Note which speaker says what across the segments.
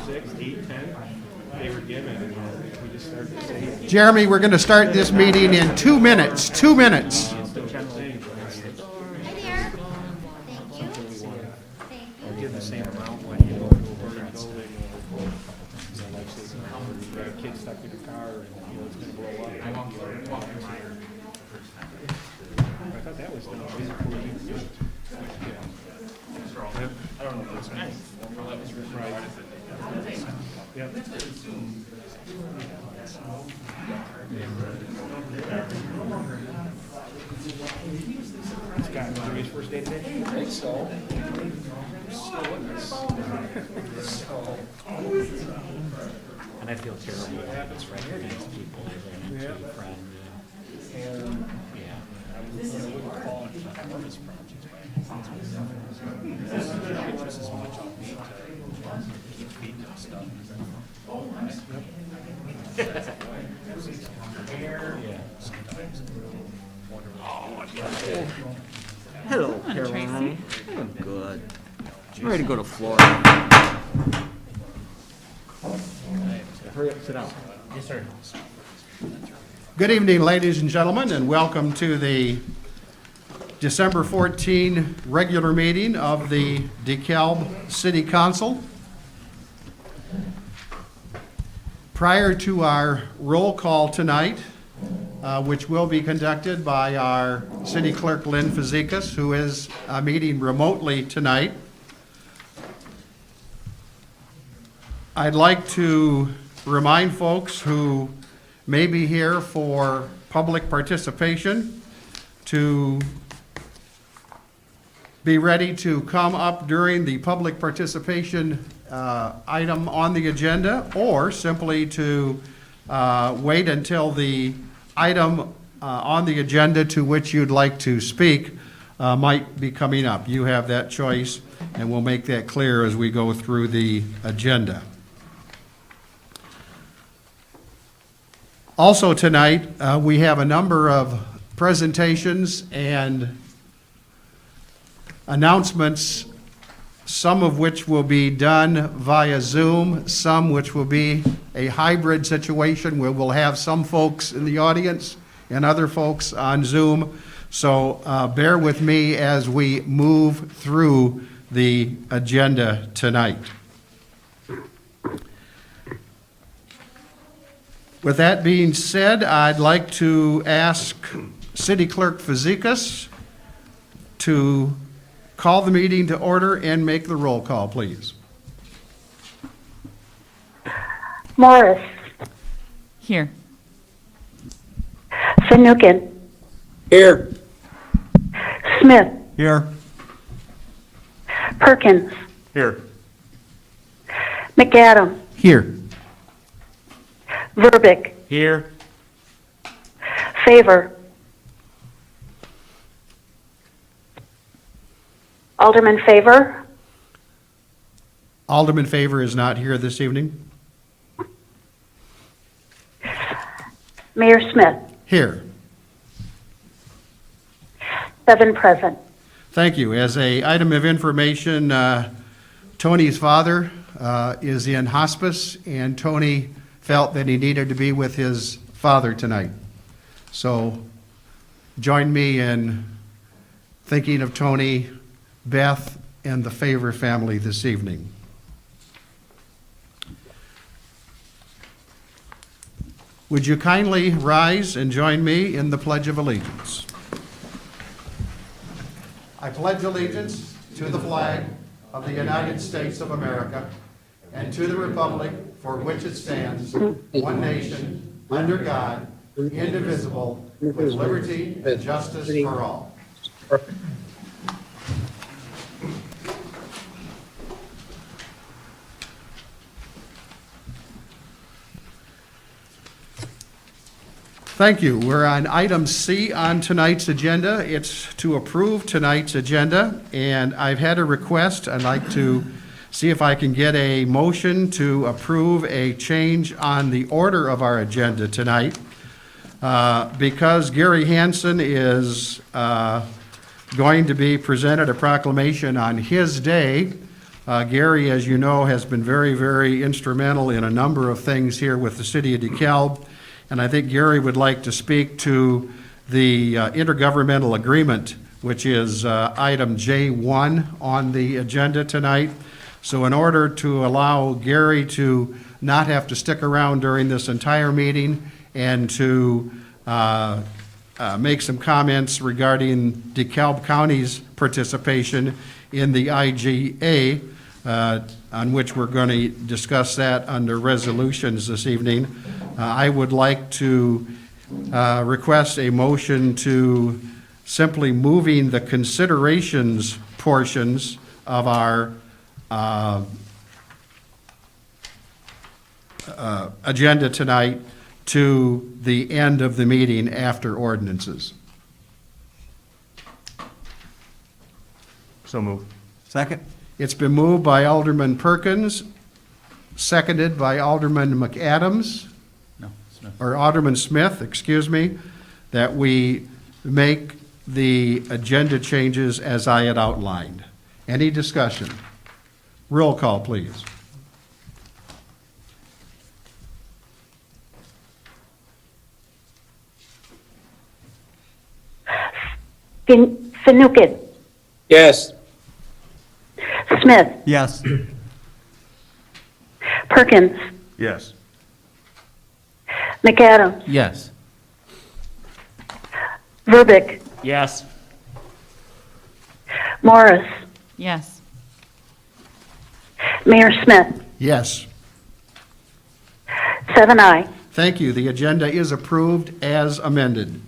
Speaker 1: 6, 8, 10, they were given, and we just started to say,
Speaker 2: Jeremy, we're going to start this meeting in 2 minutes. 2 minutes.
Speaker 1: it's the general thing,
Speaker 3: Hi there. Thank you. Thank you.
Speaker 1: give the same amount when you go to a building, like say, you got a kid stuck in a car, and, it's gonna blow up. I thought that was done before we even did it. Yeah. I don't know if that's nice. That was right. Yeah. Scott, was it his first day today?
Speaker 4: I think so.
Speaker 5: And I feel terrible what happens right against people that ran into a friend.
Speaker 4: And
Speaker 5: Yeah.
Speaker 4: I wouldn't call it a performance project. It's just as much on me to keep feeding them stuff.
Speaker 5: Yeah.
Speaker 4: Sometimes.
Speaker 6: Hello, Caroline. I'm good. I'm ready to go to Florida.
Speaker 5: Hurry up, sit down. Yes, sir.
Speaker 2: Good evening, ladies and gentlemen, and welcome to the December 14 regular meeting of the DeKalb City Council. Prior to our roll call tonight, which will be conducted by our city clerk, Lynn Fazekas, who is meeting remotely tonight, I'd like to remind folks who may be here for public participation to be ready to come up during the public participation item on the agenda, or simply to wait until the item on the agenda to which you'd like to speak might be coming up. You have that choice, and we'll make that clear as we go through the agenda. Also tonight, we have a number of presentations and announcements, some of which will be done via Zoom, some which will be a hybrid situation where we'll have some folks in the audience and other folks on Zoom. So bear with me as we move through the agenda tonight. With that being said, I'd like to ask City Clerk Fazekas to call the meeting to order and make the roll call, please.
Speaker 7: Morris.
Speaker 8: Here.
Speaker 7: Finucane.
Speaker 6: Here.
Speaker 7: Smith.
Speaker 2: Here.
Speaker 7: Perkins.
Speaker 1: Here.
Speaker 7: McAdam.
Speaker 2: Here.
Speaker 7: Verbic.
Speaker 5: Here.
Speaker 7: Favor. Alderman Favor.
Speaker 2: Alderman Favor is not here this evening.
Speaker 7: Mayor Smith.
Speaker 2: Here.
Speaker 7: 7 present.
Speaker 2: Thank you. As a item of information, Tony's father is in hospice, and Tony felt that he needed to be with his father tonight. So join me in thinking of Tony, Beth, and the Favor family this evening. Would you kindly rise and join me in the Pledge of Allegiance? I pledge allegiance to the flag of the United States of America and to the republic for which it stands, one nation, under God, indivisible, with liberty and justice for all. Thank you. We're on item C on tonight's agenda. It's to approve tonight's agenda, and I've had a request. I'd like to see if I can get a motion to approve a change on the order of our agenda tonight. Because Gary Hansen is going to be presented a proclamation on his day, Gary, as you know, has been very, very instrumental in a number of things here with the city of DeKalb, and I think Gary would like to speak to the intergovernmental agreement, which is item J1 on the agenda tonight. So in order to allow Gary to not have to stick around during this entire meeting and to make some comments regarding DeKalb County's participation in the IGA, on which we're going to discuss that under resolutions this evening, I would like to request a motion to simply moving the considerations portions of our agenda tonight to the end of the meeting after ordinances.
Speaker 1: So moved.
Speaker 6: Second?
Speaker 2: It's been moved by Alderman Perkins, seconded by Alderman McAdams,
Speaker 5: No, Smith.
Speaker 2: or Alderman Smith, excuse me, that we make the agenda changes as I had outlined. Any discussion? Roll call, please.
Speaker 7: Fanouken,
Speaker 9: Yes.
Speaker 7: Smith,
Speaker 6: Yes.
Speaker 7: Perkins,
Speaker 1: Yes.
Speaker 7: McAdams,
Speaker 5: Yes.
Speaker 7: Verbic,
Speaker 5: Yes.
Speaker 7: Morris,
Speaker 8: Yes.
Speaker 7: Mayor Smith.
Speaker 2: Yes.
Speaker 7: 7 aye.
Speaker 2: Thank you. The agenda is approved as amended.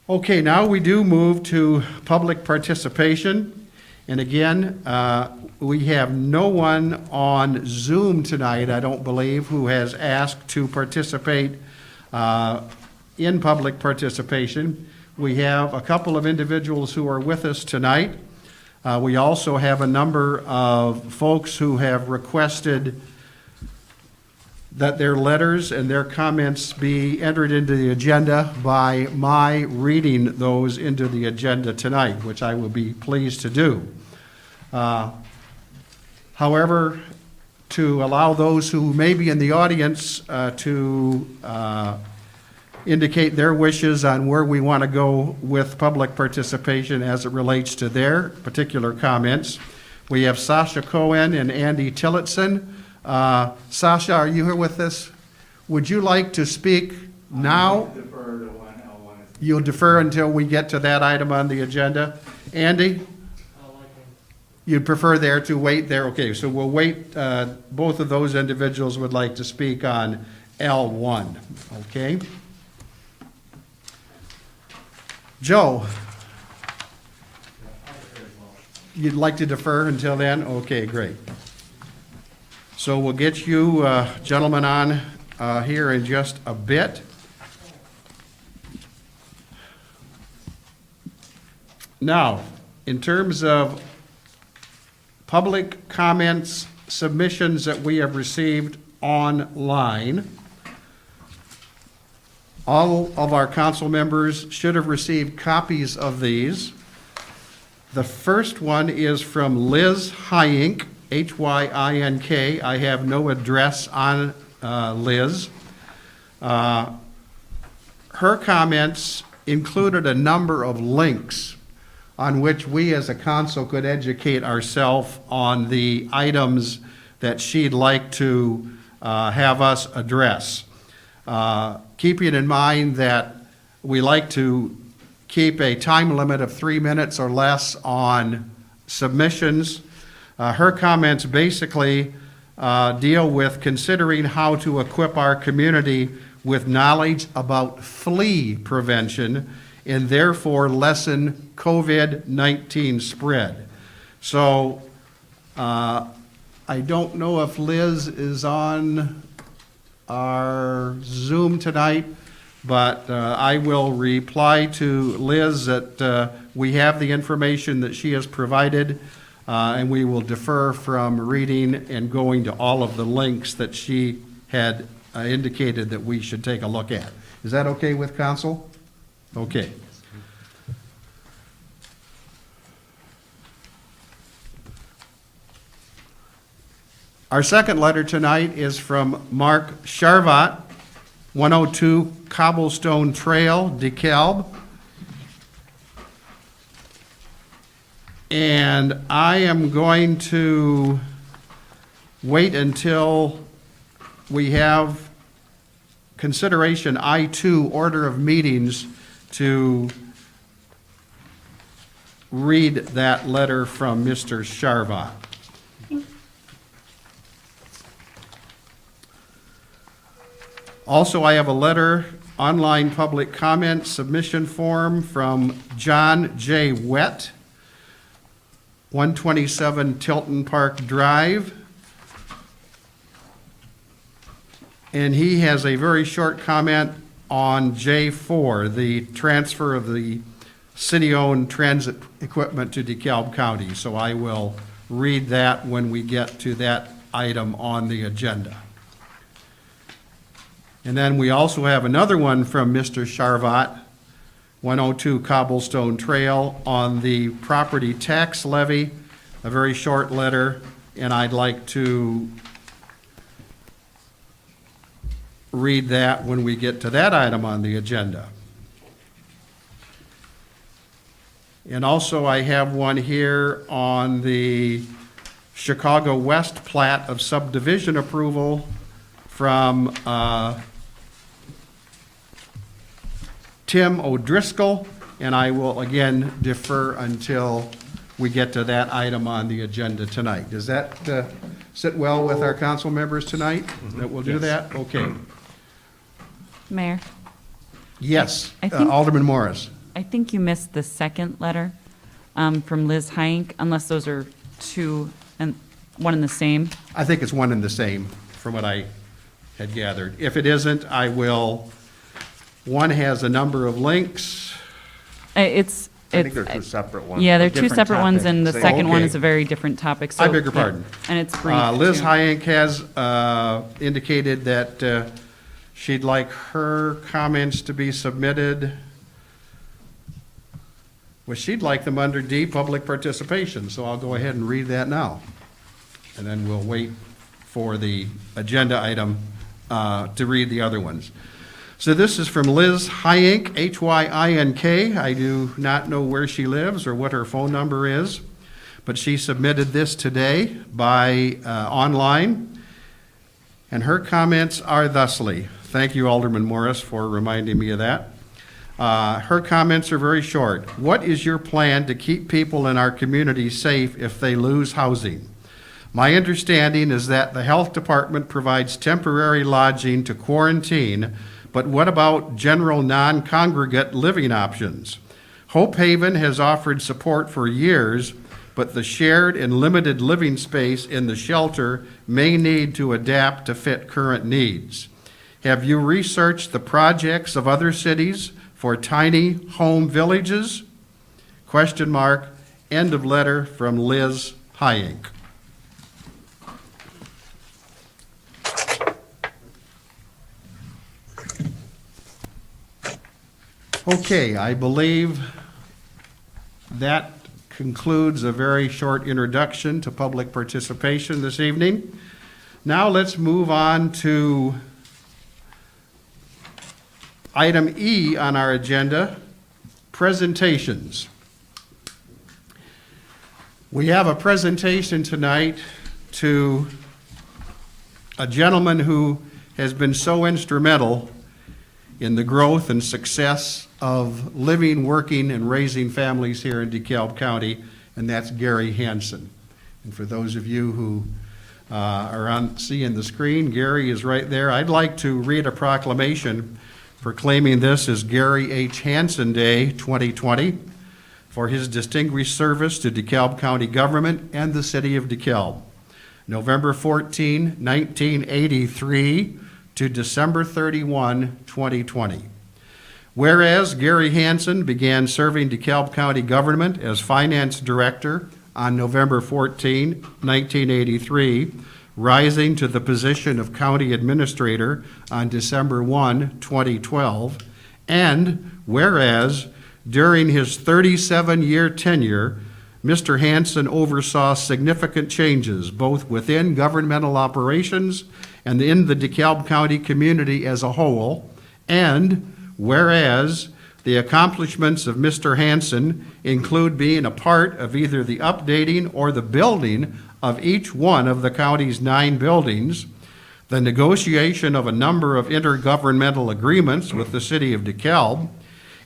Speaker 2: Okay, now we do move to public participation. And again, we have no one on Zoom tonight, I don't believe, who has asked to participate in public participation. We have a couple of individuals who are with us tonight. We also have a number of folks who have requested that their letters and their comments be entered into the agenda by my reading those into the agenda tonight, which I will be pleased to do. However, to allow those who may be in the audience to indicate their wishes on where we want to go with public participation as it relates to their particular comments, we have Sasha Cohen and Andy Tillotson. Sasha, are you here with us? Would you like to speak now? You'll defer until we get to that item on the agenda. Andy? You'd prefer there to wait there? Okay, so we'll wait. Both of those individuals would like to speak on L1. Okay? Joe? You'd like to defer until then? Okay, great. So we'll get you gentlemen on here in just a bit. Now, in terms of public comments, submissions that we have received online, all of our council members should have received copies of these. The first one is from Liz Hyink, Hyink. I have no address on Liz. Her comments included a number of links on which we as a council could educate ourselves on the items that she'd like to have us address. Keeping in mind that we like to keep a time limit of 3 minutes or less on submissions. Her comments basically deal with considering how to equip our community with knowledge about flea prevention and therefore lessen COVID-19 spread. So I don't know if Liz is on our Zoom tonight, but I will reply to Liz that we have the information that she has provided, and we will defer from reading and going to all of the links that she had indicated that we should take a look at. Is that okay with council? Okay. Our second letter tonight is from Mark Sharvat, 102 Cobblestone Trail, DeKalb. And I am going to wait until we have consideration I-2 order of meetings to read that letter from Mr. Sharvat. Also, I have a letter, online public comment submission form from John J. Wett, 127 Tilton Park Drive. And he has a very short comment on J4, the transfer of the city-owned transit equipment to DeKalb County. So I will read that when we get to that item on the agenda. And then we also have another one from Mr. Sharvat, 102 Cobblestone Trail, on the property tax levy, a very short letter, and I'd like to read that when we get to that item on the agenda. And also I have one here on the Chicago West plat of subdivision approval from Tim O'Driscoll, and I will again defer until we get to that item on the agenda tonight. Does that sit well with our council members tonight? That we'll do that? Okay.
Speaker 8: Mayor,
Speaker 2: Yes,
Speaker 8: I think-
Speaker 2: Alderman Morris.
Speaker 8: I think you missed the second letter from Liz Hyank, unless those are two and one and the same.
Speaker 2: I think it's one and the same from what I had gathered. If it isn't, I will, one has a number of links.
Speaker 6: I think they're two separate ones.
Speaker 8: Yeah, they're
Speaker 6: but
Speaker 8: two
Speaker 6: different
Speaker 8: separate ones, and the
Speaker 6: topics.
Speaker 8: second one
Speaker 2: Okay.
Speaker 8: is a very different topic.
Speaker 2: I
Speaker 8: so-
Speaker 2: beg your
Speaker 8: yeah,
Speaker 2: pardon.
Speaker 8: And it's brief.
Speaker 2: Liz
Speaker 8: too.
Speaker 2: Hyank has indicated that she'd like her comments to be submitted. Well, she'd like them under D, public participation, so I'll go ahead and read that now. And then we'll wait for the agenda item to read the other ones. So this is from Liz Hyank, H-Y-I-N-K. I do not know where she lives or what her phone number is, but she submitted this today by online. And her comments are thusly. Thank you, Alderman Morris, for reminding me of that. Her comments are very short. What is your plan to keep people in our community safe if they lose housing? My understanding is that the health department provides temporary lodging to quarantine, but what about general non-congregate living options? Hope Haven has offered support for years, but the shared and limited living space in the shelter may need to adapt to fit current needs. Have you researched the projects of other cities for tiny home villages? Question mark. End of letter from Liz Hyank. Okay, I believe that concludes a very short introduction to public participation this evening. Now let's move on to item E on our agenda, presentations. We have a presentation tonight to a gentleman who has been so instrumental in the growth and success of living, working, and raising families here in DeKalb County, and that's Gary Hansen. And for those of you who are seeing the screen, Gary is right there. I'd like to read a proclamation proclaiming this as Gary H. Hansen Day 2020 for his distinguished service to DeKalb County government and the city of DeKalb. November 14, 1983 to December 31, 2020. Whereas Gary Hansen began serving DeKalb County government as finance director on November 14, 1983, rising to the position of county administrator on December 1, 2012, and whereas during his 37-year tenure, Mr. Hansen oversaw significant changes both within governmental operations and in the DeKalb County community as a whole. And whereas the accomplishments of Mr. Hansen include being a part of either the updating or the building of each one of the county's 9 buildings, the negotiation of a number of intergovernmental agreements with the city of DeKalb,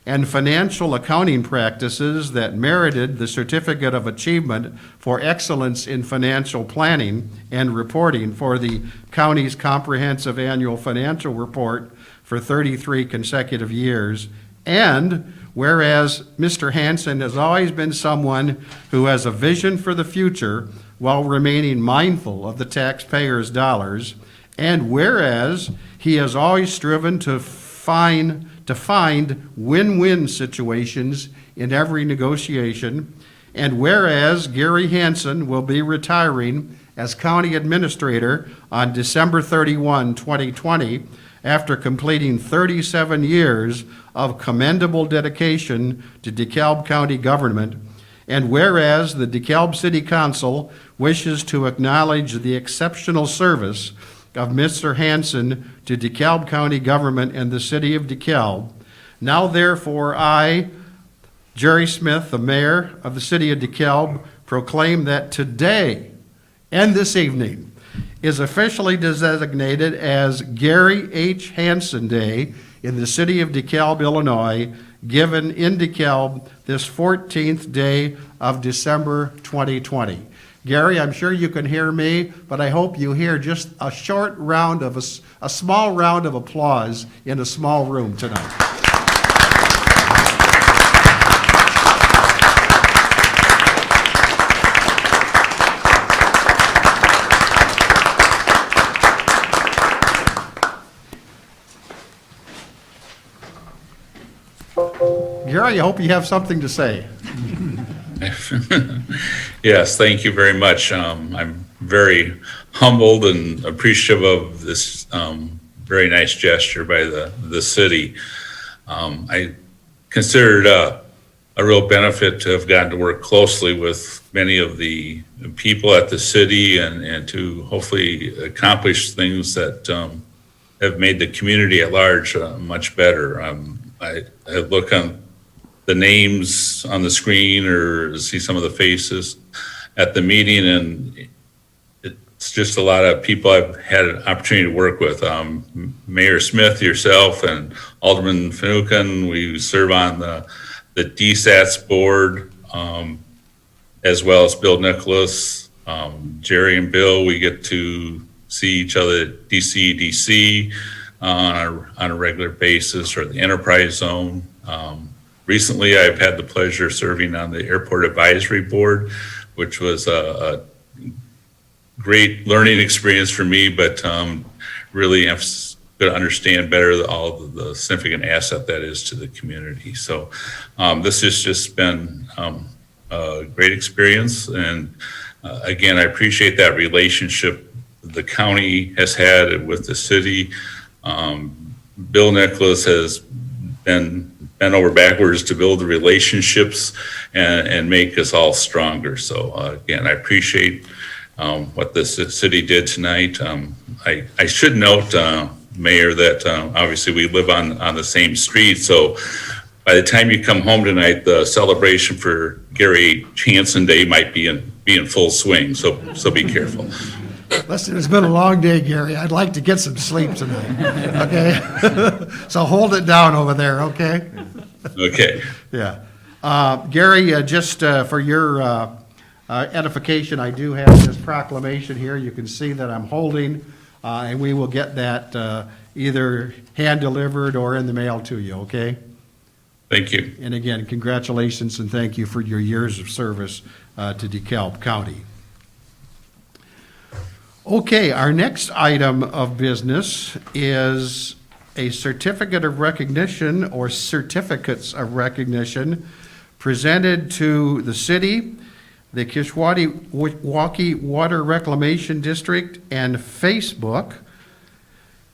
Speaker 2: and financial accounting practices that merited the Certificate of Achievement for Excellence in Financial Planning and Reporting for the county's comprehensive annual financial report for 33 consecutive years. And whereas Mr. Hansen has always been someone who has a vision for the future while remaining mindful of the taxpayers' dollars, and whereas he has always striven to find win-win situations in every negotiation, and whereas Gary Hansen will be retiring as county administrator on December 31, 2020, after completing 37 years of commendable dedication to DeKalb County government, and whereas the DeKalb City Council wishes to acknowledge the exceptional service of Mr. Hansen to DeKalb County government and the city of DeKalb, now therefore I, Jerry Smith, the mayor of the city of DeKalb, proclaim that today and this evening is officially designated as Gary H. Hansen Day in the city of DeKalb, Illinois, given in DeKalb this 14th day of December 2020. Gary, I'm sure you can hear me, but I hope you hear just a short round of a small round of applause in a small room tonight. Gary, I hope you have something to say.
Speaker 4: Yes, thank you very much. I'm very humbled and appreciative of this very nice gesture by the city. I consider it a real benefit to have gotten to work closely with many of the people at the city and to hopefully accomplish things that have made the community at large much better. I look on the names on the screen or see some of the faces at the meeting, and it's just a lot of people I've had an opportunity to work with. Mayor Smith, yourself, and Alderman Finucane, we serve on the DSATS board, as well as Bill Nicholas, Jerry and Bill. We get to see each other at DC on a regular basis, or the enterprise zone. Recently, I've had the pleasure of serving on the airport advisory board, which was a great learning experience for me, but really I'm going to understand better all the significant asset that is to the community. So this has just been a great experience. And again, I appreciate that relationship the county has had with the city. Bill Nicholas has been bent over backwards to build the relationships and make us all stronger. So again, I appreciate what the city did tonight. I should note, Mayor, that obviously we live on the same street. So by the time you come home tonight, the celebration for Gary Hansen Day might be in full swing. So be careful.
Speaker 2: Listen, it's been a long day, Gary. I'd like to get some sleep tonight, okay? So hold it down over there, okay?
Speaker 4: Okay.
Speaker 2: Yeah. Gary, just for your edification, I do have this proclamation here. You can see that I'm holding, and we will get that either hand-delivered or in the mail to you, okay?
Speaker 4: Thank you.
Speaker 2: And again, congratulations and thank you for your years of service to DeKalb County. Okay, our next item of business is a certificate of recognition or certificates of recognition presented to the city, the Kishwaukee Water Reclamation District, and Facebook.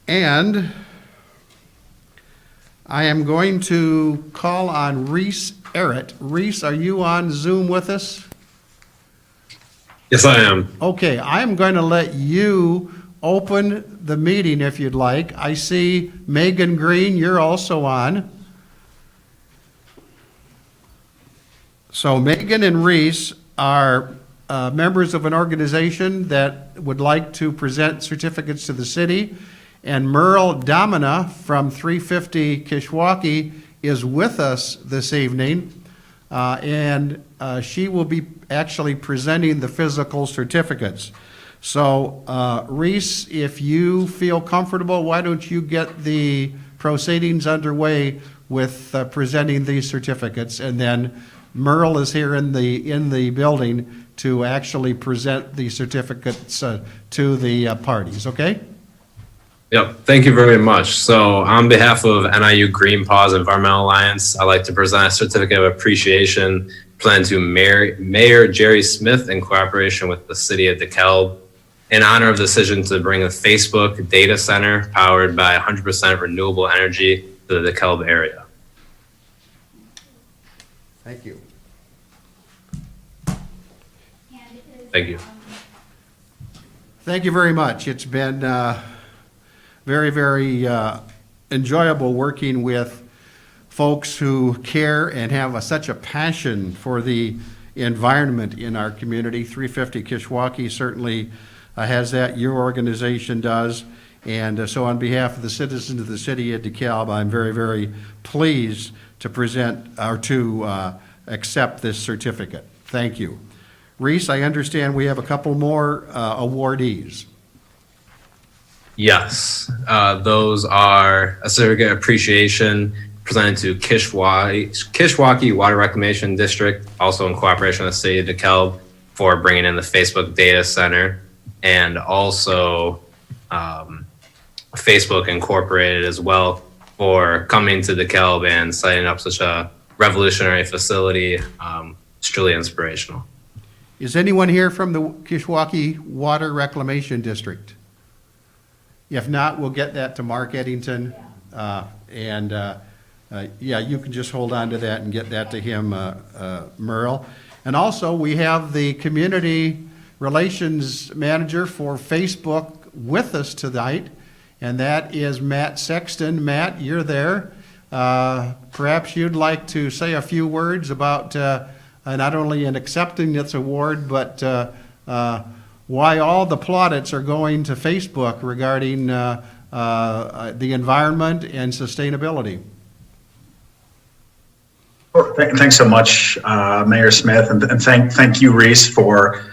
Speaker 2: And I am going to call on Reese Errett. Reese, are you on Zoom with us?
Speaker 9: Yes, I am.
Speaker 2: Okay, I am going to let you open the meeting if you'd like. I see Megan Green, you're also on. So Megan and Reese are members of an organization that would like to present certificates to the city. And Merle Domina from 350 Kishwaukee is with us this evening. And she will be actually presenting the physical certificates. So Reese, if you feel comfortable, why don't you get the proceedings underway with presenting these certificates, and then Merle is here in the building to actually present the certificates to the parties, okay?
Speaker 9: Yep, thank you very much. So on behalf of NIU Green Paws Environmental Alliance, I'd like to present a certificate of appreciation presented to Mayor Jerry Smith in cooperation with the city of DeKalb in honor of the decision to bring a Facebook data center powered by 100% renewable energy to the DeKalb area.
Speaker 2: Thank you.
Speaker 9: Thank you.
Speaker 2: Thank you very much. It's been very, very enjoyable working with folks who care and have such a passion for the environment in our community. 350 Kishwaukee certainly has that. Your organization does. And so on behalf of the citizens of the city of DeKalb, I'm very, very pleased to present or to accept this certificate. Thank you. Reese, I understand we have a couple more awardees.
Speaker 9: Yes, those are a certificate of appreciation presented to Kishwaukee Water Reclamation District, also in cooperation with the city of DeKalb, for bringing in the Facebook data center, and also Facebook Incorporated as well for coming to DeKalb and setting up such a revolutionary facility. It's truly inspirational.
Speaker 2: Is anyone here from the Kishwaukee Water Reclamation District? If not, we'll get that to Mark Eddington. Yeah, you can just hold on to that and get that to him, Merle. And also, we have the Community Relations Manager for Facebook with us tonight, and that is Matt Sexton. Matt, you're there. Perhaps you'd like to say a few words about not only in accepting this award, but why all the plaudits are going to Facebook regarding the environment and sustainability.
Speaker 10: Well, thanks so much, Mayor Smith, and thank you, Reese, for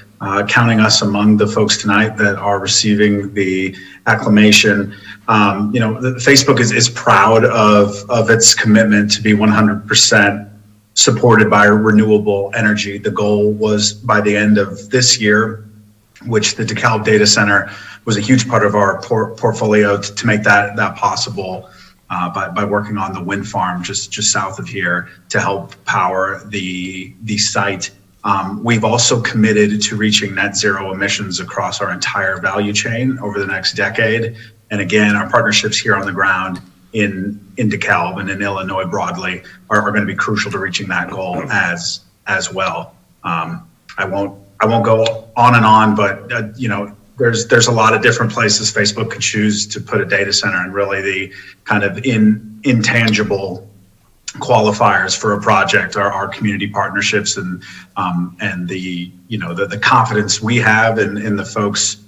Speaker 10: counting us among the folks tonight that are receiving the acclamation. Facebook is proud of its commitment to be 100% supported by renewable energy. The goal was by the end of this year, which the DeKalb Data Center was a huge part of our portfolio to make that possible by working on the wind farm just south of here to help power the site. We've also committed to reaching net zero emissions across our entire value chain over the next decade. And again, our partnerships here on the ground in DeKalb and in Illinois broadly are going to be crucial to reaching that goal as well. I won't go on and on, but there's a lot of different places Facebook could choose to put a data center, and really the kind of intangible qualifiers for a project are our community partnerships and the confidence we have in the folks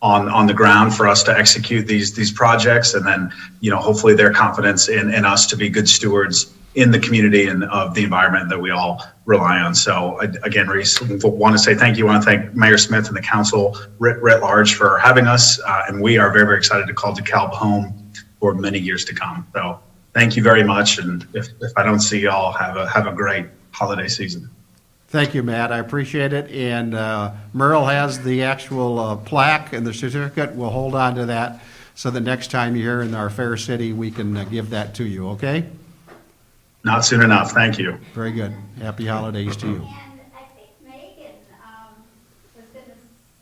Speaker 10: on the ground for us to execute these projects, and then hopefully their confidence in us to be good stewards in the community and of the environment that we all rely on. So again, Reese, want to say thank you. I want to thank Mayor Smith and the council writ large for having us, and we are very, very excited to call DeKalb home for many years to come. So thank you very much, and if I don't see y'all, have a great holiday season.
Speaker 2: Thank you, Matt. I appreciate it. And Merle has the actual plaque and the certificate. We'll hold on to that so that next time you're here in our fair city, we can give that to you, okay?
Speaker 10: Not soon enough. Thank you.
Speaker 2: Very good. Happy holidays to you.
Speaker 3: And I think Megan was going to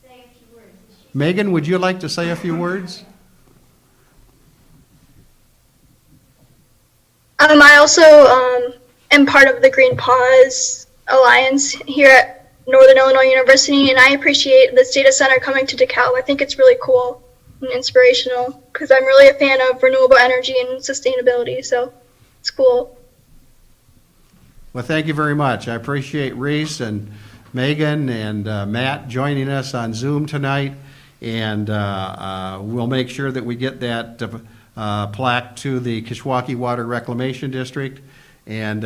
Speaker 3: say a few words.
Speaker 2: Megan, would you like to say a few words?
Speaker 11: I also am part of the Green Paws Alliance here Northern Illinois University, and I appreciate this data center coming to DeKalb. I think it's really cool and inspirational because I'm really a fan of renewable energy and sustainability, so it's cool.
Speaker 2: Well, thank you very much. I appreciate Reese and Megan and Matt joining us on Zoom tonight, and we'll make sure that we get that plaque to the Kishwaukee Water Reclamation District, and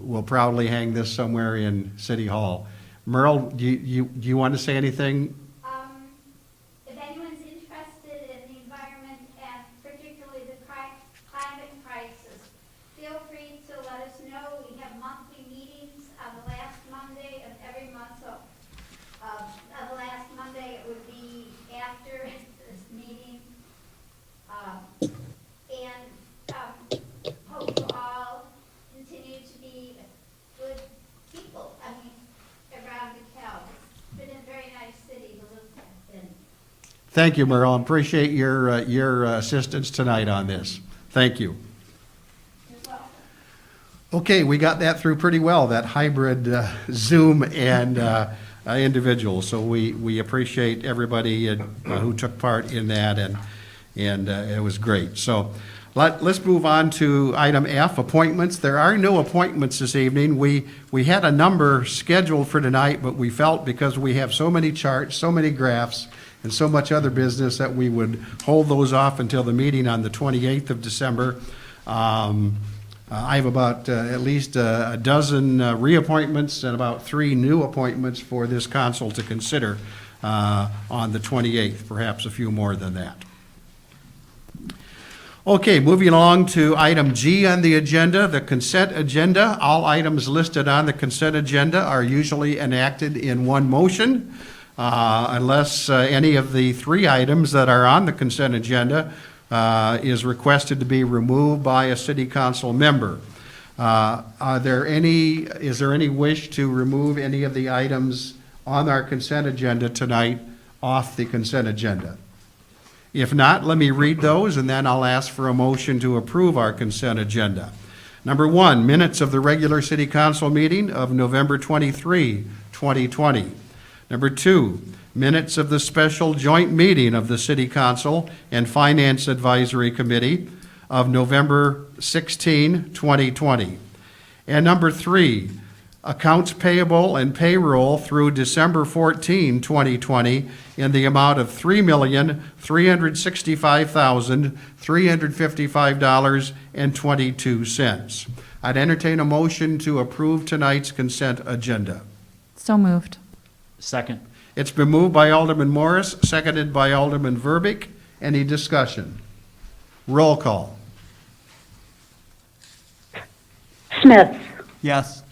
Speaker 2: we'll proudly hang this somewhere in City Hall. Merle, do you want to say anything?
Speaker 3: If anyone's interested in the environment and particularly the climate crisis, feel free to let us know. We have monthly meetings on the last Monday of every month. So the last Monday, it would be after this meeting. Hope you all continue to be good people. I mean, around DeKalb. It's been a very nice city to live in.
Speaker 2: Thank you, Merle. Appreciate your assistance tonight on this. Thank you.
Speaker 3: You're welcome.
Speaker 2: Okay, we got that through pretty well, that hybrid Zoom and individual. So we appreciate everybody who took part in that, and it was great. So let's move on to item F, appointments. There are no appointments this evening. We had a number scheduled for tonight, but we felt because we have so many charts, so many graphs, and so much other business that we would hold those off until the meeting on the 28th of December. I have about at least a dozen reappointments and about 3 new appointments for this council to consider on the 28th, perhaps a few more than that. Okay, moving along to item G on the agenda, the consent agenda. All items listed on the consent agenda are usually enacted in one motion, unless any of the 3 items that are on the consent agenda is requested to be removed by a city council member. Is there any wish to remove any of the items on our consent agenda tonight off the consent agenda? If not, let me read those, and then I'll ask for a motion to approve our consent agenda. Number 1, minutes of the regular city council meeting of November 23, 2020. Number 2, minutes of the special joint meeting of the City Council and Finance Advisory Committee of November 16, 2020. And number 3, accounts payable and payroll through December 14, 2020 in the amount of $3,365,355.22. I'd entertain a motion to approve tonight's consent agenda.
Speaker 8: So moved.
Speaker 5: Second.
Speaker 2: It's been moved by Alderman Morris, seconded by Alderman Verbeek. Any discussion? Roll call.
Speaker 7: Smith,
Speaker 6: Yes.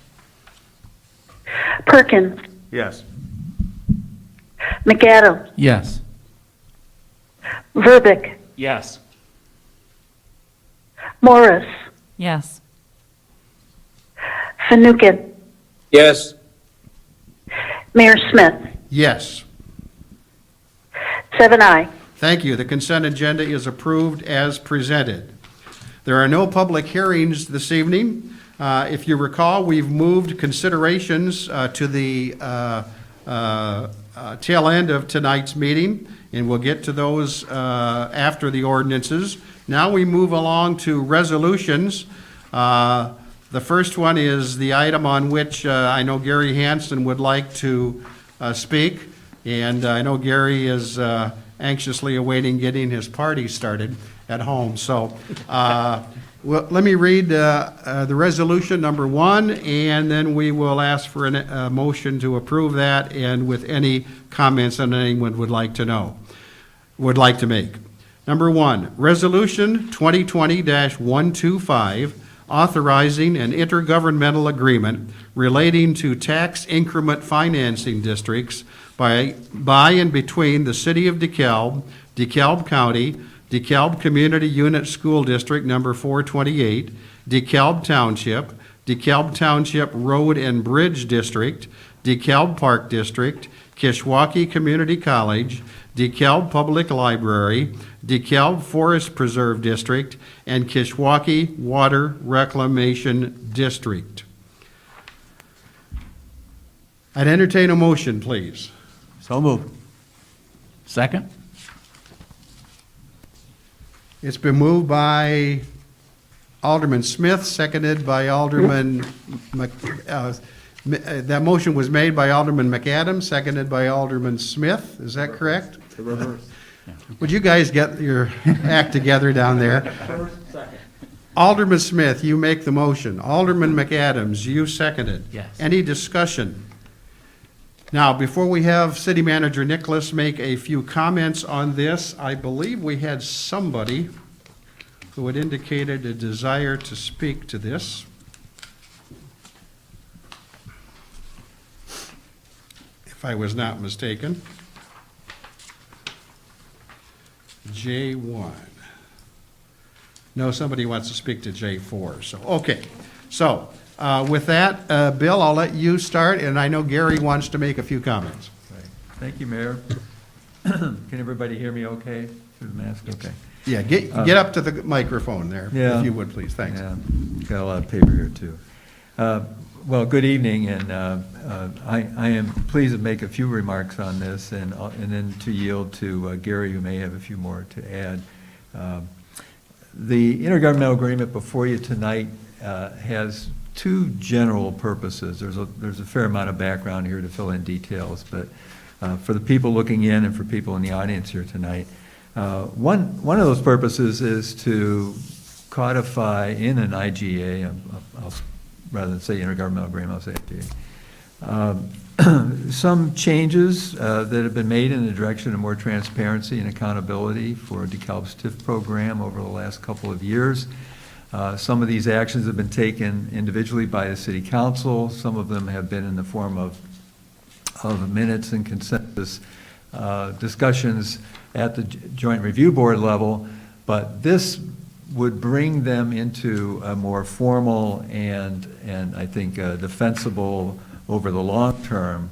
Speaker 7: Perkins,
Speaker 6: Yes.
Speaker 7: McAdams,
Speaker 5: Yes.
Speaker 7: Verbic,
Speaker 5: Yes.
Speaker 7: Morris,
Speaker 8: Yes.
Speaker 7: Fanouken,
Speaker 9: Yes.
Speaker 7: Mayor Smith.
Speaker 2: Yes.
Speaker 7: 7 aye.
Speaker 2: Thank you. The consent agenda is approved as presented. There are no public hearings this evening. If you recall, we've moved considerations to the tail end of tonight's meeting, and we'll get to those after the ordinances. Now we move along to resolutions. The first one is the item on which I know Gary Hansen would like to speak, and I know Gary is anxiously awaiting getting his party started at home. So let me read the resolution number 1, and then we will ask for a motion to approve that, and with any comments that anyone would like to make. Number 1, Resolution 2020-125, authorizing an intergovernmental agreement relating to tax increment financing districts by and between the City of DeKalb, DeKalb County, DeKalb Community Unit School District Number 428, DeKalb Township Road and Bridge District, DeKalb Park District, Kishwaukee Community College, DeKalb Public Library, DeKalb Forest Preserve District, and Kishwaukee Water Reclamation District. I'd entertain a motion, please.
Speaker 1: So moved. Second?
Speaker 2: It's been moved by Alderman Smith, seconded by Alderman, that motion was made by Alderman McAdams, seconded by Alderman Smith. Is that correct? Would you guys get your act together down there? Alderman Smith, you make the motion. Alderman McAdams, you seconded.
Speaker 5: Yes.
Speaker 2: Any discussion? Now, before we have City Manager Nicholas make a few comments on this, I believe we had somebody who had indicated a desire to speak to this. If I was not mistaken. J1. No, somebody wants to speak to J4, so, okay. So, with that, Bill, I'll let you start, and I know Gary wants to make a few comments.
Speaker 12: Thank you, Mayor. Can everybody hear me okay through the mask? Okay.
Speaker 2: Yeah, get up to the microphone there,
Speaker 12: Yeah.
Speaker 2: if you would, please, thanks.
Speaker 12: Yeah, got a lot of paper here, too. Well, good evening, and I am pleased to make a few remarks on this, and then to yield to Gary, who may have a few more to add. The intergovernmental agreement before you tonight has two general purposes. There's a fair amount of background here to fill in details, but for the people looking in and for people in the audience here tonight, one of those purposes is to codify in an IGA, rather than say intergovernmental agreement, I'll say IGA, some changes that have been made in the direction of more transparency and accountability for DeKalb's TIF program over the last couple of years. Some of these actions have been taken individually by the City Council. Some of them have been in the form of minutes and consensus discussions at the Joint Review Board level, but this would bring them into a more formal and I think defensible over the long term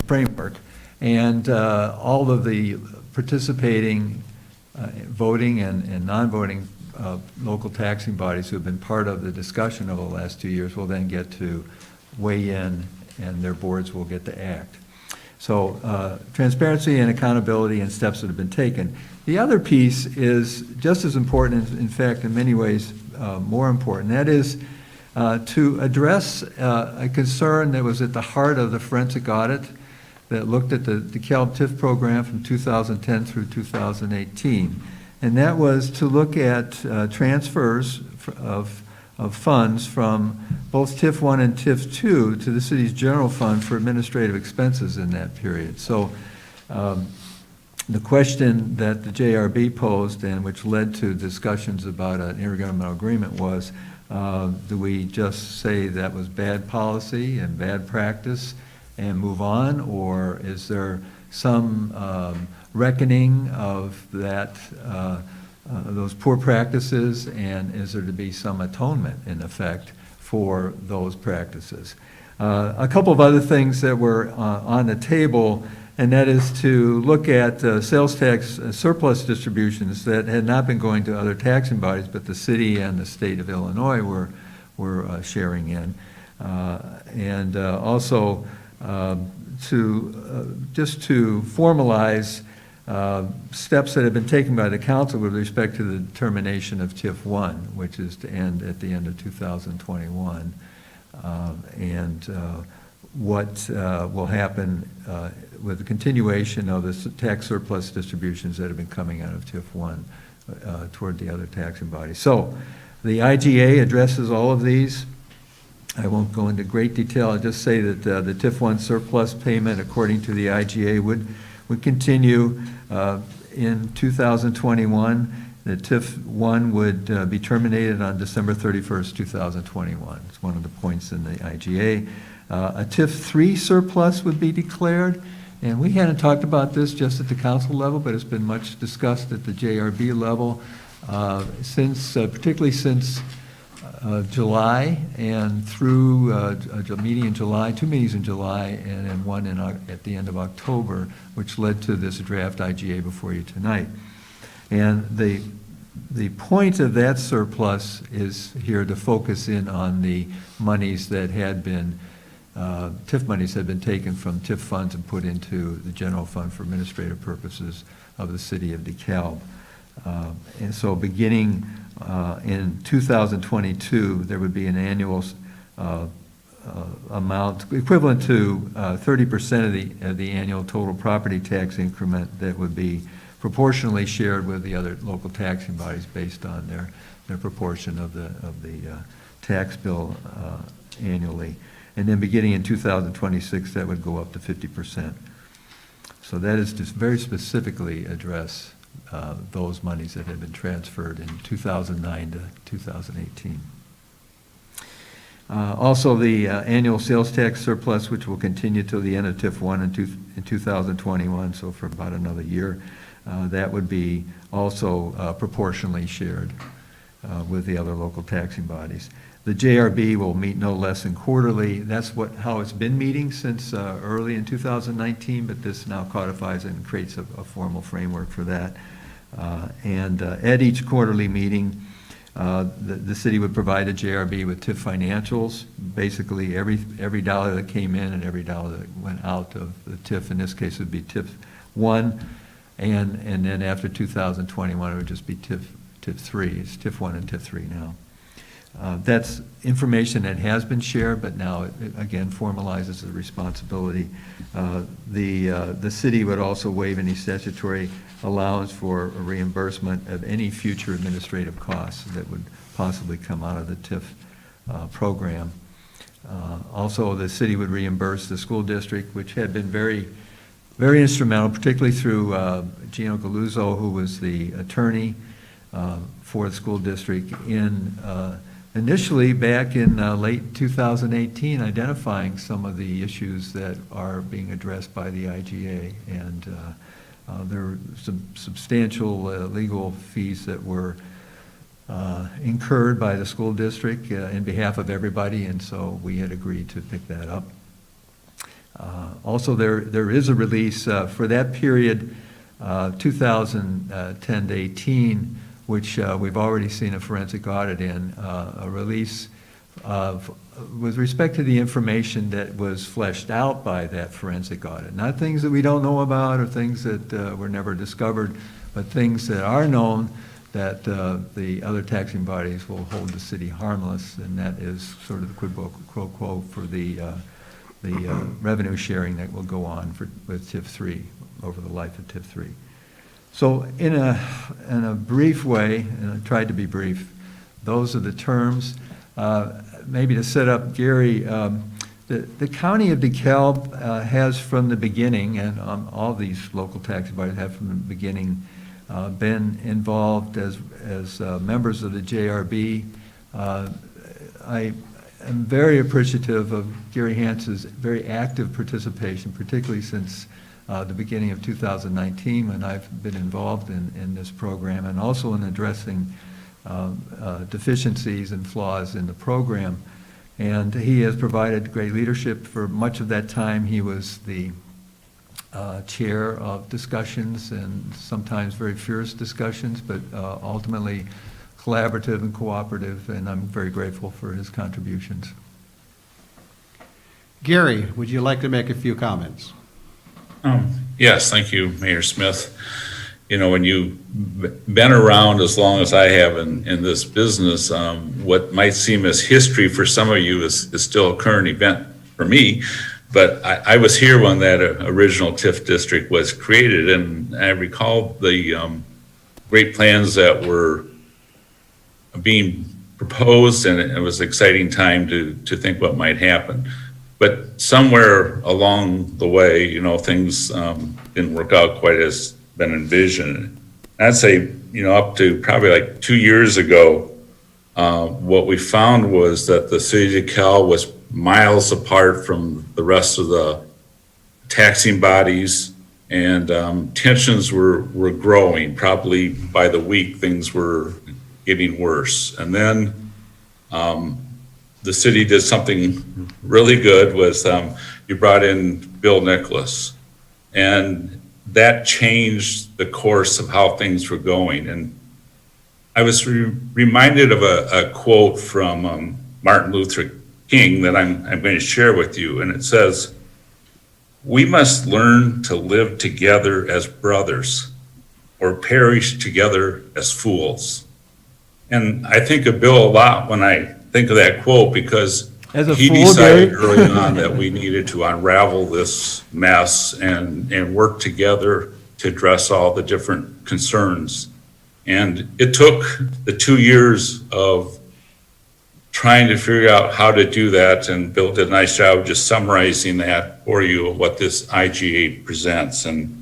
Speaker 12: framework. And all of the participating voting and non-voting local taxing bodies who have been part of the discussion over the last 2 years will then get to weigh in, and their boards will get to act. So transparency and accountability and steps that have been taken. The other piece is just as important, in fact, in many ways more important. That is to address a concern that was at the heart of the forensic audit that looked at the DeKalb TIF program from 2010 through 2018. And that was to look at transfers of funds from both TIF 1 and TIF 2 to the city's general fund for administrative expenses in that period. So the question that the JRB posed and which led to discussions about an intergovernmental agreement was, do we just say that was bad policy and bad practice and move on, or is there some reckoning of that those poor practices, and is there to be some atonement in effect for those practices? A couple of other things that were on the table, and that is to look at sales tax surplus distributions that had not been going to other taxing bodies, but the city and the state of Illinois were sharing in, and also just to formalize steps that have been taken by the council with respect to the determination of TIF 1, which is to end at the end of 2021, and what will happen with the continuation of the tax surplus distributions that have been coming out of TIF 1 toward the other taxing bodies. So the IGA addresses all of these. I won't go into great detail. I'll just say that the TIF 1 surplus payment, according to the IGA, would continue in 2021. The TIF 1 would be terminated on December 31st, 2021. It's one of the points in the IGA. A TIF 3 surplus would be declared, and we hadn't talked about this just at the council level, but it's been much discussed at the JRB level particularly since July and through a meeting in July, 2 meetings in July, and then one at the end of October, which led to this draft IGA before you tonight. And the point of that surplus is here to focus in on the monies that had been TIF monies had been taken from TIF funds and put into the general fund for administrative purposes of the city of DeKalb. And so beginning in 2022, there would be an annual amount equivalent to 30% of the annual total property tax increment that would be proportionally shared with the other local taxing bodies based on their proportion of the tax bill annually. And then beginning in 2026, that would go up to 50%. So that is just very specifically address those monies that had been transferred in 2009 to 2018. Also, the annual sales tax surplus, which will continue till the end of TIF 1 in 2021, so for about another year, that would be also proportionally shared with the other local taxing bodies. The JRB will meet no less than quarterly. That's how it's been meeting since early in 2019, but this now codifies and creates a formal framework for that. And at each quarterly meeting, the city would provide a JRB with TIF financials, basically every dollar that came in and every dollar that went out of the TIF. In this case, it would be TIF 1, and then after 2021, it would just be TIF 3. It's TIF 1 and TIF 3 now. That's information that has been shared, but now it again formalizes the responsibility. The city would also waive any statutory allowance for a reimbursement of any future administrative costs that would possibly come out of the TIF program. Also, the city would reimburse the school district, which had been very, very instrumental, particularly through Gino Galuzzo, who was the attorney for the school district in initially back in late 2018, identifying some of the issues that are being addressed by the IGA. And there were some substantial legal fees that were incurred by the school district in behalf of everybody, and so we had agreed to pick that up. Also, there is a release for that period, 2010 to 18, which we've already seen a forensic audit in, a release with respect to the information that was fleshed out by that forensic audit. Not things that we don't know about or things that were never discovered, but things that are known that the other taxing bodies will hold the city harmless, and that is sort of the quid pro quo for the revenue sharing that will go on with TIF 3 over the life of TIF 3. So in a brief way, and I tried to be brief, those are the terms. Maybe to set up Gary, the county of DeKalb has from the beginning, and all these local tax bodies have from the beginning been involved as members of the JRB. I am very appreciative of Gary Hance's very active participation, particularly since the beginning of 2019 when I've been involved in this program, and also in addressing deficiencies and flaws in the program. And he has provided great leadership for much of that time. He was the chair of discussions, and sometimes very fierce discussions, but ultimately collaborative and cooperative, and I'm very grateful for his contributions.
Speaker 2: Gary, would you like to make a few comments?
Speaker 4: Yes, thank you, Mayor Smith. You know, when you've been around as long as I have in this business, what might seem as history for some of you is still a current event for me. But I was here when that original TIF district was created, and I recall the great plans that were being proposed, and it was an exciting time to think what might happen. But somewhere along the way, you know, things didn't work out quite as been envisioned. I'd say, you know, up to probably like 2 years ago, what we found was that the city of DeKalb was miles apart from the rest of the taxing bodies, and tensions were growing. Probably by the week, things were getting worse. And then the city did something really good, was you brought in Bill Nicholas, and that changed the course of how things were going. And I was reminded of a quote from Martin Luther King that I'm going to share with you, and it says, "We must learn to live together as brothers or perish together as fools." And I think of Bill a lot when I think of that quote, because
Speaker 12: As a
Speaker 4: he
Speaker 12: fool,
Speaker 4: decided
Speaker 12: Gary?
Speaker 4: early on that we needed to unravel this mess and work together to address all the different concerns. And it took the 2 years of trying to figure out how to do that, and Bill did a nice job just summarizing that for you, what this IGA presents. And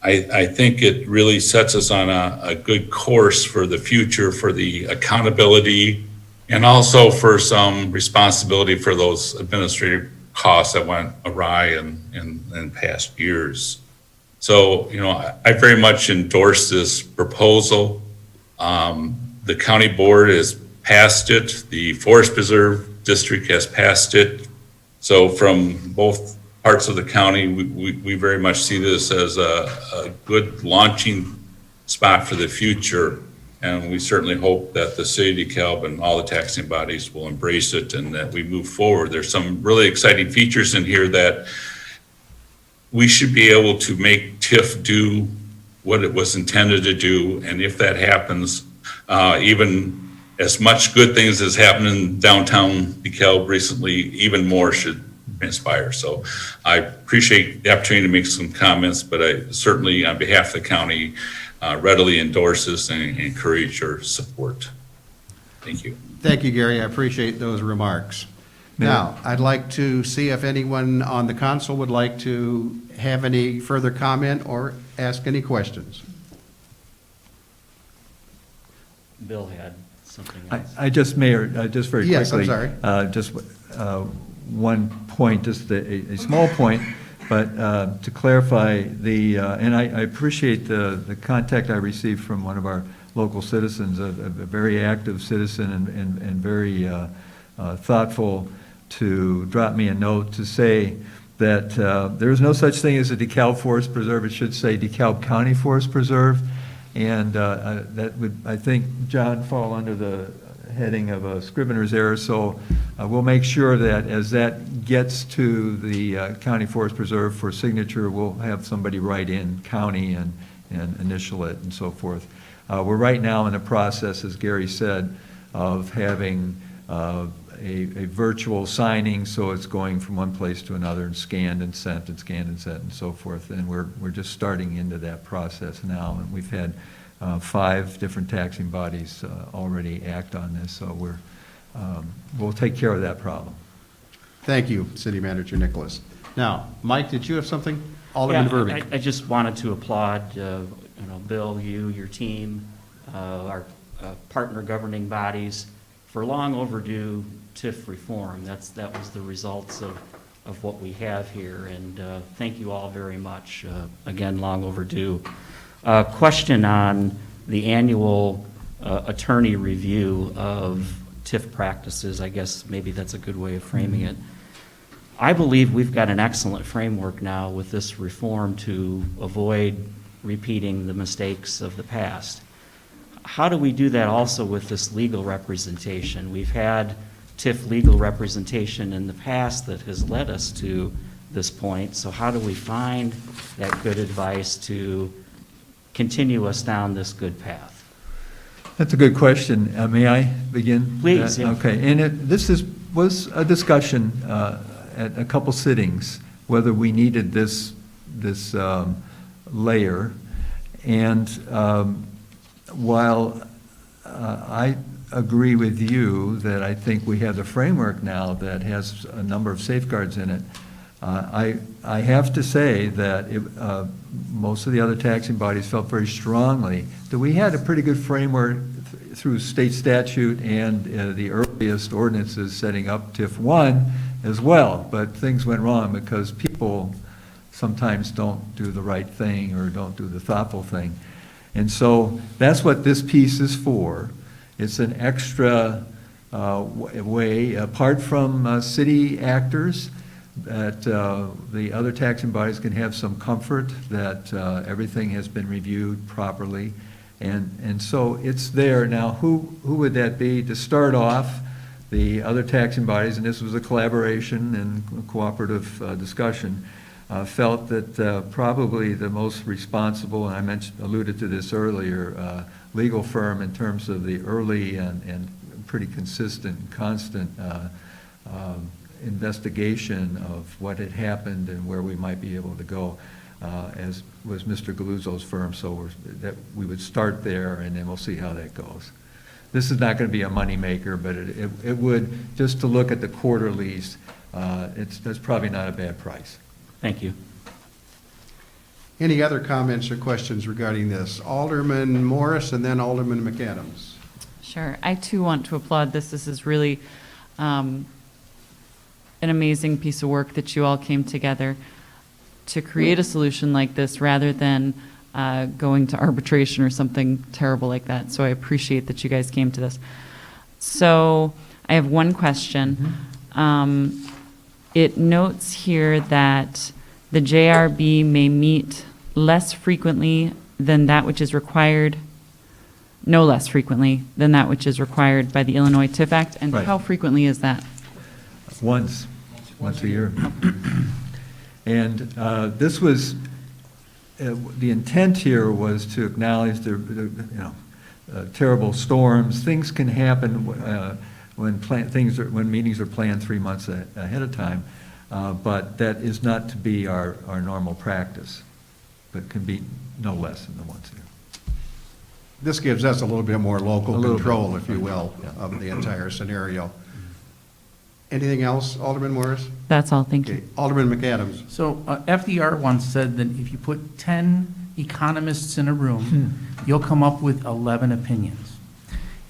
Speaker 4: I think it really sets us on a good course for the future, for the accountability, and also for some responsibility for those administrative costs that went awry in past years. So, I very much endorse this proposal. The county board has passed it. The Forest Preserve District has passed it. So from both parts of the county, we very much see this as a good launching spot for the future. And we certainly hope that the city of DeKalb and all the taxing bodies will embrace it and that we move forward. There's some really exciting features in here that we should be able to make TIF do what it was intended to do. And if that happens, even as much good things as happened in downtown DeKalb recently, even more should transpire. So I appreciate the opportunity to make some comments, but I certainly, on behalf of the county, readily endorse this and encourage your support. Thank you.
Speaker 2: Thank you, Gary. I appreciate those remarks. Now, I'd like to see if anyone on the council would like to have any further comment or ask any questions.
Speaker 5: Bill had something
Speaker 12: I
Speaker 5: else.
Speaker 12: I just, Mayor, just very quickly.
Speaker 2: Yes, I'm sorry.
Speaker 12: Just one point, just a small point, but to clarify the, and I appreciate the contact I received from one of our local citizens, a very active citizen and very thoughtful, to drop me a note to say that there is no such thing as a DeKalb Forest Preserve. It should say DeKalb County Forest Preserve. And that would, I think, John, fall under the heading of a scrivener's error. So we'll make sure that as that gets to the County Forest Preserve for signature, we'll have somebody write in county and initial it and so forth. We're right now in the process, as Gary said, of having a virtual signing, so it's going from one place to another and scanned and sent and scanned and sent and so forth. And we're just starting into that process now. And we've had 5 different taxing bodies already act on this, so we'll take care of that problem.
Speaker 2: Thank you, City Manager Nicholas. Now, Mike, did you have something? Alderman Verbeek.
Speaker 5: I just wanted to applaud, Bill, you, your team, our partner governing bodies for long overdue TIF reform. That was the results of what we have here, and thank you all very much. Again, long overdue. Question on the annual attorney review of TIF practices. I guess maybe that's a good way of framing it. I believe we've got an excellent framework now with this reform to avoid repeating the mistakes of the past. How do we do that also with this legal representation? We've had TIF legal representation in the past that has led us to this point, so how do we find that good advice to continue us down this good path?
Speaker 12: That's a good question. May I begin?
Speaker 5: Please, yeah.
Speaker 12: Okay, and this was a discussion at a couple sittings, whether we needed this layer. And while I agree with you that I think we have the framework now that has a number of safeguards in it, I have to say that most of the other taxing bodies felt very strongly that we had a pretty good framework through state statute and the earliest ordinances setting up TIF 1 as well. But things went wrong because people sometimes don't do the right thing or don't do the thoughtful thing. And so that's what this piece is for. It's an extra way, apart from city actors, that the other taxing bodies can have some comfort that everything has been reviewed properly. And so it's there. Now, who would that be? To start off, the other taxing bodies, and this was a collaboration and cooperative discussion, felt that probably the most responsible, and I alluded to this earlier, legal firm in terms of the early and pretty consistent and constant investigation of what had happened and where we might be able to go, as was Mr. Galuzzo's firm. So that we would start there, and then we'll see how that goes. This is not going to be a moneymaker, but it would, just to look at the quarterlies, that's probably not a bad price.
Speaker 5: Thank you.
Speaker 2: Any other comments or questions regarding this? Alderman Morris and then Alderman McAdams.
Speaker 8: Sure. I too want to applaud this. This is really an amazing piece of work that you all came together to create a solution like this rather than going to arbitration or something terrible like that. So I appreciate that you guys came to this. So I have one question. It notes here that the JRB may meet less frequently than that which is required, no less frequently than that which is required by the Illinois TIF Act. And
Speaker 12: Right.
Speaker 8: how frequently is that?
Speaker 12: Once a year. And this was, the intent here was to acknowledge the terrible storms. Things can happen when meetings are planned 3 months ahead of time, but that is not to be our normal practice, but can be no less than the once a year.
Speaker 2: This gives us a little bit more local
Speaker 12: A little
Speaker 2: control,
Speaker 12: bit.
Speaker 2: if you will,
Speaker 12: Yeah.
Speaker 2: of the entire scenario. Anything else, Alderman Morris?
Speaker 8: That's all. Thank you.
Speaker 2: Okay, Alderman McAdams.
Speaker 1: So FDR once said that if you put 10 economists in a room, you'll come up with 11 opinions.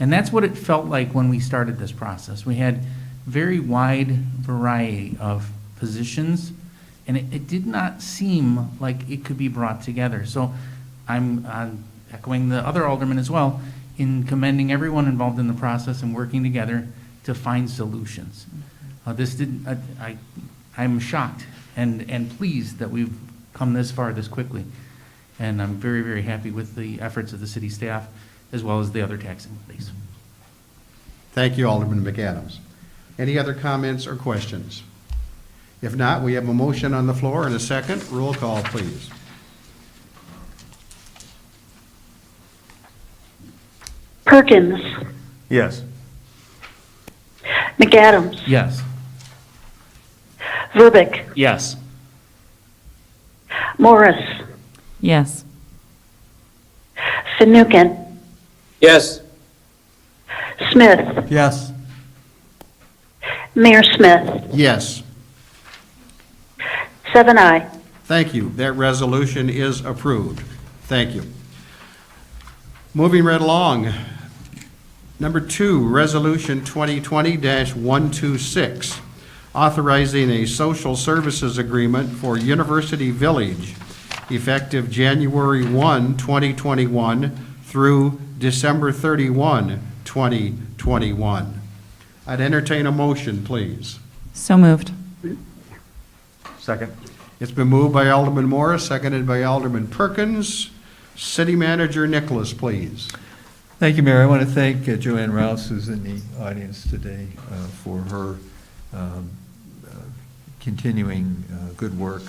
Speaker 1: And that's what it felt like when we started this process. We had very wide variety of positions, and it did not seem like it could be brought together. So I'm echoing the other aldermen as well in commending everyone involved in the process and working together to find solutions. I'm shocked and pleased that we've come this far this quickly. And I'm very, very happy with the efforts of the city staff as well as the other taxing bodies.
Speaker 2: Thank you, Alderman McAdams. Any other comments or questions? If not, we have a motion on the floor and a second. Roll call, please.
Speaker 7: Perkins,
Speaker 1: Yes.
Speaker 7: McAdams,
Speaker 1: Yes.
Speaker 7: Verbic,
Speaker 5: Yes.
Speaker 7: Morris,
Speaker 8: Yes.
Speaker 7: Fanouken,
Speaker 6: Yes.
Speaker 7: Smith,
Speaker 1: Yes.
Speaker 7: Mayor Smith,
Speaker 2: Yes.
Speaker 7: 7 aye.
Speaker 2: Thank you. That resolution is approved. Thank you. Moving right along. Number 2, Resolution 2020-126, authorizing a social services agreement for University Village, effective January 1, 2021 through December 31, 2021. I'd entertain a motion, please.
Speaker 8: So moved.
Speaker 1: Second.
Speaker 2: It's been moved by Alderman Morris, seconded by Alderman Perkins. City Manager Nicholas, please.
Speaker 12: Thank you, Mayor. I want to thank Joanne Rouse, who's in the audience today, for her continuing good work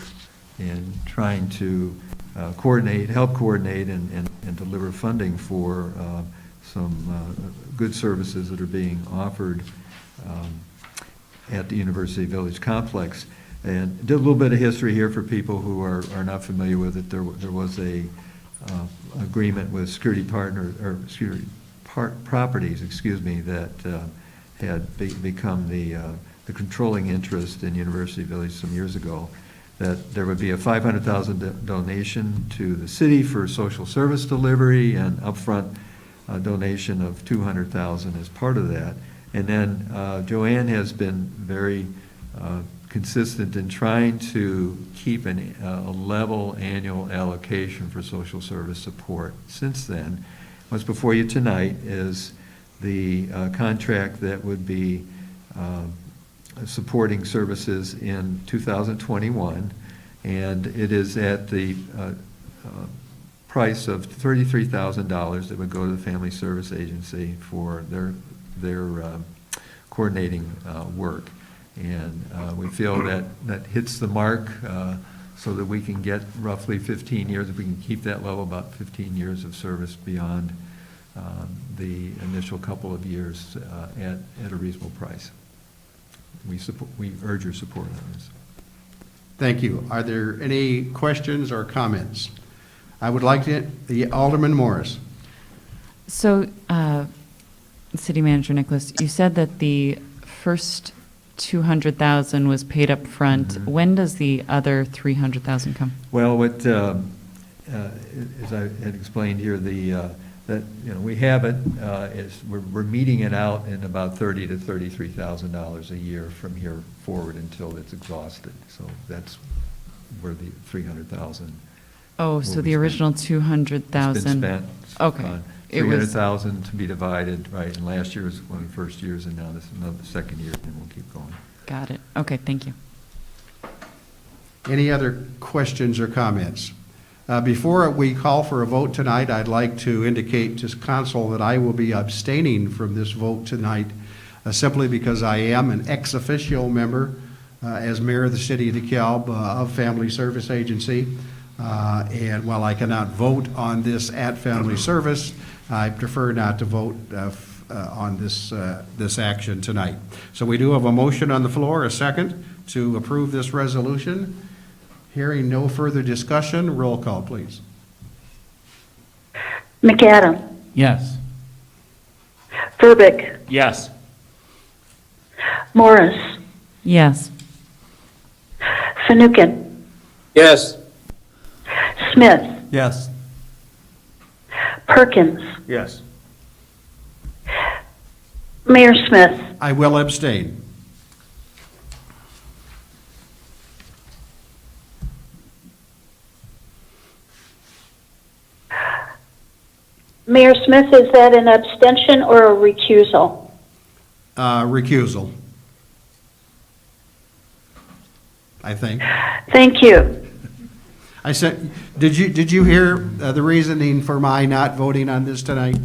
Speaker 12: in trying to help coordinate and deliver funding for some good services that are being offered at the University Village complex. And did a little bit of history here for people who are not familiar with it. There was a agreement with Security Properties, that had become the controlling interest in University Village some years ago. That there would be a $500,000 donation to the city for social service delivery and upfront donation of $200,000 as part of that. And then Joanne has been very consistent in trying to keep a level annual allocation for social service support. Since then, what's before you tonight is the contract that would be supporting services in 2021, and it is at the price of $33,000 that would go to the Family Service Agency for their coordinating work. And we feel that hits the mark so that we can get roughly 15 years, if we can keep that level, about 15 years of service beyond the initial couple of years at a reasonable price. We urge your support on this.
Speaker 2: Thank you. Are there any questions or comments? I would like the Alderman Morris.
Speaker 8: So, City Manager Nicholas, you said that the first 200,000 was paid up front.
Speaker 12: Mm-hmm.
Speaker 8: When does the other 300,000 come?
Speaker 12: Well, what, as I had explained here, that, we have it, we're meeting it out in about $30,000 to $33,000 a year from here forward until it's exhausted. So that's where the 300,000.
Speaker 8: Oh,
Speaker 12: will
Speaker 8: so
Speaker 12: be
Speaker 8: the
Speaker 12: spent.
Speaker 8: original
Speaker 12: It's
Speaker 8: 200,000.
Speaker 12: been spent.
Speaker 8: Okay.
Speaker 12: Gone.
Speaker 8: It was-
Speaker 12: 300,000 to be divided, right, and last year was one of the first years, and now this is another second year, and we'll keep going.
Speaker 8: Got it. Okay, thank you.
Speaker 2: Any other questions or comments? Before we call for a vote tonight, I'd like to indicate to council that I will be abstaining from this vote tonight simply because I am an ex officio member as mayor of the city of DeKalb of Family Service Agency. And while I cannot vote on this at Family Service, I prefer not to vote on this action tonight. So we do have a motion on the floor, a second, to approve this resolution. Hearing no further discussion, roll call, please.
Speaker 7: McAdam,
Speaker 1: Yes.
Speaker 7: Verbic,
Speaker 5: Yes.
Speaker 7: Morris,
Speaker 8: Yes.
Speaker 7: Fanouken,
Speaker 9: Yes.
Speaker 7: Smith,
Speaker 12: Yes.
Speaker 7: Perkins,
Speaker 6: Yes.
Speaker 7: Mayor Smith.
Speaker 2: I will abstain.
Speaker 7: Mayor Smith, is that an abstention or a recusal?
Speaker 2: Recusal, I think.
Speaker 7: Thank you.
Speaker 2: I said, did you hear the reasoning for my not voting on this tonight?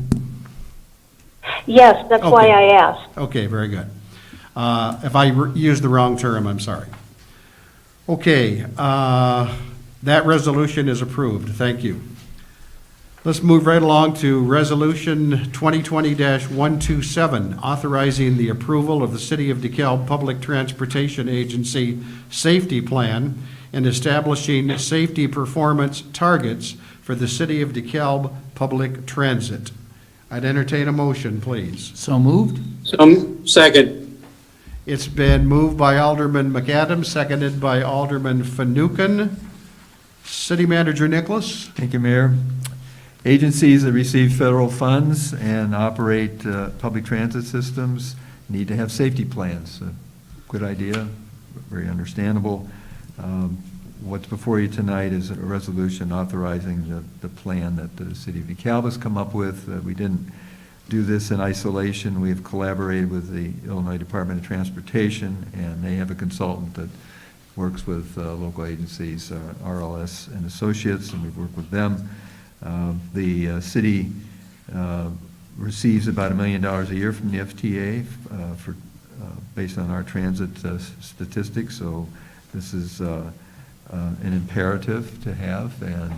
Speaker 7: Yes, that's why
Speaker 2: Okay.
Speaker 7: I asked.
Speaker 2: Okay, very good. If I used the wrong term, I'm sorry. Okay, that resolution is approved. Thank you. Let's move right along to Resolution 2020-127, authorizing the approval of the City of DeKalb Public Transportation Agency Safety Plan and establishing safety performance targets for the City of DeKalb Public Transit. I'd entertain a motion, please.
Speaker 1: So moved?
Speaker 9: Second.
Speaker 2: It's been moved by Alderman McAdams, seconded by Alderman Fanouken. City Manager Nicholas?
Speaker 12: Thank you, Mayor. Agencies that receive federal funds and operate public transit systems need to have safety plans. Good idea, very understandable. What's before you tonight is a resolution authorizing the plan that the City of DeKalb has come up with. We didn't do this in isolation. We have collaborated with the Illinois Department of Transportation, and they have a consultant that works with local agencies, RLS and Associates, and we've worked with them. The city receives about $1 million a year from the FTA based on our transit statistics, so this is an imperative to have, and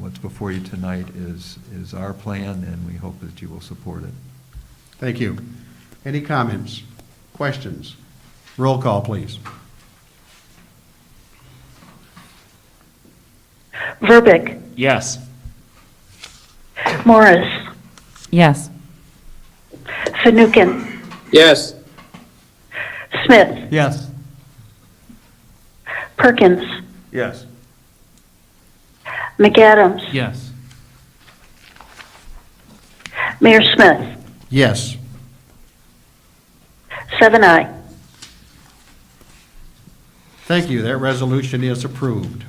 Speaker 12: what's before you tonight is our plan, and we hope that you will support it.
Speaker 2: Thank you. Any comments, questions? Roll call, please.
Speaker 7: Verbic,
Speaker 5: Yes.
Speaker 7: Morris,
Speaker 8: Yes.
Speaker 7: Fanouken,
Speaker 9: Yes.
Speaker 7: Smith,
Speaker 12: Yes.
Speaker 7: Perkins,
Speaker 6: Yes.
Speaker 7: McAdams,
Speaker 1: Yes.
Speaker 7: Mayor Smith.
Speaker 2: Yes.
Speaker 7: 7-0.
Speaker 2: Thank you. That resolution is approved.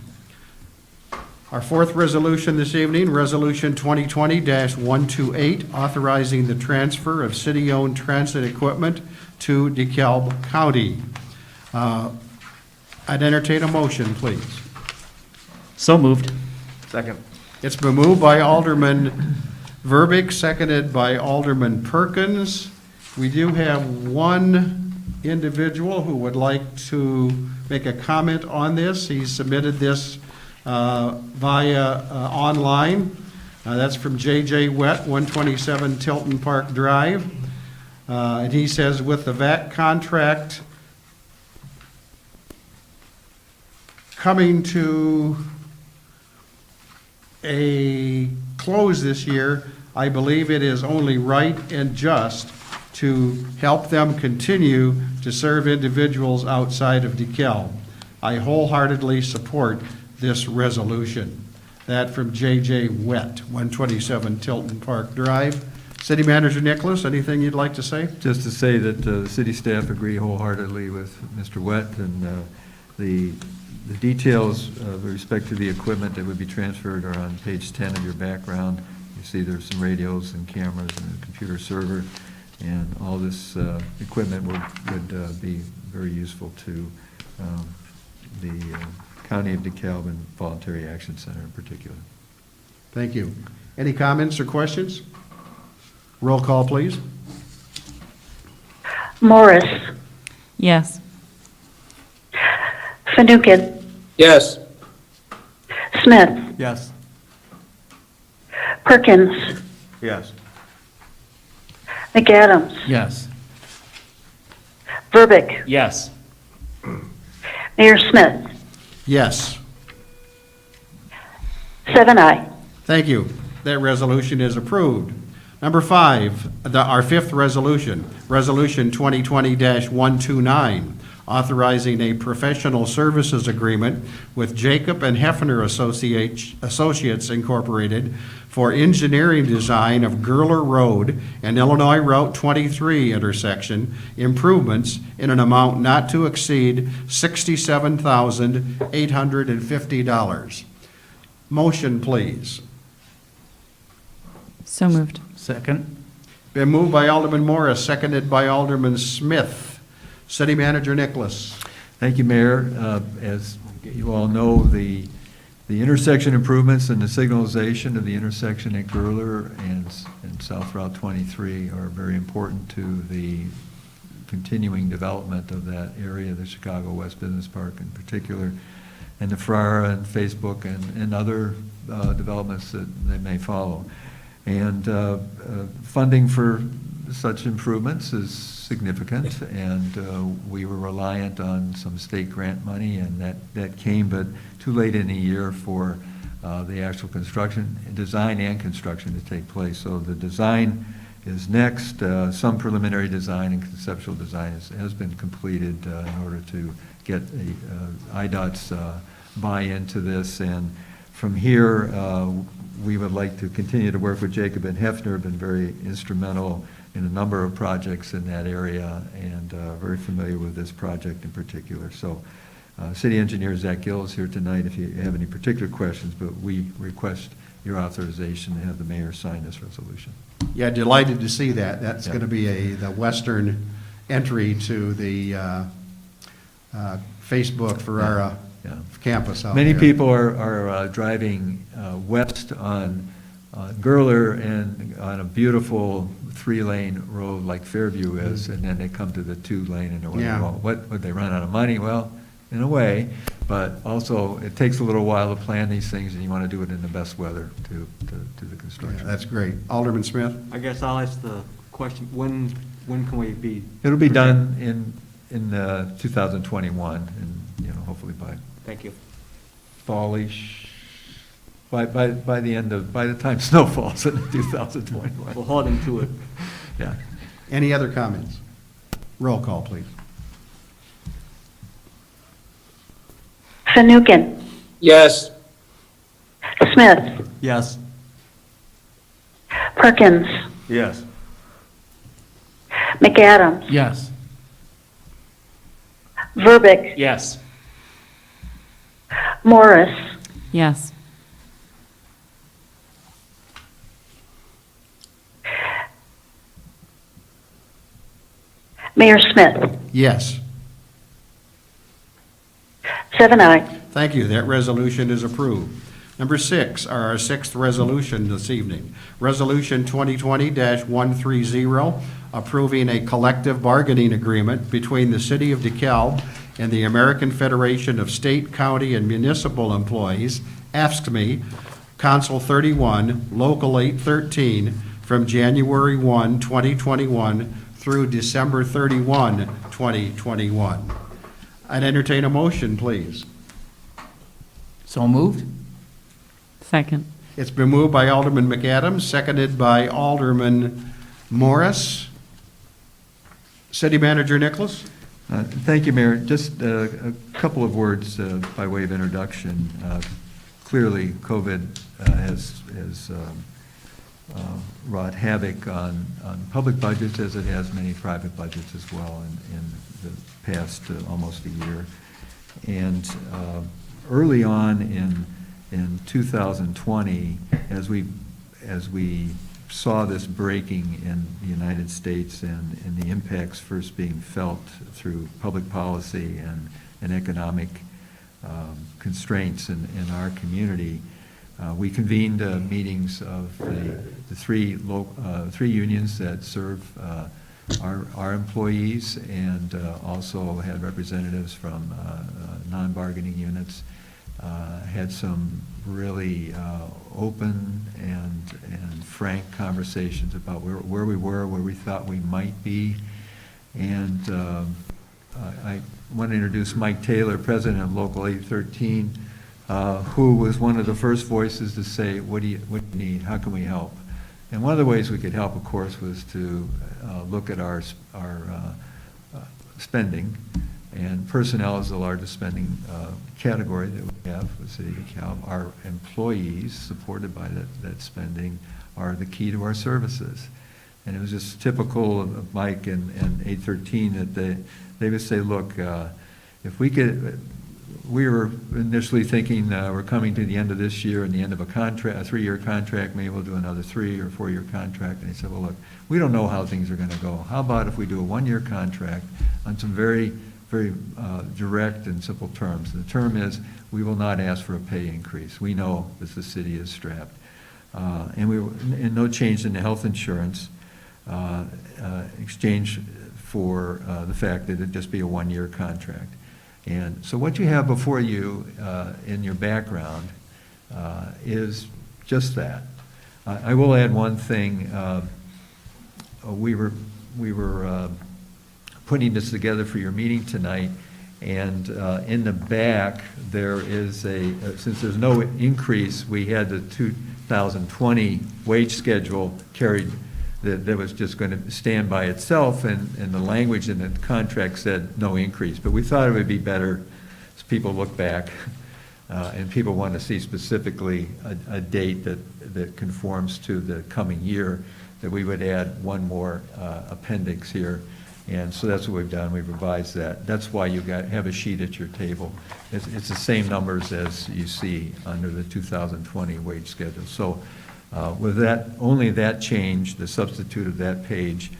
Speaker 2: Our fourth resolution this evening, Resolution 2020-128, authorizing the transfer of city-owned transit equipment to DeKalb County. I'd entertain a motion, please.
Speaker 5: So moved.
Speaker 6: Second.
Speaker 2: It's been moved by Alderman Verbic, seconded by Alderman Perkins. We do have one individual who would like to make a comment on this. He submitted this via online. That's from J.J. Wett, 127 Tilton Park Drive. And he says, with the VAT contract coming to a close this year, I believe it is only right and just to help them continue to serve individuals outside of DeKalb. I wholeheartedly support this resolution. That from J.J. Wett, 127 Tilton Park Drive. City Manager Nicholas, anything you'd like to say?
Speaker 12: Just to say that the city staff agree wholeheartedly with Mr. Wett, and the details with respect to the equipment that would be transferred are on page 10 of your background. You see there's some radios and cameras and a computer server, and all this equipment would be very useful to the County of DeKalb and Voluntary Action Center in particular.
Speaker 2: Thank you. Any comments or questions? Roll call, please.
Speaker 7: Morris,
Speaker 8: Yes.
Speaker 7: Fanouken,
Speaker 6: Yes.
Speaker 7: Smith,
Speaker 6: Yes.
Speaker 7: Perkins,
Speaker 6: Yes.
Speaker 7: McAdams,
Speaker 1: Yes.
Speaker 7: Verbic,
Speaker 5: Yes.
Speaker 7: Mayor Smith.
Speaker 2: Yes.
Speaker 7: 7 aye.
Speaker 2: Thank you. That resolution is approved. Number 5, our 5th resolution, Resolution 2020-129, authorizing a professional services agreement with Jacob and Hefner Associates Incorporated for engineering design of Gurler Road and Illinois Route 23 intersection improvements in an amount not to exceed $67,850. Motion, please.
Speaker 8: So moved.
Speaker 1: Second?
Speaker 2: Been moved by Alderman Morris, seconded by Alderman Smith. City Manager Nicholas.
Speaker 12: Thank you, Mayor. As you all know, the intersection improvements and the signalization of the intersection at Gurler and South Route 23 are very important to the continuing development of that area, the Chicago West Business Park in particular, and the Friar and Facebook and other developments that they may follow. And funding for such improvements is significant, and we were reliant on some state grant money, and that came, but too late in the year for the actual construction, design and construction to take place. So the design is next. Some preliminary design and conceptual design has been completed in order to get IDOT's buy-in to this, and from here, we would like to continue to work with Jacob and Hefner, have been very instrumental in a number of projects in that area, and very familiar with this project in particular. So City Engineer Zach Gill is here tonight if you have any particular questions, but we request your authorization to have the mayor sign this resolution.
Speaker 2: Yeah, delighted to see that. That's
Speaker 12: Yeah.
Speaker 2: going to be the western entry to the Facebook for our
Speaker 12: Yeah.
Speaker 2: campus out
Speaker 12: Many
Speaker 2: there.
Speaker 12: people are driving west on Gurler and on a beautiful 3-lane road like Fairview is, and then they come to the 2-lane and they're wondering,
Speaker 2: Yeah.
Speaker 12: well, what, would they run out of money? Well, in a way, but also it takes a little while to plan these things, and you want to do it in the best weather to the
Speaker 2: Yeah,
Speaker 12: construction.
Speaker 2: that's great. Alderman Smith?
Speaker 6: I guess I'll ask the question, when can we be?
Speaker 12: It'll be done in 2021, and, hopefully by
Speaker 6: Thank you.
Speaker 12: fallish, by the time snow falls in 2021.
Speaker 6: We'll hold him to it.
Speaker 12: Yeah.
Speaker 2: Any other comments? Roll call, please.
Speaker 7: Fanouken,
Speaker 6: Yes.
Speaker 7: Smith,
Speaker 6: Yes.
Speaker 7: Perkins,
Speaker 6: Yes.
Speaker 7: McAdams,
Speaker 1: Yes.
Speaker 7: Verbic,
Speaker 5: Yes.
Speaker 7: Morris,
Speaker 8: Yes.
Speaker 7: Mayor Smith.
Speaker 2: Yes.
Speaker 7: 7 aye.
Speaker 2: Thank you. That resolution is approved. Number 6, our 6th resolution this evening. Resolution 2020-130, approving a collective bargaining agreement between the City of DeKalb and the American Federation of State, County, and Municipal Employees, AFSCME, Council 31, Local 813, from January 1, 2021 through December 31, 2021. I'd entertain a motion, please.
Speaker 1: So moved?
Speaker 8: Second.
Speaker 2: It's been moved by Alderman McAdams, seconded by Alderman Morris. City Manager Nicholas?
Speaker 12: Thank you, Mayor. Just a couple of words by way of introduction. Clearly, COVID has wrought havoc on public budgets as it has many private budgets as well in the past almost a year. And early on in 2020, as we saw this breaking in the United States and the impacts first being felt through public policy and economic constraints in our community, we convened meetings of the three unions that serve our employees, and also had representatives from non-bargaining units. Had some really open and frank conversations about where we were, where we thought we might be. And I want to introduce Mike Taylor, president of Local 813, who was one of the first voices to say, what do you need? How can we help? And one of the ways we could help, of course, was to look at our spending. And personnel is the largest spending category that we have with the City of DeKalb. Our employees, supported by that spending, are the key to our services. And it was just typical of Mike and 813 that they would say, look, if we could, we were initially thinking we're coming to the end of this year and the end of a 3-year contract, maybe we'll do another 3 or 4 year contract. And he said, well, look, we don't know how things are going to go. How about if we do a 1-year contract on some very direct and simple terms? The term is, we will not ask for a pay increase. We know that the city is strapped. And no change in the health insurance, exchange for the fact that it'd just be a 1-year contract. And so what you have before you in your background is just that. I will add one thing. We were putting this together for your meeting tonight, and in the back there is since there's no increase, we had the 2020 wage schedule carried that was just going to stand by itself, and the language in the contract said no increase. But we thought it would be better as people look back and people want to see specifically a date that conforms to the coming year, that we would add one more appendix here. And so that's what we've done. We've revised that. That's why you have a sheet at your table. It's the same numbers as you see under the 2020 wage schedule. So with that, only that change, the substitute of that page,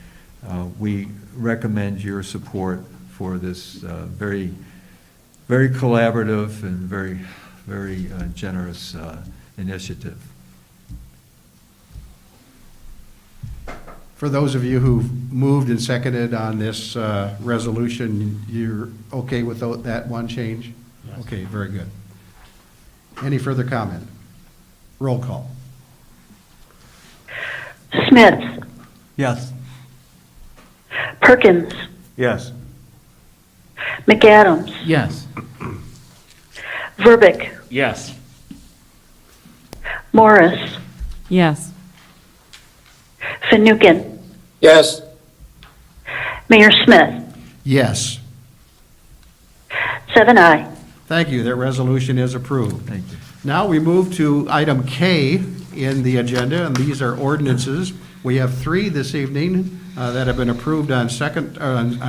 Speaker 12: we recommend your support for this very, very collaborative and very, very generous initiative.
Speaker 2: For those of you who've moved and seconded on this resolution, you're okay with that one change? Yes. Okay, very good. Any further comment? Roll call.
Speaker 7: Smith,
Speaker 6: Yes.
Speaker 7: Perkins,
Speaker 6: Yes.
Speaker 7: McAdams,
Speaker 1: Yes.
Speaker 7: Verbic,
Speaker 5: Yes.
Speaker 7: Morris,
Speaker 8: Yes.
Speaker 7: Fanouken,
Speaker 6: Yes.
Speaker 7: Mayor Smith,
Speaker 2: Yes.
Speaker 7: 7 aye.
Speaker 2: Thank you. That resolution is approved.
Speaker 12: Thank you.
Speaker 2: Now we move to item K in the agenda, and these are ordinances. We have 3 this evening that have been approved on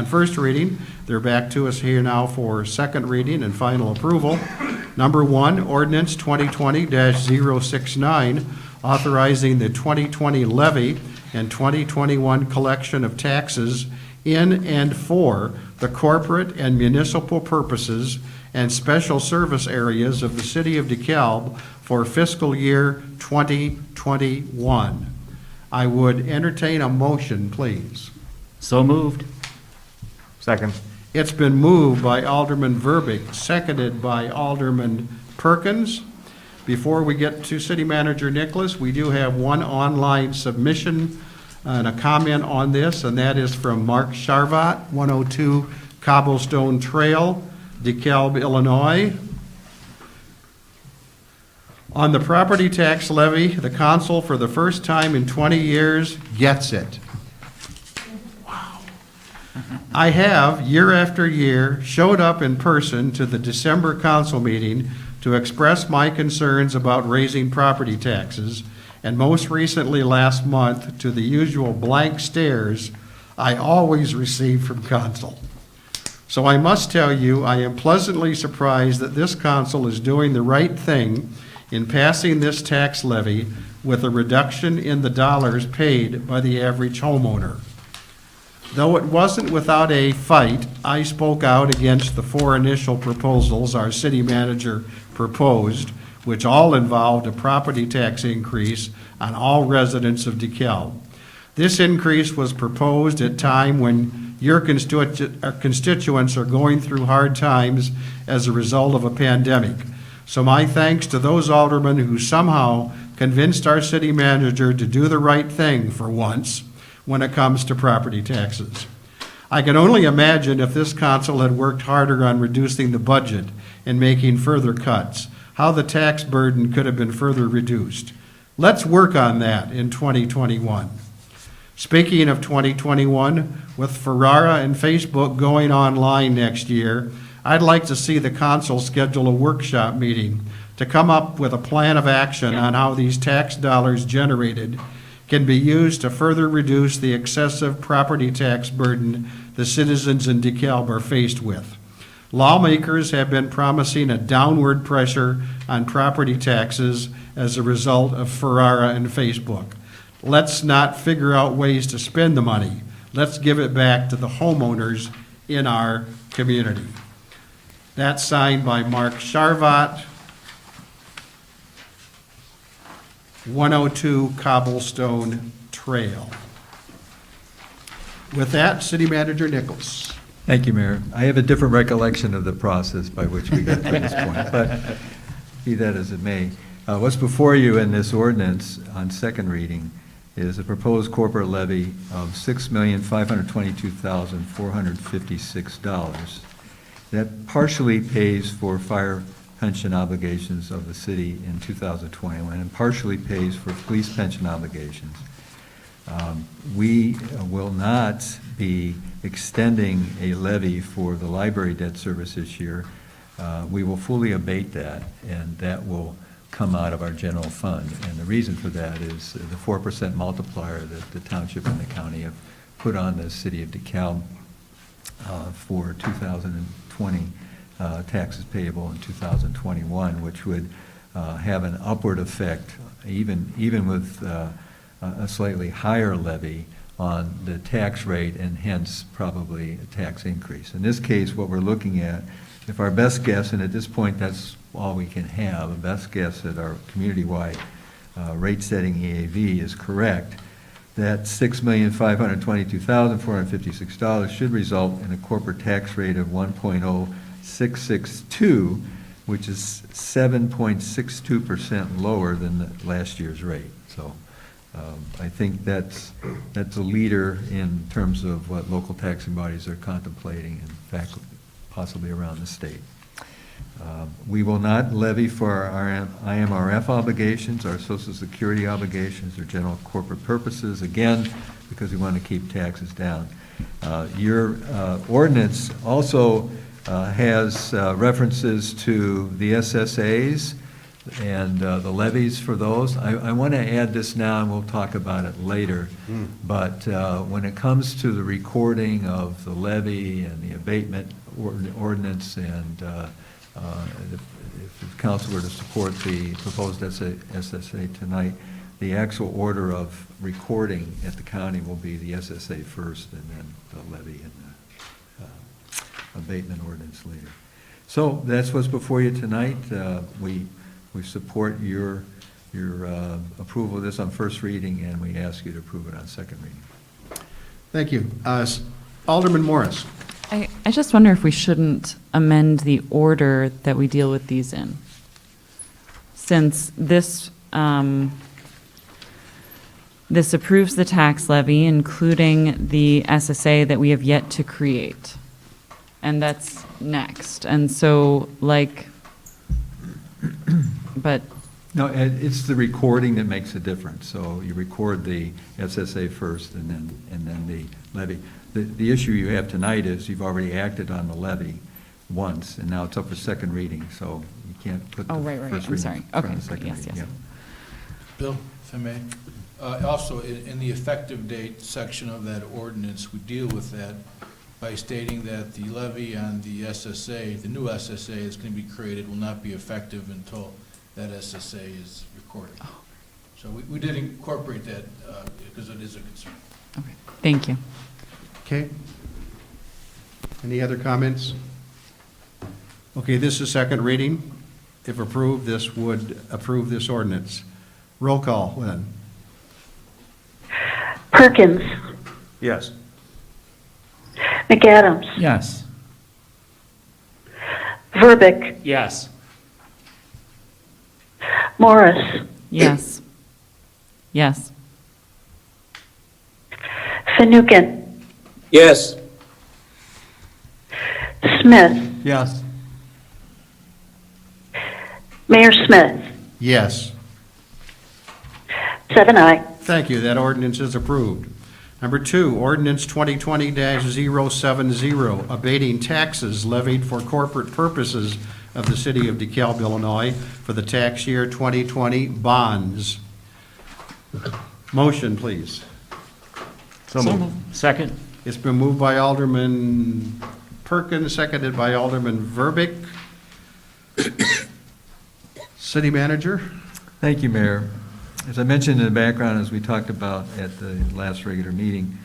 Speaker 2: first reading. They're back to us here now for second reading and final approval. Number 1, ordinance 2020-069, authorizing the 2020 levy and 2021 collection of taxes in and for the corporate and municipal purposes and special service areas of the city of DeKalb for fiscal year 2021. I would entertain a motion, please.
Speaker 5: So moved.
Speaker 6: Second.
Speaker 2: It's been moved by Alderman Verbeek, seconded by Alderman Perkins. Before we get to City Manager Nicholas, we do have one online submission and a comment on this, and that is from Mark Sharvat, 102 Cobblestone Trail, DeKalb, Illinois. On the property tax levy, the council, for the first time in 20 years, gets it. I have, year after year, showed up in person to the December council meeting to express my concerns about raising property taxes, and most recently last month to the usual blank stares I always receive from council. So I must tell you, I am pleasantly surprised that this council is doing the right thing in passing this tax levy with a reduction in the dollars paid by the average homeowner. Though it wasn't without a fight, I spoke out against the 4 initial proposals our city manager proposed, which all involved a property tax increase on all residents of DeKalb. This increase was proposed at a time when your constituents are going through hard times as a result of a pandemic. So my thanks to those aldermen who somehow convinced our city manager to do the right thing for once when it comes to property taxes. I can only imagine if this council had worked harder on reducing the budget and making further cuts, how the tax burden could have been further reduced. Let's work on that in 2021. Speaking of 2021, with Ferrara and Facebook going online next year, I'd like to see the council schedule a workshop meeting to come up with a plan of action on how these tax dollars generated can be used to further reduce the excessive property tax burden the citizens in DeKalb are faced with. Lawmakers have been promising a downward pressure on property taxes as a result of Ferrara and Facebook. Let's not figure out ways to spend the money. Let's give it back to the homeowners in our community. That's signed by Mark Sharvat, 102 Cobblestone Trail. With that, City Manager Nichols.
Speaker 12: Thank you, Mayor. I have a different recollection of the process by which we got to this point, but be that as it may. What's before you in this ordinance on second reading is a proposed corporate levy of $6,522,456. That partially pays for fire pension obligations of the city in 2021 and partially pays for police pension obligations. We will not be extending a levy for the library debt service this year. We will fully abate that, and that will come out of our general fund. And the reason for that is the 4% multiplier that the township and the county have put on the city of DeKalb for 2020 taxes payable in 2021, which would have an upward effect, even with a slightly higher levy on the tax rate, and hence probably a tax increase. In this case, what we're looking at, if our best guess, and at this point that's all we can have, a best guess at our community-wide rate-setting EAV is correct, that $6,522,456 should result in a corporate tax rate of 1.0662, which is 7.62% lower than the last year's rate. So I think that's a leader in terms of what local taxing bodies are contemplating, in fact, possibly around the state. We will not levy for our IMRF obligations, our Social Security obligations, or general corporate purposes, again, because we want to keep taxes down. Your ordinance also has references to the SSAs and the levies for those. I want to add this now, and we'll talk about it later, but when it comes to the recording of the levy and the abatement ordinance, and if the council were to support the proposed SSA tonight, the actual order of recording at the county will be the SSA first, and then the levy and the abatement ordinance later. So that's what's before you tonight. We support your approval of this on first reading, and we ask you to approve it on second reading.
Speaker 2: Thank you. Alderman Morris.
Speaker 8: I just wonder if we shouldn't amend the order that we deal with these in. Since this, this approves the tax levy, including the SSA that we have yet to create. And that's next. And so, like, but,
Speaker 12: No, it's the recording that makes a difference. So you record the SSA first and then the levy. The issue you have tonight is you've already acted on the levy once, and now it's up for second reading, so you can't put the
Speaker 8: oh, right,
Speaker 12: first
Speaker 8: I'm
Speaker 12: reading
Speaker 8: sorry.
Speaker 12: in front
Speaker 8: Okay,
Speaker 12: of the second
Speaker 8: yes,
Speaker 12: reading.
Speaker 8: yes.
Speaker 12: Yeah.
Speaker 13: Bill, if I may, also in the effective date section of that ordinance, we deal with that by stating that the levy on the SSA, the new SSA is going to be created, will not be effective until that SSA is recorded. So we did incorporate that because it is a concern.
Speaker 8: Okay, thank you.
Speaker 2: Okay. Any other comments? Okay, this is second reading. If approved, this would approve this ordinance. Roll call, then.
Speaker 7: Perkins,
Speaker 10: Yes.
Speaker 7: McAdams,
Speaker 1: Yes.
Speaker 7: Verbic,
Speaker 5: Yes.
Speaker 7: Morris,
Speaker 8: Yes. Yes.
Speaker 7: Fanouken,
Speaker 6: Yes.
Speaker 7: Smith,
Speaker 12: Yes.
Speaker 7: Mayor Smith,
Speaker 2: Yes.
Speaker 7: 7 aye.
Speaker 2: Thank you. That ordinance is approved. Number 2, ordinance 2020-070, abating taxes levied for corporate purposes of the city of DeKalb, Illinois for the tax year 2020 bonds. Motion, please.
Speaker 5: So moved. Second?
Speaker 2: It's been moved by Alderman Perkins, seconded by Alderman Verbic. City Manager?
Speaker 12: Thank you, Mayor. As I mentioned in the background, as we talked about at the last regular meeting,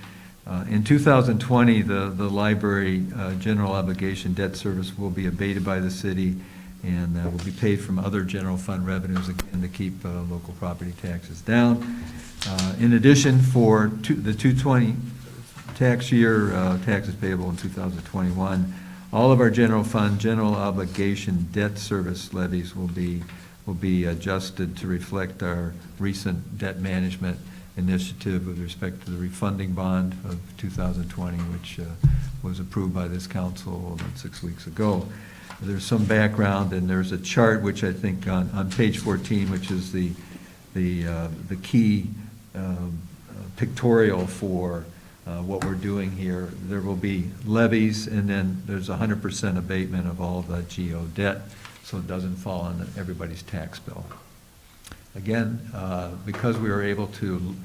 Speaker 12: in 2020, the library general obligation debt service will be abated by the city and will be paid from other general fund revenues, again, to keep local property taxes down. In addition, for the 2020 tax year, taxes payable in 2021, all of our general fund, general obligation debt service levies will be adjusted to reflect our recent debt management initiative with respect to the refunding bond of 2020, which was approved by this council about 6 weeks ago. There's some background, and there's a chart which I think on page 14, which is the key pictorial for what we're doing here. There will be levies, and then there's 100% abatement of all the GO debt, so it doesn't fall on everybody's tax bill. Again, because we were able to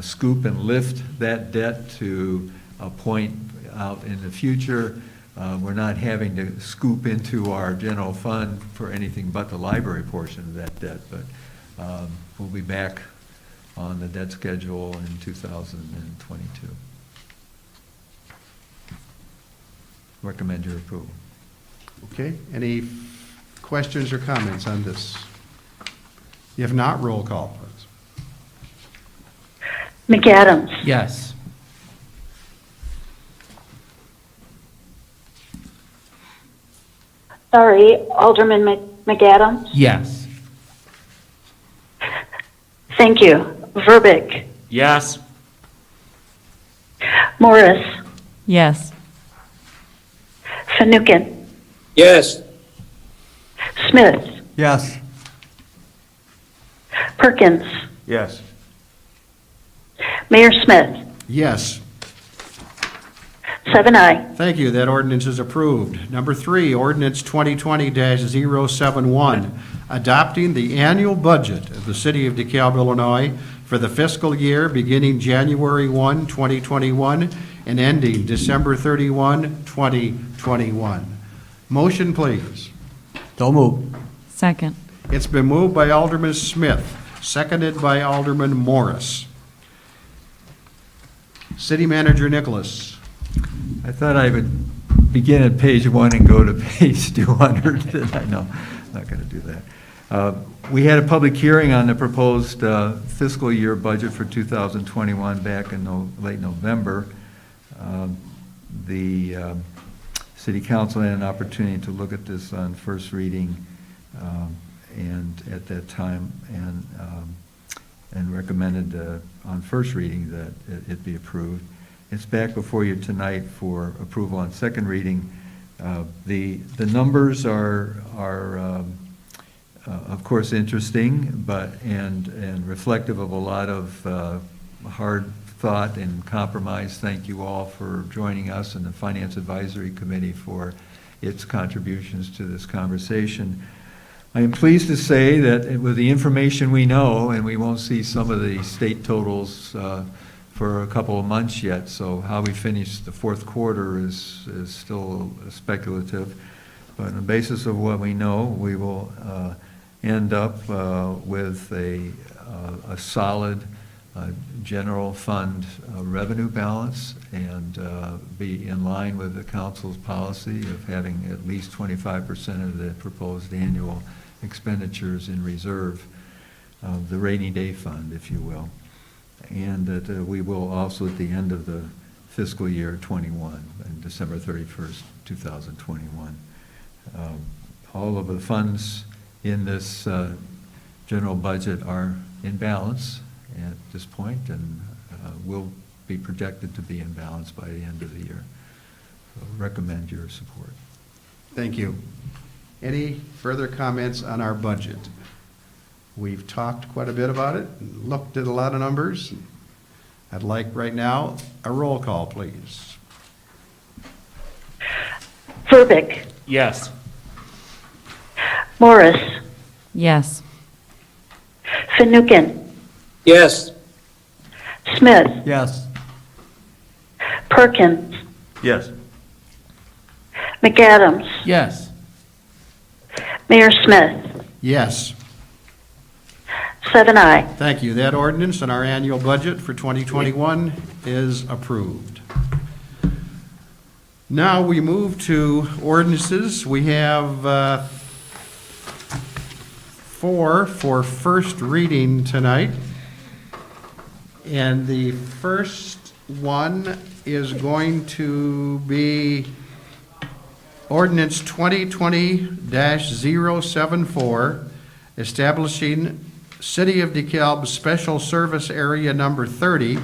Speaker 12: scoop and lift that debt to a point out in the future, we're not having to scoop into our general fund for anything but the library portion of that debt, but we'll be back on the debt schedule in 2022. Recommend your approval.
Speaker 2: Okay, any questions or comments on this? If not, roll call, please.
Speaker 7: McAdams,
Speaker 1: Yes.
Speaker 7: sorry, Alderman McAdams,
Speaker 1: Yes.
Speaker 7: thank you. Verbic,
Speaker 5: Yes.
Speaker 7: Morris,
Speaker 8: Yes.
Speaker 7: Fanouken,
Speaker 6: Yes.
Speaker 7: Smith,
Speaker 12: Yes.
Speaker 7: Perkins,
Speaker 10: Yes.
Speaker 7: Mayor Smith,
Speaker 2: Yes.
Speaker 7: 7 aye.
Speaker 2: Thank you. That ordinance is approved. Number 3, ordinance 2020-071, adopting the annual budget of the city of DeKalb, Illinois for the fiscal year beginning January 1, 2021 and ending December 31, 2021. Motion, please.
Speaker 12: Don't move.
Speaker 8: Second.
Speaker 2: It's been moved by Alderman Smith, seconded by Alderman Morris. City Manager Nicholas.
Speaker 12: I thought I would begin at page 1 and go to page 200. I know, I'm not going to do that. We had a public hearing on the proposed fiscal year budget for 2021 back in late November. The City Council had an opportunity to look at this on first reading and at that time and recommended on first reading that it be approved. It's back before you tonight for approval on second reading. The numbers are of course interesting, and reflective of a lot of hard thought and compromise. Thank you all for joining us and the Finance Advisory Committee for its contributions to this conversation. I am pleased to say that with the information we know, and we won't see some of the state totals for a couple of months yet, so how we finish the fourth quarter is still speculative. But on the basis of what we know, we will end up with a solid general fund revenue balance and be in line with the council's policy of having at least 25% of the proposed annual expenditures in reserve, the rainy day fund, if you will. And that we will also, at the end of the fiscal year 21, on December 31st, 2021, all of the funds in this general budget are in balance at this point and will be projected to be in balance by the end of the year. So recommend your support.
Speaker 2: Thank you. Any further comments on our budget? We've talked quite a bit about it, looked at a lot of numbers. I'd like right now a roll call, please.
Speaker 7: Verbic,
Speaker 5: Yes.
Speaker 7: Morris,
Speaker 8: Yes.
Speaker 7: Fanouken,
Speaker 6: Yes.
Speaker 7: Smith,
Speaker 12: Yes.
Speaker 7: Perkins,
Speaker 6: Yes.
Speaker 7: McAdams,
Speaker 1: Yes.
Speaker 7: Mayor Smith,
Speaker 2: Yes.
Speaker 7: 7 aye.
Speaker 2: Thank you. That ordinance and our annual budget for 2021 is approved. Now we move to ordinances. We have 4 for first reading tonight. And the first one is going to be ordinance 2020-074, establishing City of DeKalb Special Service Area Number 30,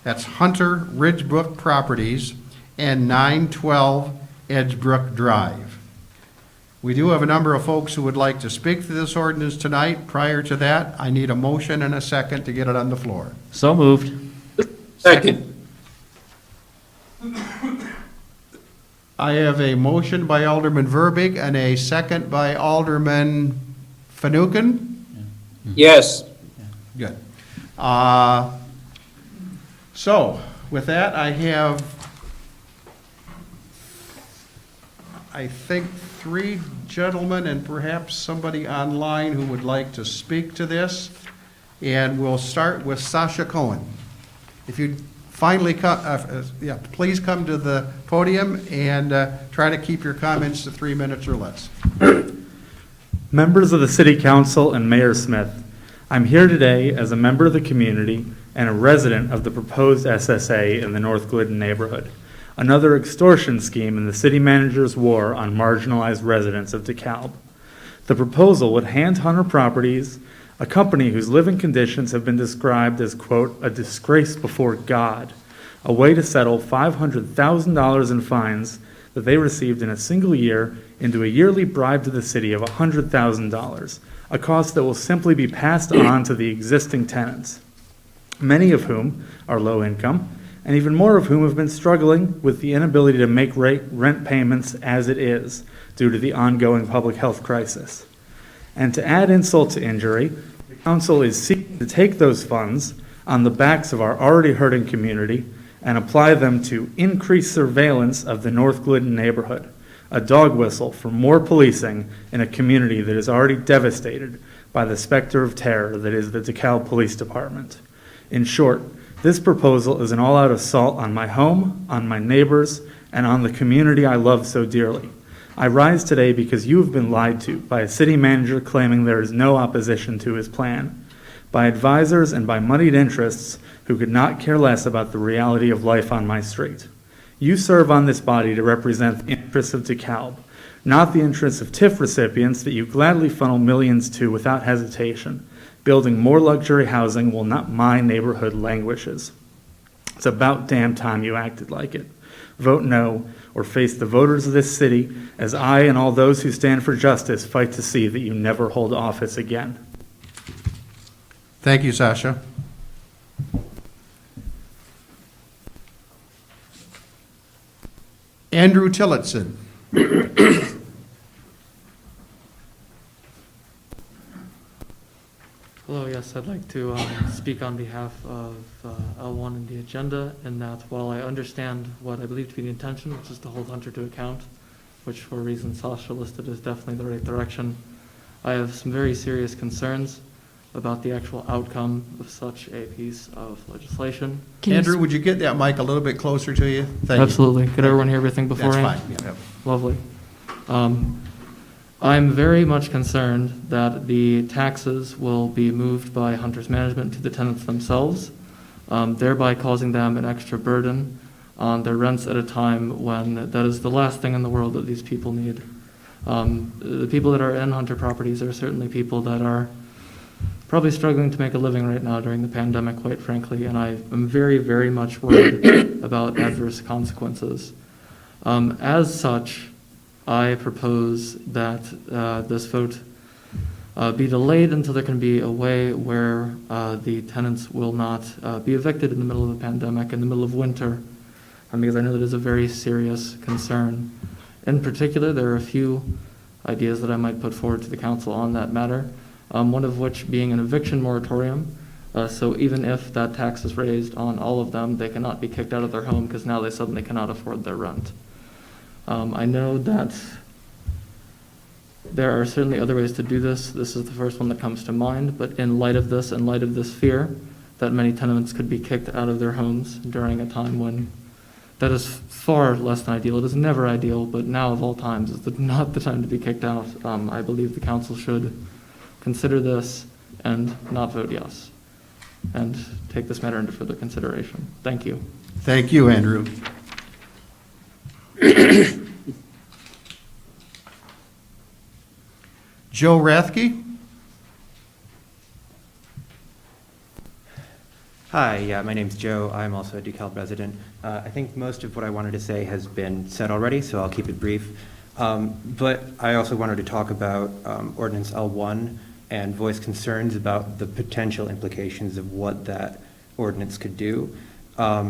Speaker 2: that's Hunter Ridgebrook Properties, and 912 Edgebrook Drive. We do have a number of folks who would like to speak to this ordinance tonight. Prior to that, I need a motion and a second to get it on the floor.
Speaker 5: So moved.
Speaker 6: Second.
Speaker 2: I have a motion by Alderman Verbeek and a second by Alderman Fanouken.
Speaker 6: Yes.
Speaker 2: Good. So with that, I have, I think, 3 gentlemen and perhaps somebody online who would like to speak to this. And we'll start with Sasha Cohen. If you'd finally come, please come to the podium and try to keep your comments to 3 minutes or less.
Speaker 14: Members of the City Council and Mayor Smith, I'm here today as a member of the community and a resident of the proposed SSA in the North Glidden neighborhood, another extortion scheme in the city manager's war on marginalized residents of DeKalb. The proposal would hand Hunter Properties, a company whose living conditions have been described as, quote, a disgrace before God, a way to settle $500,000 in fines that they received in a single year into a yearly bribe to the city of $100,000, a cost that will simply be passed on to the existing tenants, many of whom are low income, and even more of whom have been struggling with the inability to make rent payments as it is due to the ongoing public health crisis. And to add insult to injury, the council is seeking to take those funds on the backs of our already hurting community and apply them to increased surveillance of the North Glidden neighborhood, a dog whistle for more policing in a community that is already devastated by the specter of terror that is the DeKalb Police Department. In short, this proposal is an all-out assault on my home, on my neighbors, and on the community I love so dearly. I rise today because you have been lied to by a city manager claiming there is no opposition to his plan, by advisors and by moneyed interests who could not care less about the reality of life on my street. You serve on this body to represent the interests of DeKalb, not the interests of TIF recipients that you gladly funnel millions to without hesitation. Building more luxury housing while not my neighborhood languishes. It's about damn time you acted like it. Vote no, or face the voters of this city as I and all those who stand for justice fight to see that you never hold office again.
Speaker 2: Thank you, Sasha. Andrew Tillotson.
Speaker 15: Hello, yes, I'd like to speak on behalf of L1 in the agenda, in that while I understand what I believe to be the intention, which is to hold Hunter to account, which for reasons Sasha listed is definitely the right direction, I have some very serious concerns about the actual outcome of such a piece of legislation.
Speaker 2: Andrew, would you get that mic a little bit closer to you? Thank you.
Speaker 15: Absolutely. Could everyone hear everything beforehand?
Speaker 2: That's fine. Yeah.
Speaker 15: Lovely. I'm very much concerned that the taxes will be moved by Hunter's management to the tenants themselves, thereby causing them an extra burden on their rents at a time when that is the last thing in the world that these people need. The people that are in Hunter properties are certainly people that are probably struggling to make a living right now during the pandemic, quite frankly, and I am very, very much worried about adverse consequences. As such, I propose that this vote be delayed until there can be a way where the tenants will not be evicted in the middle of the pandemic, in the middle of winter, because I know that is a very serious concern. In particular, there are a few ideas that I might put forward to the council on that matter, one of which being an eviction moratorium. So even if that tax is raised on all of them, they cannot be kicked out of their home because now they suddenly cannot afford their rent. I know that there are certainly other ways to do this. This is the first one that comes to mind, but in light of this fear that many tenants could be kicked out of their homes during a time when that is far less than ideal. It is never ideal, but now of all times is not the time to be kicked out. I believe the council should consider this and not vote yes, and take this matter into further consideration. Thank you.
Speaker 2: Thank you, Andrew. Joe Rathke.
Speaker 16: Hi, yeah, my name's Joe. I'm also a DeKalb resident. I think most of what I wanted to say has been said already, so I'll keep it brief. But I also wanted to talk about Ordinance L1 and voice concerns about the potential implications of what that ordinance could do. I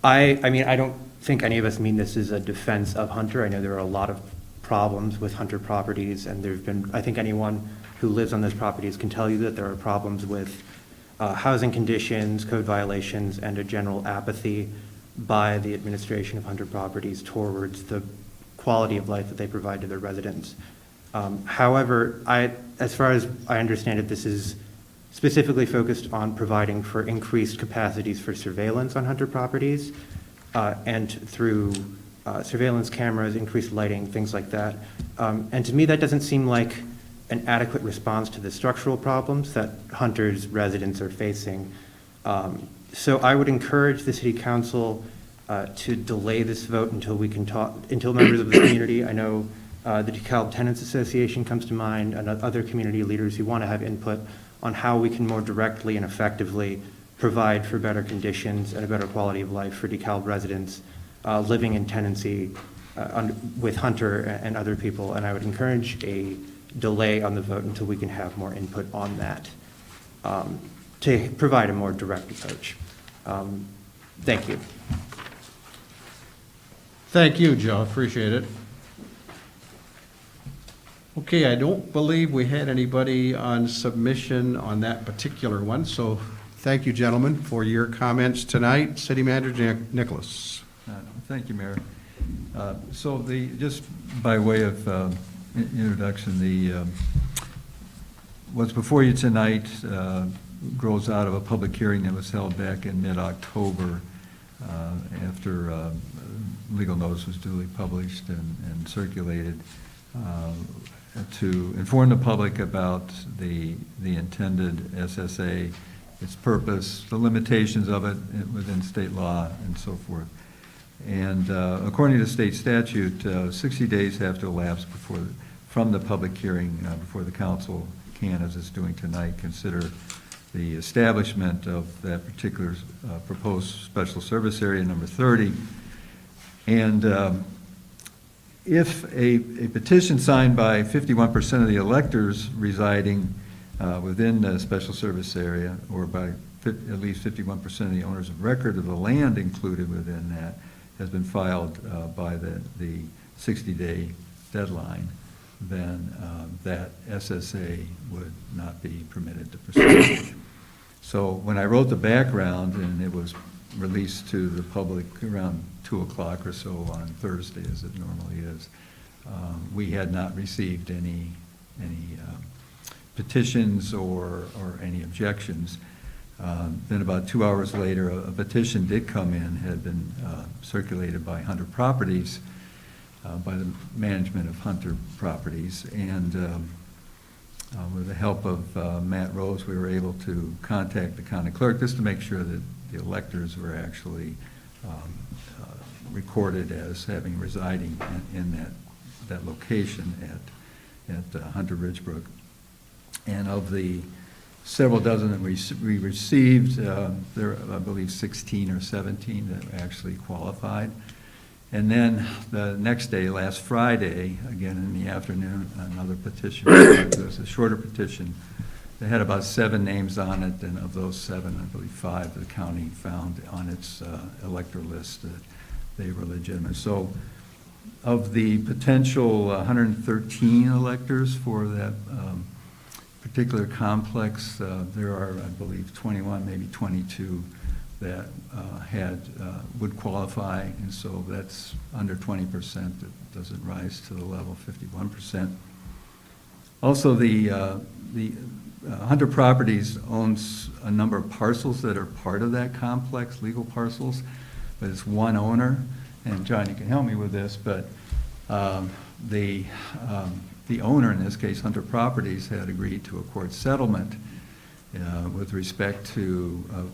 Speaker 16: mean, I don't think any of us mean this as a defense of Hunter. I know there are a lot of problems with Hunter properties, and there've been, I think anyone who lives on those properties can tell you that there are problems with housing conditions, code violations, and a general apathy by the administration of Hunter properties towards the quality of life that they provide to their residents. However, as far as I understand it, this is specifically focused on providing for increased capacities for surveillance on Hunter properties, and through surveillance cameras, increased lighting, things like that. And to me, that doesn't seem like an adequate response to the structural problems that Hunter's residents are facing. So I would encourage the City Council to delay this vote until we can talk, until members of the community, I know the DeKalb Tenants Association comes to mind, and other community leaders who want to have input on how we can more directly and effectively provide for better conditions and a better quality of life for DeKalb residents living in tenancy with Hunter and other people. And I would encourage a delay on the vote until we can have more input on that to provide a more direct approach. Thank you.
Speaker 2: Thank you, Joe. Appreciate it. Okay, I don't believe we had anybody on submission on that particular one, so thank you, gentlemen, for your comments tonight. City Manager Nicholas.
Speaker 12: Thank you, Mayor. So just by way of introduction, what's before you tonight grows out of a public hearing that was held back in mid-October after legal notice was duly published and circulated, to inform the public about the intended SSA, its purpose, the limitations of it within state law, and so forth. And according to state statute, 60 days have to elapse from the public hearing before the council can, as it's doing tonight, consider the establishment of that particular proposed special service area number 30. And if a petition signed by 51% of the electors residing within the special service area, or by at least 51% of the owners of record of the land included within that, has been filed by the 60-day deadline, then that SSA would not be permitted to proceed. So when I wrote the background, and it was released to the public around 2 o'clock or so on Thursday, as it normally is, we had not received any petitions or any objections. Then about 2 hours later, a petition did come in, had been circulated by Hunter Properties, by the management of Hunter Properties, and with the help of Matt Rose, we were able to contact the county clerk just to make sure that the electors were actually recorded as having residing in that location at Hunter Ridgebrook. And of the several dozen that we received, there are, I believe, 16 or 17 that actually qualified. And then the next day, last Friday, again in the afternoon, another petition. It was a shorter petition. They had about 7 names on it, and of those 7, I believe 5 the county found on its elector list that they were legitimate. So of the potential 113 electors for that particular complex, there are, I believe, 21, maybe 22 that would qualify, and so that's under 20%. It doesn't rise to the level of 51%. Also, the Hunter Properties owns a number of parcels that are part of that complex, legal parcels, but it's one owner. And John, you can help me with this, but the owner, in this case Hunter Properties, had agreed to a court settlement with respect to a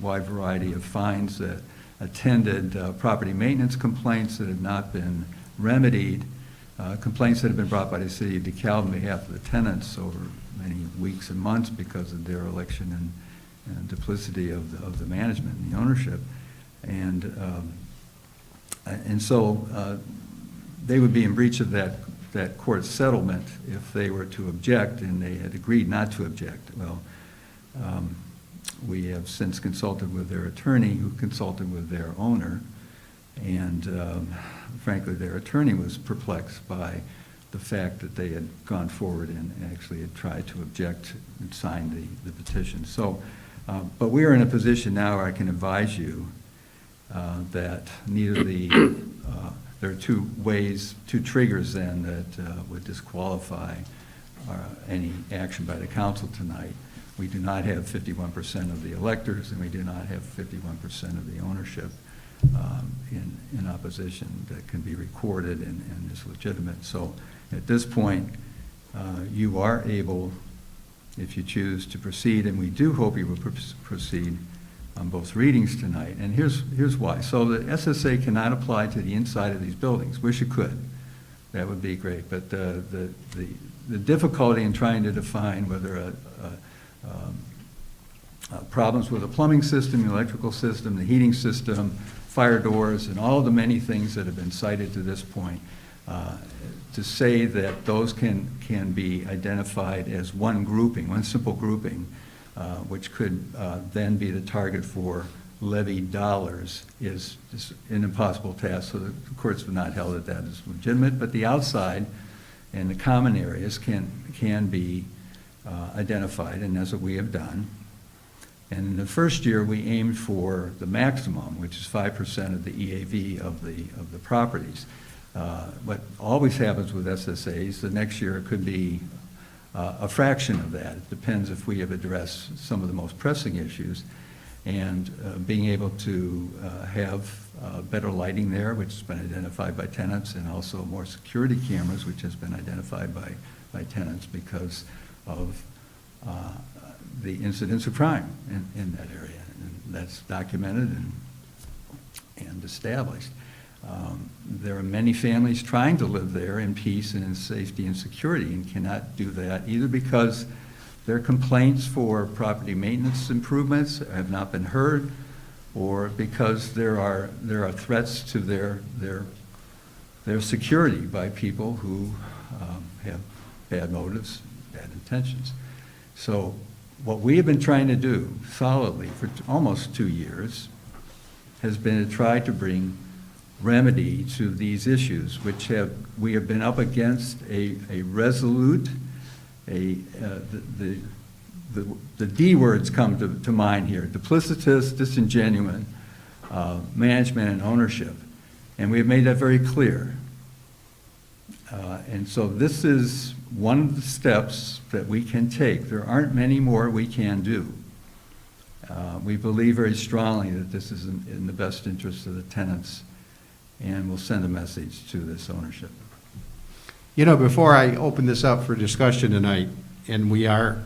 Speaker 12: wide variety of fines that attended property maintenance complaints that had not been remedied, complaints that had been brought by the city of DeKalb on behalf of the tenants over many weeks and months because of their election and duplicity of the management and the ownership. And so they would be in breach of that court settlement if they were to object, and they had agreed not to object. Well, we have since consulted with their attorney, who consulted with their owner, and frankly, their attorney was perplexed by the fact that they had gone forward and actually had tried to object and signed the petition. So, but we are in a position now where I can advise you that neither there are two triggers then that would disqualify any action by the council tonight. We do not have 51% of the electors, and we do not have 51% of the ownership in opposition that can be recorded and is legitimate. So at this point, you are able, if you choose to proceed, and we do hope you will proceed on both readings tonight. And here's why. So the SSA cannot apply to the inside of these buildings. Wish it could. That would be great. But the difficulty in trying to define whether problems with the plumbing system, the electrical system, the heating system, fire doors, and all the many things that have been cited to this point, to say that those can be identified as one grouping, one simple grouping, which could then be the target for levied dollars, is an impossible task. So the courts have not held that is legitimate, but the outside and the common areas can be identified, and that's what we have done. And in the first year, we aimed for the maximum, which is 5% of the EAV of the properties. What always happens with SSAs, the next year it could be a fraction of that. It depends if we have addressed some of the most pressing issues. and being able to have better lighting there, which has been identified by tenants, and also more security cameras, which has been identified by tenants because of the incidence of crime in that area. And that's documented and established. There are many families trying to live there in peace and in safety and security and cannot do that either because their complaints for property maintenance improvements have not been heard, or because there are threats to their security by people who have bad motives, bad intentions. So what we have been trying to do solidly for almost 2 years has been to try to bring remedy to these issues, which we have been up against a resolute, the D words come to mind here: duplicitous, disingenuous management and ownership, and we have made that very clear. And so this is one of the steps that we can take. There aren't many more we can do. We believe very strongly that this is in the best interest of the tenants, and we'll send a message to this ownership.
Speaker 2: You know, before I open this up for discussion tonight, and we are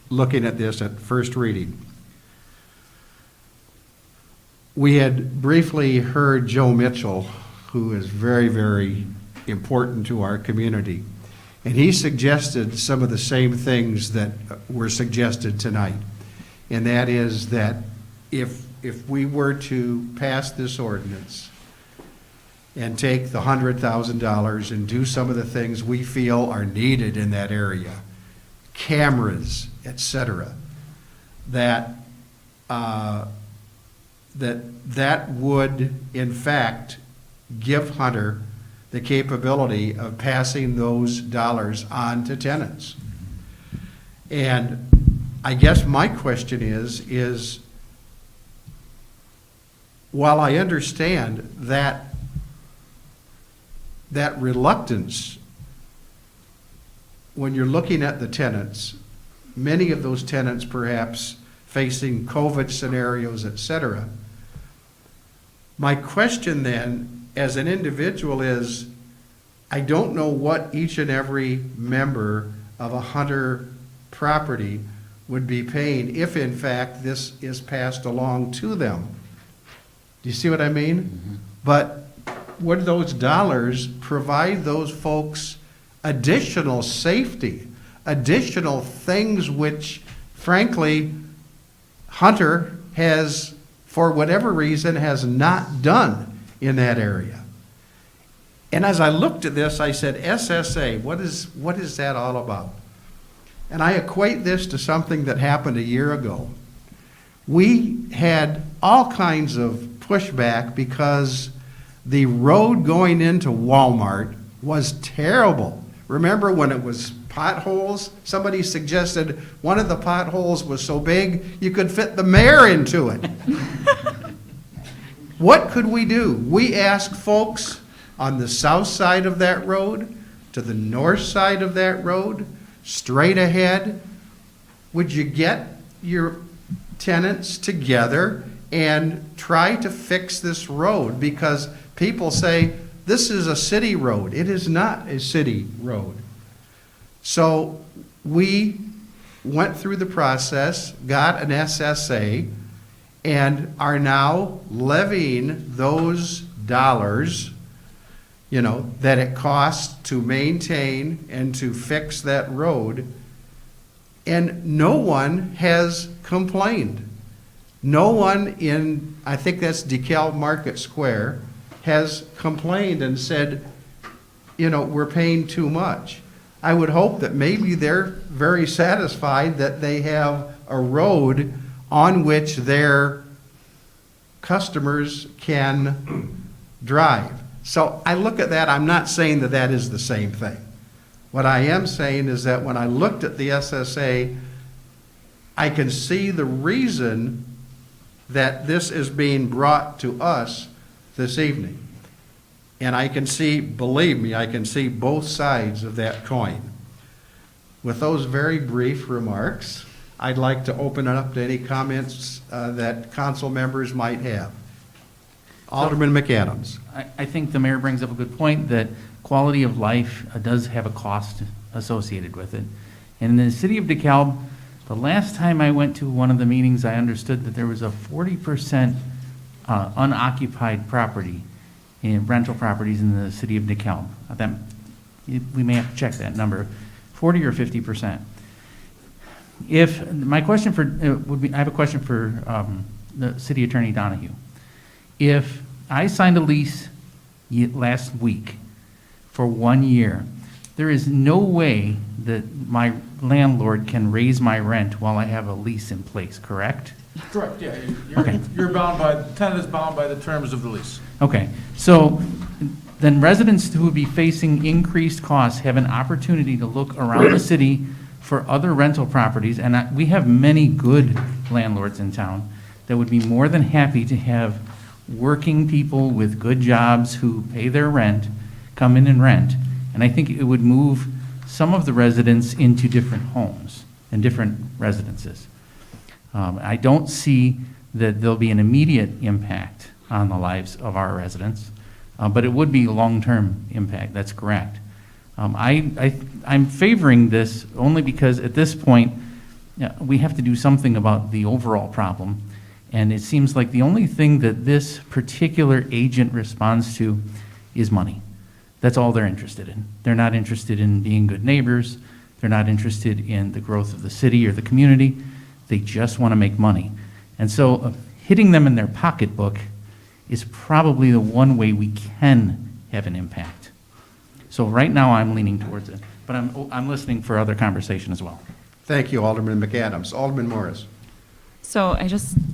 Speaker 2: looking at this at first reading, we had briefly heard Joe Mitchell, who is very, very important to our community, and he suggested some of the same things that were suggested tonight, and that is that if we were to pass this ordinance and take the $100,000 and do some of the things we feel are needed in that area, cameras, etc., that would in fact give Hunter the capability of passing those dollars on to tenants. And I guess my question is while I understand that reluctance, when you're looking at the tenants, many of those tenants perhaps facing COVID scenarios, etc. My question then, as an individual, is I don't know what each and every member of a Hunter property would be paying if in fact this is passed along to them. Do you see what I mean? Mm-hmm. But would those dollars provide those folks additional safety, additional things which, frankly, Hunter has, for whatever reason, has not done in that area? And as I looked at this, I said, SSA, what is that all about? And I equate this to something that happened a year ago. We had all kinds of pushback because the road going into Walmart was terrible. Remember when it was potholes? Somebody suggested one of the potholes was so big you could fit the mayor into it. What could we do? We asked folks on the south side of that road, to the north side of that road, straight ahead, would you get your tenants together and try to fix this road? Because people say, this is a city road. It is not a city road. So we went through the process, got an SSA, and are now levying those dollars, you know, that it costs to maintain and to fix that road. And no one has complained. No one in, I think that's DeKalb Market Square, has complained and said, you know, we're paying too much. I would hope that maybe they're very satisfied that they have a road on which their customers can drive. So I look at that, I'm not saying that that is the same thing. What I am saying is that when I looked at the SSA, I can see the reason that this is being brought to us this evening. And I can see, believe me, I can see both sides of that coin. With those very brief remarks, I'd like to open it up to any comments that council members might have. Alderman McAdams.
Speaker 1: I think the mayor brings up a good point that quality of life does have a cost associated with it. And in the city of DeKalb, the last time I went to one of the meetings, I understood that there was a 40% unoccupied property in rental properties in the city of DeKalb. We may have to check that number, 40 or 50%. If my question for would be, I have a question for the city attorney Donahue. If I signed a lease last week for 1 year, there is no way that my landlord can raise my rent while I have a lease in place, correct?
Speaker 13: Correct, yeah.
Speaker 1: Okay.
Speaker 13: You're bound by, the tenant is bound by the terms of the lease.
Speaker 1: Okay, so then residents who would be facing increased costs have an opportunity to look around the city for other rental properties, and we have many good landlords in town that would be more than happy to have working people with good jobs who pay their rent come in and rent. And I think it would move some of the residents into different homes and different residences. I don't see that there'll be an immediate impact on the lives of our residents, but it would be a long-term impact, that's correct. I'm favoring this only because at this point, we have to do something about the overall problem. And it seems like the only thing that this particular agent responds to is money. That's all they're interested in. They're not interested in being good neighbors. They're not interested in the growth of the city or the community. They just want to make money. And so hitting them in their pocketbook is probably the one way we can have an impact. So right now I'm leaning towards it, but I'm listening for other conversation as well.
Speaker 2: Thank you, Alderman McAdams. Alderman Morris.
Speaker 8: So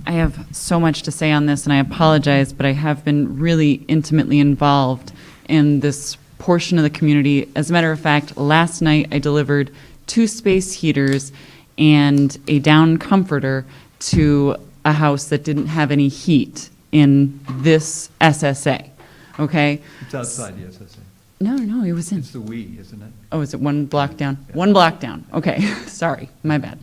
Speaker 8: I have so much to say on this, and I apologize, but I have been really intimately involved in this portion of the community. As a matter of fact, last night I delivered 2 space heaters and a down comforter to a house that didn't have any heat in this SSA, okay?
Speaker 12: It's outside the SSA.
Speaker 8: No, it was in.
Speaker 12: It's the we, isn't it?
Speaker 8: Oh, is it one block down? Yeah. One block down. Okay, sorry, my bad.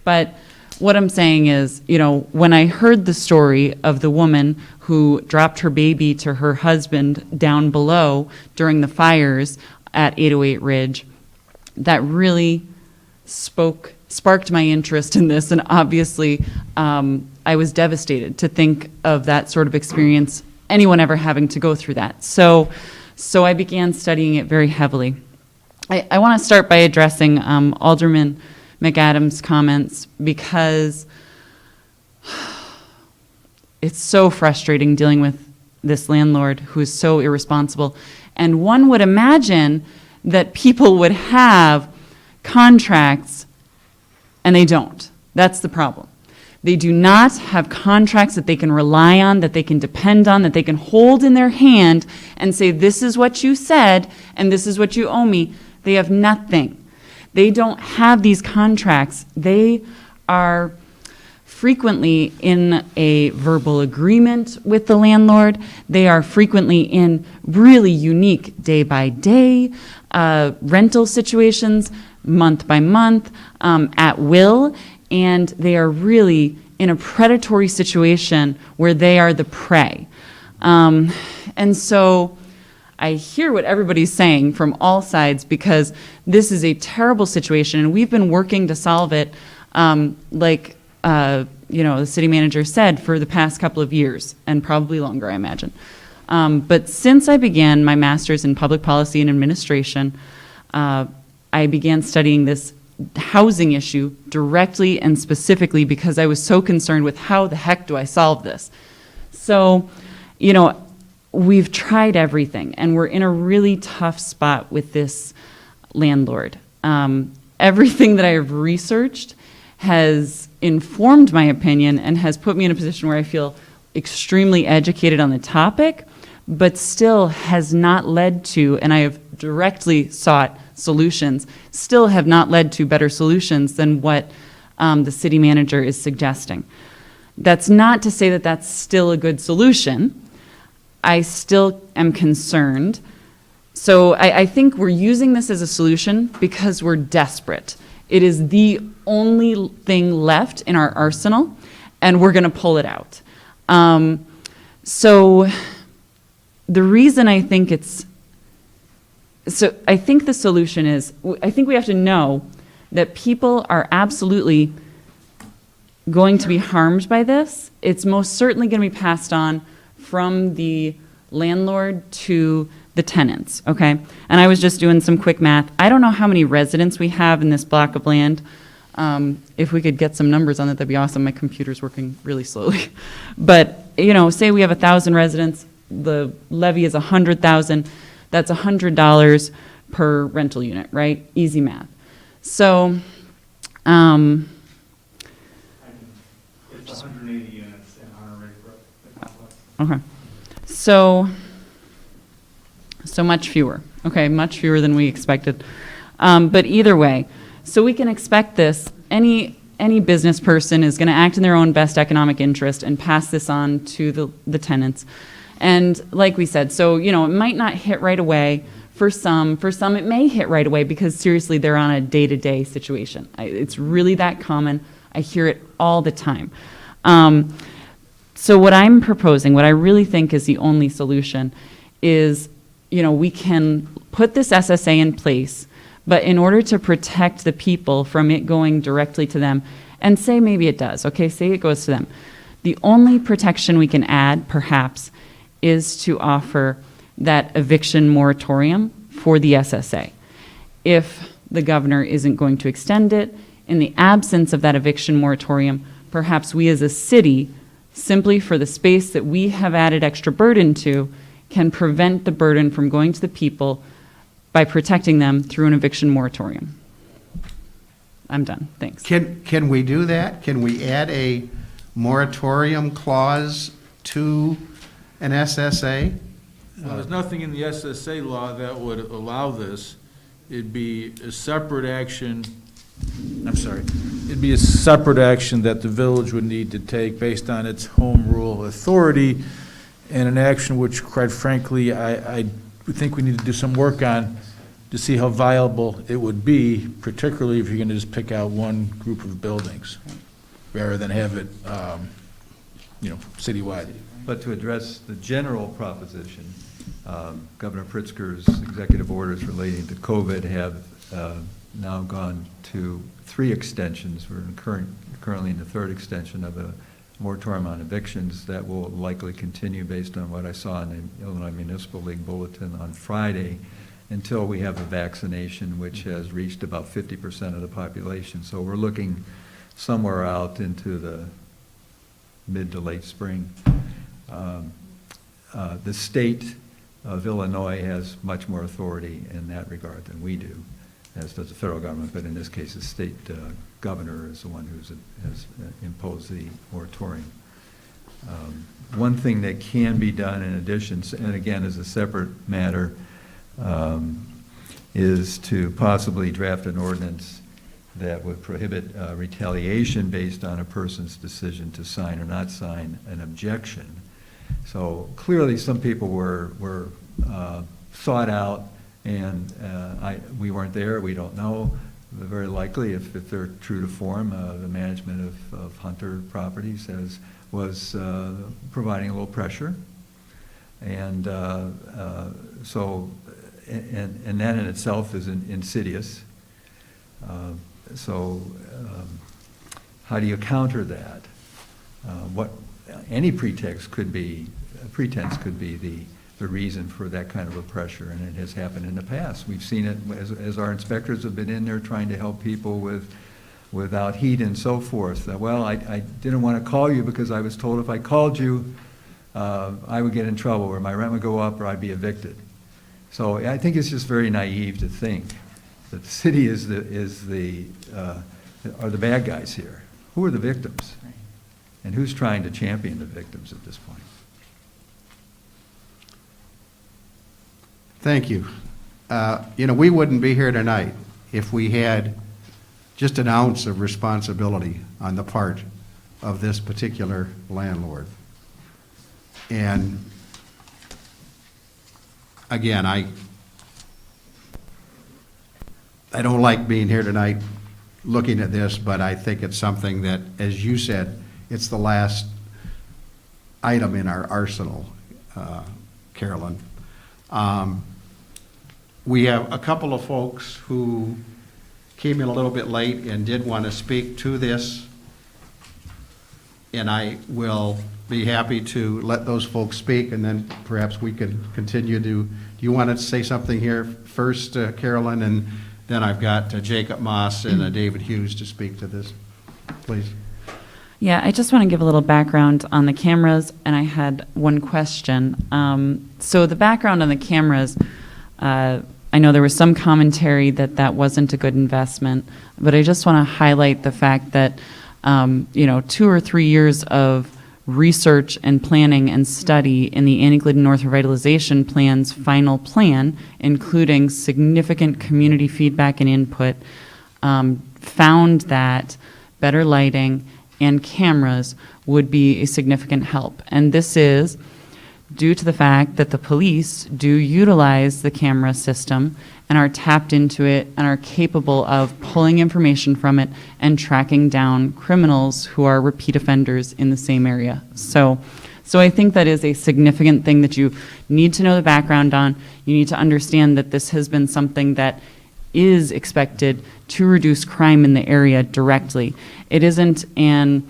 Speaker 8: But what I'm saying is, when I heard the story of the woman who dropped her baby to her husband down below during the fires at 808 Ridge, that really sparked my interest in this. And obviously, I was devastated to think of that sort of experience, anyone ever having to go through that. So I began studying it very heavily. I want to start by addressing Alderman McAdams' comments because it's so frustrating dealing with this landlord who is so irresponsible. And one would imagine that people would have contracts, and they don't. That's the problem. They do not have contracts that they can rely on, that they can depend on, that they can hold in their hand and say, this is what you said, and this is what you owe me. They have nothing. They don't have these contracts. They are frequently in a verbal agreement with the landlord. They are frequently in really unique day-by-day rental situations, month by month, at will, and they are really in a predatory situation where they are the prey. And so I hear what everybody's saying from all sides because this is a terrible situation, and we've been working to solve it, like the city manager said, for the past couple of years, and probably longer, I imagine. But since I began my master's in public policy and administration, I began studying this housing issue directly and specifically because I was so concerned with how the heck do I solve this. So, we've tried everything, and we're in a really tough spot with this landlord. Everything that I have researched has informed my opinion and has put me in a position where I feel extremely educated on the topic, but still has not led to, and I have directly sought solutions, still have not led to better solutions than what the city manager is suggesting. That's not to say that that's still a good solution. I still am concerned. So I think we're using this as a solution because we're desperate. It is the only thing left in our arsenal, and we're going to pull it out. So the reason I think I think the solution is, I think we have to know that people are absolutely going to be harmed by this. It's most certainly going to be passed on from the landlord to the tenants, okay? And I was just doing some quick math. I don't know how many residents we have in this block of land. If we could get some numbers on it, that'd be awesome. My computer's working really slowly. But, say we have 1,000 residents, the levy is 100,000, that's $100 per rental unit, right? Easy math. So,
Speaker 14: It's 180 units in Honor Lake, the complex.
Speaker 8: okay. So much fewer. Okay, much fewer than we expected. But either way, so we can expect this. Any business person is going to act in their own best economic interest and pass this on to the tenants. And like we said, so, it might not hit right away. For some it may hit right away because seriously, they're on a day-to-day situation. It's really that common. I hear it all the time. So what I'm proposing, what I really think is the only solution is, we can put this SSA in place, but in order to protect the people from it going directly to them, and say maybe it does, okay, say it goes to them. The only protection we can add, perhaps, is to offer that eviction moratorium for the SSA. If the governor isn't going to extend it, in the absence of that eviction moratorium, perhaps we as a city, simply for the space that we have added extra burden to, can prevent the burden from going to the people by protecting them through an eviction moratorium. I'm done, thanks.
Speaker 2: Can we do that? Can we add a moratorium clause to an SSA?
Speaker 13: Well, there's nothing in the SSA law that would allow this. It'd be a separate action, it'd be a separate action that the village would need to take based on its home rule authority, and an action which, quite frankly, I think we need to do some work on to see how viable it would be, particularly if you're going to just pick out one group of buildings, rather than have it, citywide.
Speaker 12: But to address the general proposition, Governor Pritzker's executive orders relating to COVID have now gone to 3 extensions. We're currently in the 3rd extension of a moratorium on evictions that will likely continue based on what I saw in the Illinois Municipal League Bulletin on Friday until we have a vaccination which has reached about 50% of the population. So we're looking somewhere out into the mid to late spring. The state of Illinois has much more authority in that regard than we do, as does the federal government, but in this case, the state governor is the one who has imposed the moratorium. One thing that can be done in addition, and again is a separate matter, is to possibly draft an ordinance that would prohibit retaliation based on a person's decision to sign or not sign an objection. So clearly some people were sought out, and we weren't there, we don't know. Very likely, if they're true to form, the management of Hunter Properties was providing a little pressure. And so that in itself is insidious. So how do you counter that? Any pretense could be the reason for that kind of a pressure, and it has happened in the past. We've seen it as our inspectors have been in there trying to help people without heat and so forth. Well, I didn't want to call you because I was told if I called you, I would get in trouble, or my rent would go up, or I'd be evicted. So I think it's just very naive to think that the city are the bad guys here. Who are the victims? And who's trying to champion the victims at this point?
Speaker 2: Thank you. We wouldn't be here tonight if we had just an ounce of responsibility on the part of this particular landlord. And again, I don't like being here tonight looking at this, but I think it's something that, as you said, it's the last item in our arsenal, Carolyn. We have a couple of folks who came in a little bit late and did want to speak to this, and I will be happy to let those folks speak, and then perhaps we can continue to, do you want to say something here first, Carolyn, and then I've got Jacob Moss and David Hughes to speak to this, please.
Speaker 8: Yeah, I just want to give a little background on the cameras, and I had one question. So the background on the cameras, I know there was some commentary that that wasn't a good investment, but I just want to highlight the fact that, 2 or 3 years of research and planning and study in the Annie-Glidden North Revitalization Plan's final plan, including significant community feedback and input, found that better lighting and cameras would be a significant help. And this is due to the fact that the police do utilize the camera system and are tapped into it and are capable of pulling information from it and tracking down criminals who are repeat offenders in the same area. So I think that is a significant thing that you need to know the background on. You need to understand that this has been something that is expected to reduce crime in the area directly. It isn't an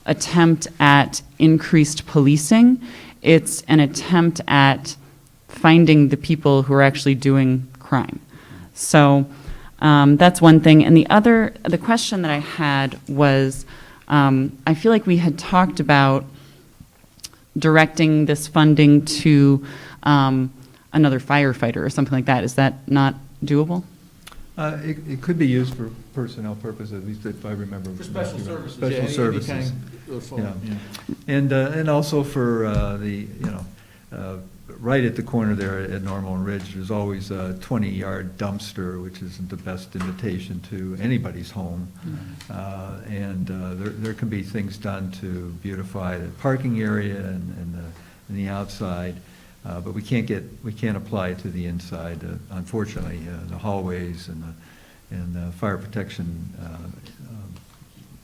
Speaker 8: attempt at increased policing. It's an attempt at finding the people who are actually doing crime. So that's one thing. And the question that I had was, I feel like we had talked about directing this funding to another firefighter or something like that. Is that not doable?
Speaker 12: It could be used for personnel purposes, at least if I remember.
Speaker 13: For special services.
Speaker 12: Special
Speaker 13: yeah, any
Speaker 12: services.
Speaker 13: kind of phone,
Speaker 12: Yeah. And also for right at the corner there at Normal and Ridge, there's always a 20-yard dumpster, which isn't the best invitation to anybody's home. And there can be things done to beautify the parking area and the outside. But we can't apply it to the inside, unfortunately, the hallways and the fire protection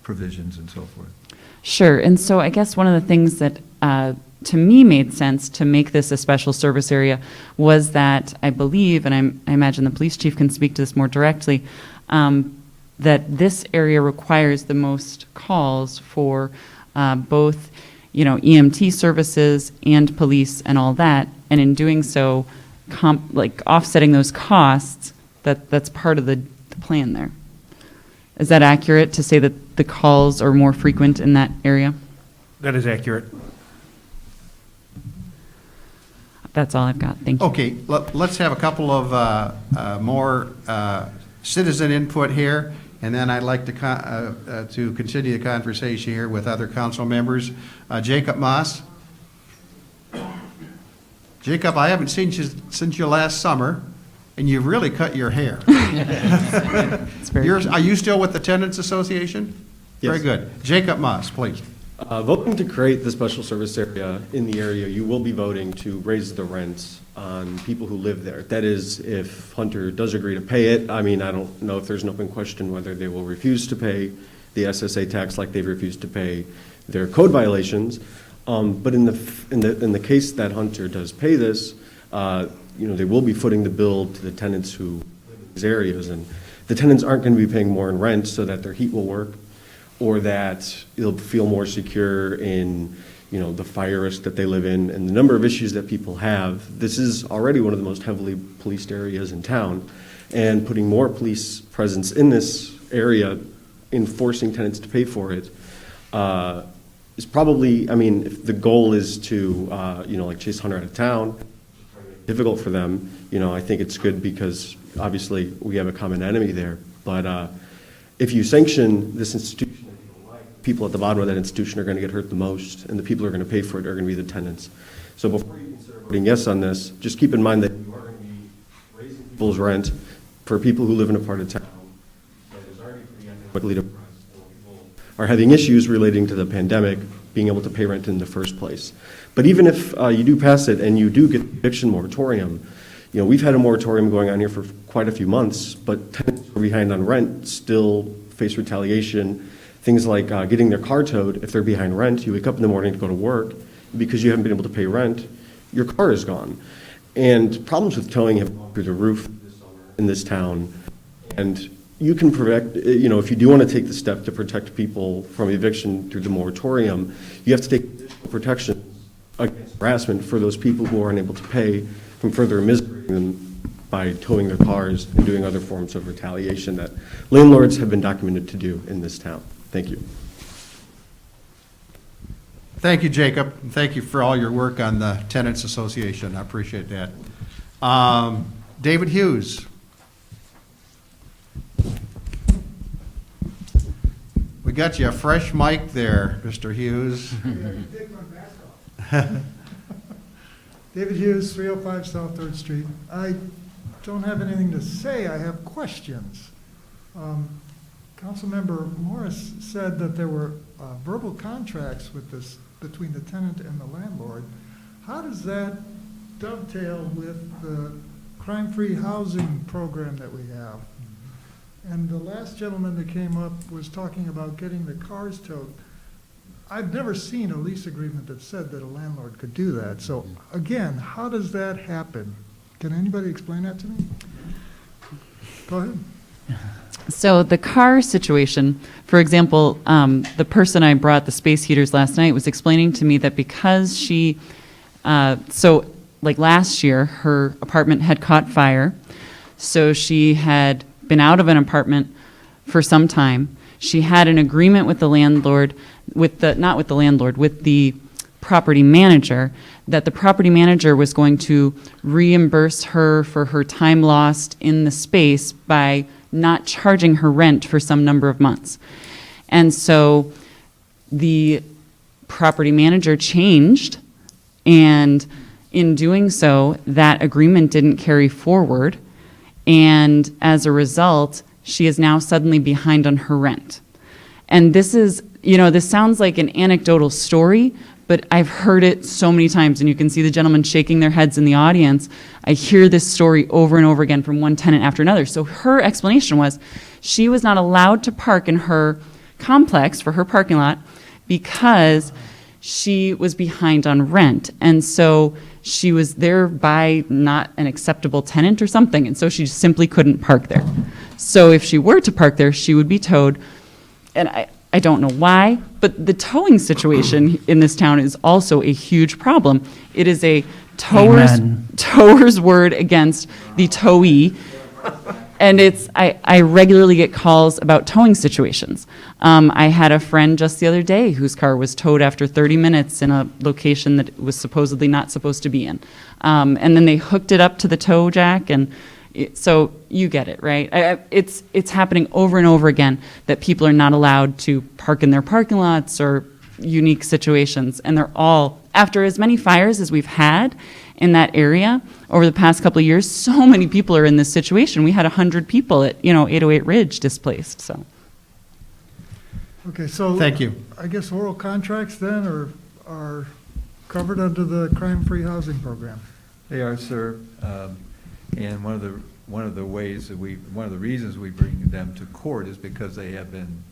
Speaker 12: provisions and so forth.
Speaker 8: Sure. And so I guess one of the things that to me made sense to make this a special service area was that I believe, and I imagine the police chief can speak to this more directly, that this area requires the most calls for both EMT services and police and all that, and in doing so, offsetting those costs, that's part of the plan there. Is that accurate to say that the calls are more frequent in that area?
Speaker 17: That is accurate.
Speaker 8: That's all I've got. Thank you.
Speaker 2: Okay, let's have a couple of more citizen input here, and then I'd like to continue the conversation here with other council members. Jacob Moss. Jacob, I haven't seen you since you last summer, and you've really cut your hair. Are you still with the Tenants Association?
Speaker 18: Yes.
Speaker 2: Very good. Jacob Moss, please.
Speaker 18: Voting to create the special service area in the area, you will be voting to raise the rents on people who live there. That is, if Hunter does agree to pay it. I mean, I don't know if there's an open question whether they will refuse to pay the SSA tax like they've refused to pay their code violations. But in the case that Hunter does pay this, they will be footing the bill to the tenants who live in these areas, and the tenants aren't going to be paying more in rent so that their heat will work, or that they'll feel more secure in, the fire risk that they live in and the number of issues that people have. This is already one of the most heavily policed areas in town, and putting more police presence in this area, enforcing tenants to pay for it, is probably, if the goal is to, chase Hunter out of town, difficult for them, I think it's good because obviously we have a common enemy there. But if you sanction this institution, people at the bottom of that institution are going to get hurt the most, and the people who are going to pay for it are going to be the tenants. So before you consider voting yes on this, just keep in mind that you are going to be raising people's rent for people who live in a part of town that is already pretty economically depressed, and people are having issues relating to the pandemic being able to pay rent in the first place. But even if you do pass it and you do get the eviction moratorium, we've had a moratorium going on here for quite a few months, but tenants who are behind on rent still face retaliation. Things like getting their car towed if they're behind rent. You wake up in the morning to go to work, because you haven't been able to pay rent, your car is gone. And problems with towing have gone through the roof in this town. And you can protect, if you do want to take the step to protect people from eviction through the moratorium, you have to take additional protection against harassment for those people who are unable to pay from further immiserating them by towing their cars and doing other forms of retaliation that landlords have been documented to do in this town. Thank you.
Speaker 2: Thank you, Jacob. And thank you for all your work on the Tenants Association. I appreciate that. David Hughes. We got you a fresh mic there, Mr. Hughes.
Speaker 17: David Hughes, 305 South 3rd Street. I don't have anything to say. I have questions. Councilmember Morris said that there were verbal contracts with this between the tenant and the landlord. How does that dovetail with the crime-free housing program that we have? And the last gentleman that came up was talking about getting the cars towed. I've never seen a lease agreement that said that a landlord could do that. So again, how does that happen? Can anybody explain that to me? Go ahead.
Speaker 8: So the car situation, for example, the person I brought the space heaters last night was explaining to me that because she, like last year, her apartment had caught fire, so she had been out of an apartment for some time. She had an agreement with the landlord, with the property manager, that the property manager was going to reimburse her for her time lost in the space by not charging her rent for some number of months. And so the property manager changed, and in doing so, that agreement didn't carry forward. And as a result, she is now suddenly behind on her rent. And this is, this sounds like an anecdotal story, but I've heard it so many times, and you can see the gentlemen shaking their heads in the audience. I hear this story over and over again from one tenant after another. So her explanation was she was not allowed to park in her complex for her parking lot because she was behind on rent. And so she was thereby not an acceptable tenant or something, and so she simply couldn't park there. So if she were to park there, she would be towed. And I don't know why, but the towing situation in this town is also a huge problem. It is a tower's word against the towee. And I regularly get calls about towing situations. I had a friend just the other day whose car was towed after 30 minutes in a location that it was supposedly not supposed to be in. And then they hooked it up to the tow jack, and so you get it, right? It's happening over and over again that people are not allowed to park in their parking lots or unique situations. And they're all, after as many fires as we've had in that area over the past couple of years, so many people are in this situation. We had 100 people at 808 Ridge displaced. So.
Speaker 17: Okay, so
Speaker 2: thank you.
Speaker 17: I guess oral contracts then are covered under the crime-free housing program.
Speaker 12: They are, sir. And one of the reasons we bring them to court is because they have been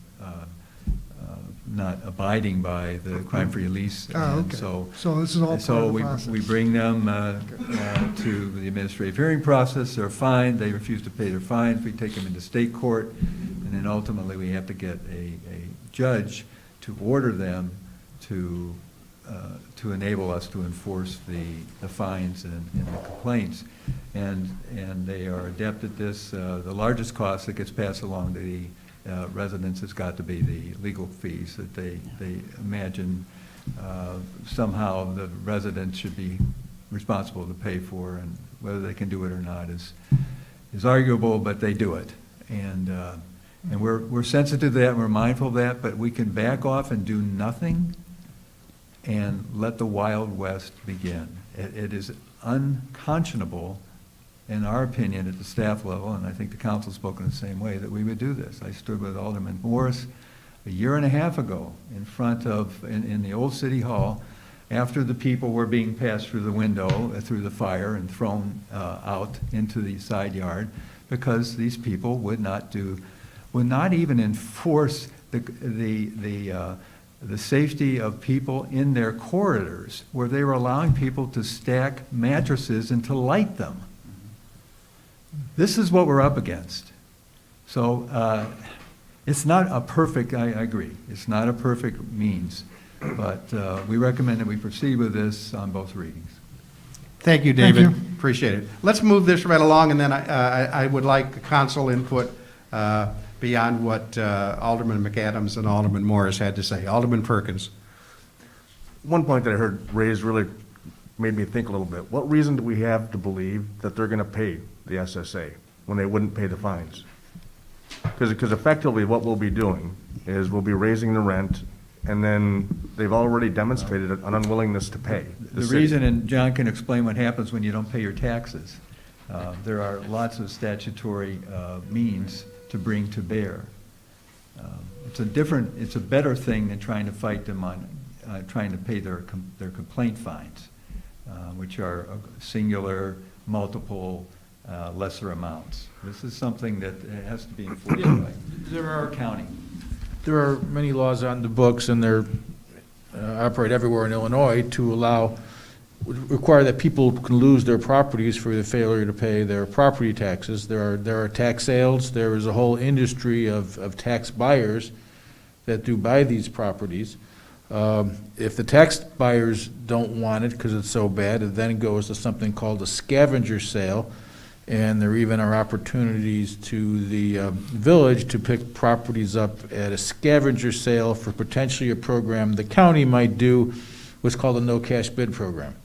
Speaker 12: not abiding by the crime-free lease.
Speaker 17: Okay. So this is all part of the process.
Speaker 12: We bring them to the administrative hearing process. They're fined. They refuse to pay their fines. We take them into state court, and then ultimately we have to get a judge to order them to enable us to enforce the fines and the complaints. And they are adept at this. The largest cost that gets passed along to the residents has got to be the legal fees that they imagine somehow the residents should be responsible to pay for, and whether they can do it or not is arguable, but they do it. And we're sensitive to that, and we're mindful of that, but we can back off and do nothing and let the Wild West begin. It is unconscionable, in our opinion, at the staff level, and I think the council's spoken the same way, that we would do this. I stood with Alderman Morris a year and a half ago in front of, in the old city hall, after the people were being passed through the window, through the fire, and thrown out into the side yard, because these people would not do will not even enforce the safety of people in their corridors, where they were allowing people to stack mattresses and to light them. This is what we're up against. So it's not a perfect, I agree, it's not a perfect means, but we recommend that we proceed with this on both readings.
Speaker 2: Thank you, David. Appreciate it. Let's move this right along, and then I would like council input beyond what Alderman McAdams and Alderman Morris had to say. Alderman Perkins.
Speaker 19: One point that I heard raised really made me think a little bit. What reason do we have to believe that they're going to pay the SSA when they wouldn't pay the fines? Because effectively what we'll be doing is we'll be raising the rent, and then they've already demonstrated an unwillingness to pay.
Speaker 12: The reason, and John can explain what happens when you don't pay your taxes. There are lots of statutory means to bring to bear. It's a better thing than trying to fight them on, trying to pay their complaint fines, which are singular, multiple, lesser amounts. This is something that has to be enforced by. There are counting.
Speaker 13: There are many laws on the books, and they're operate everywhere in Illinois to require that people can lose their properties for the failure to pay their property taxes. There are tax sales. There is a whole industry of tax buyers that do buy these properties. If the tax buyers don't want it because it's so bad, it then goes to something called a scavenger sale. And there even are opportunities to the village to pick properties up at a scavenger sale for potentially a program the county might do, what's called a no cash bid program,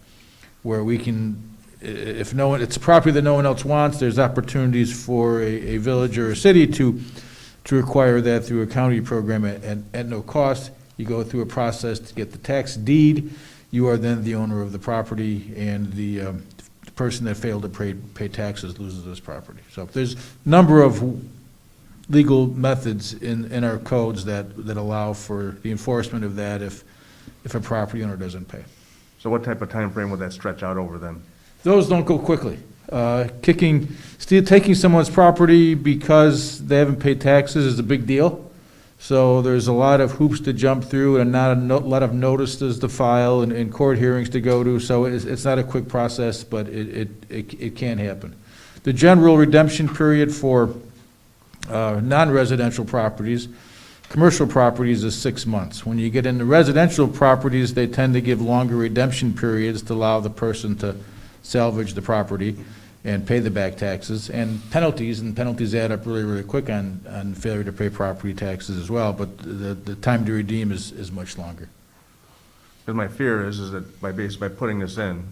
Speaker 13: where we can, if no one, it's a property that no one else wants, there's opportunities for a village or a city to acquire that through a county program at no cost. You go through a process to get the tax deed. You are then the owner of the property, and the person that failed to pay taxes loses this property. So there's a number of legal methods in our codes that allow for the enforcement of that if a property owner doesn't pay.
Speaker 19: So what type of time frame would that stretch out over then?
Speaker 13: Those don't go quickly. Taking someone's property because they haven't paid taxes is a big deal. So there's a lot of hoops to jump through and not a lot of notices to file and court hearings to go to. So it's not a quick process, but it can happen. The general redemption period for non-residential properties, commercial properties, is 6 months. When you get into residential properties, they tend to give longer redemption periods to allow the person to salvage the property and pay the back taxes, and penalties add up really, really quick on failure to pay property taxes as well, but the time to redeem is much longer.
Speaker 19: Because my fear is that by putting this in,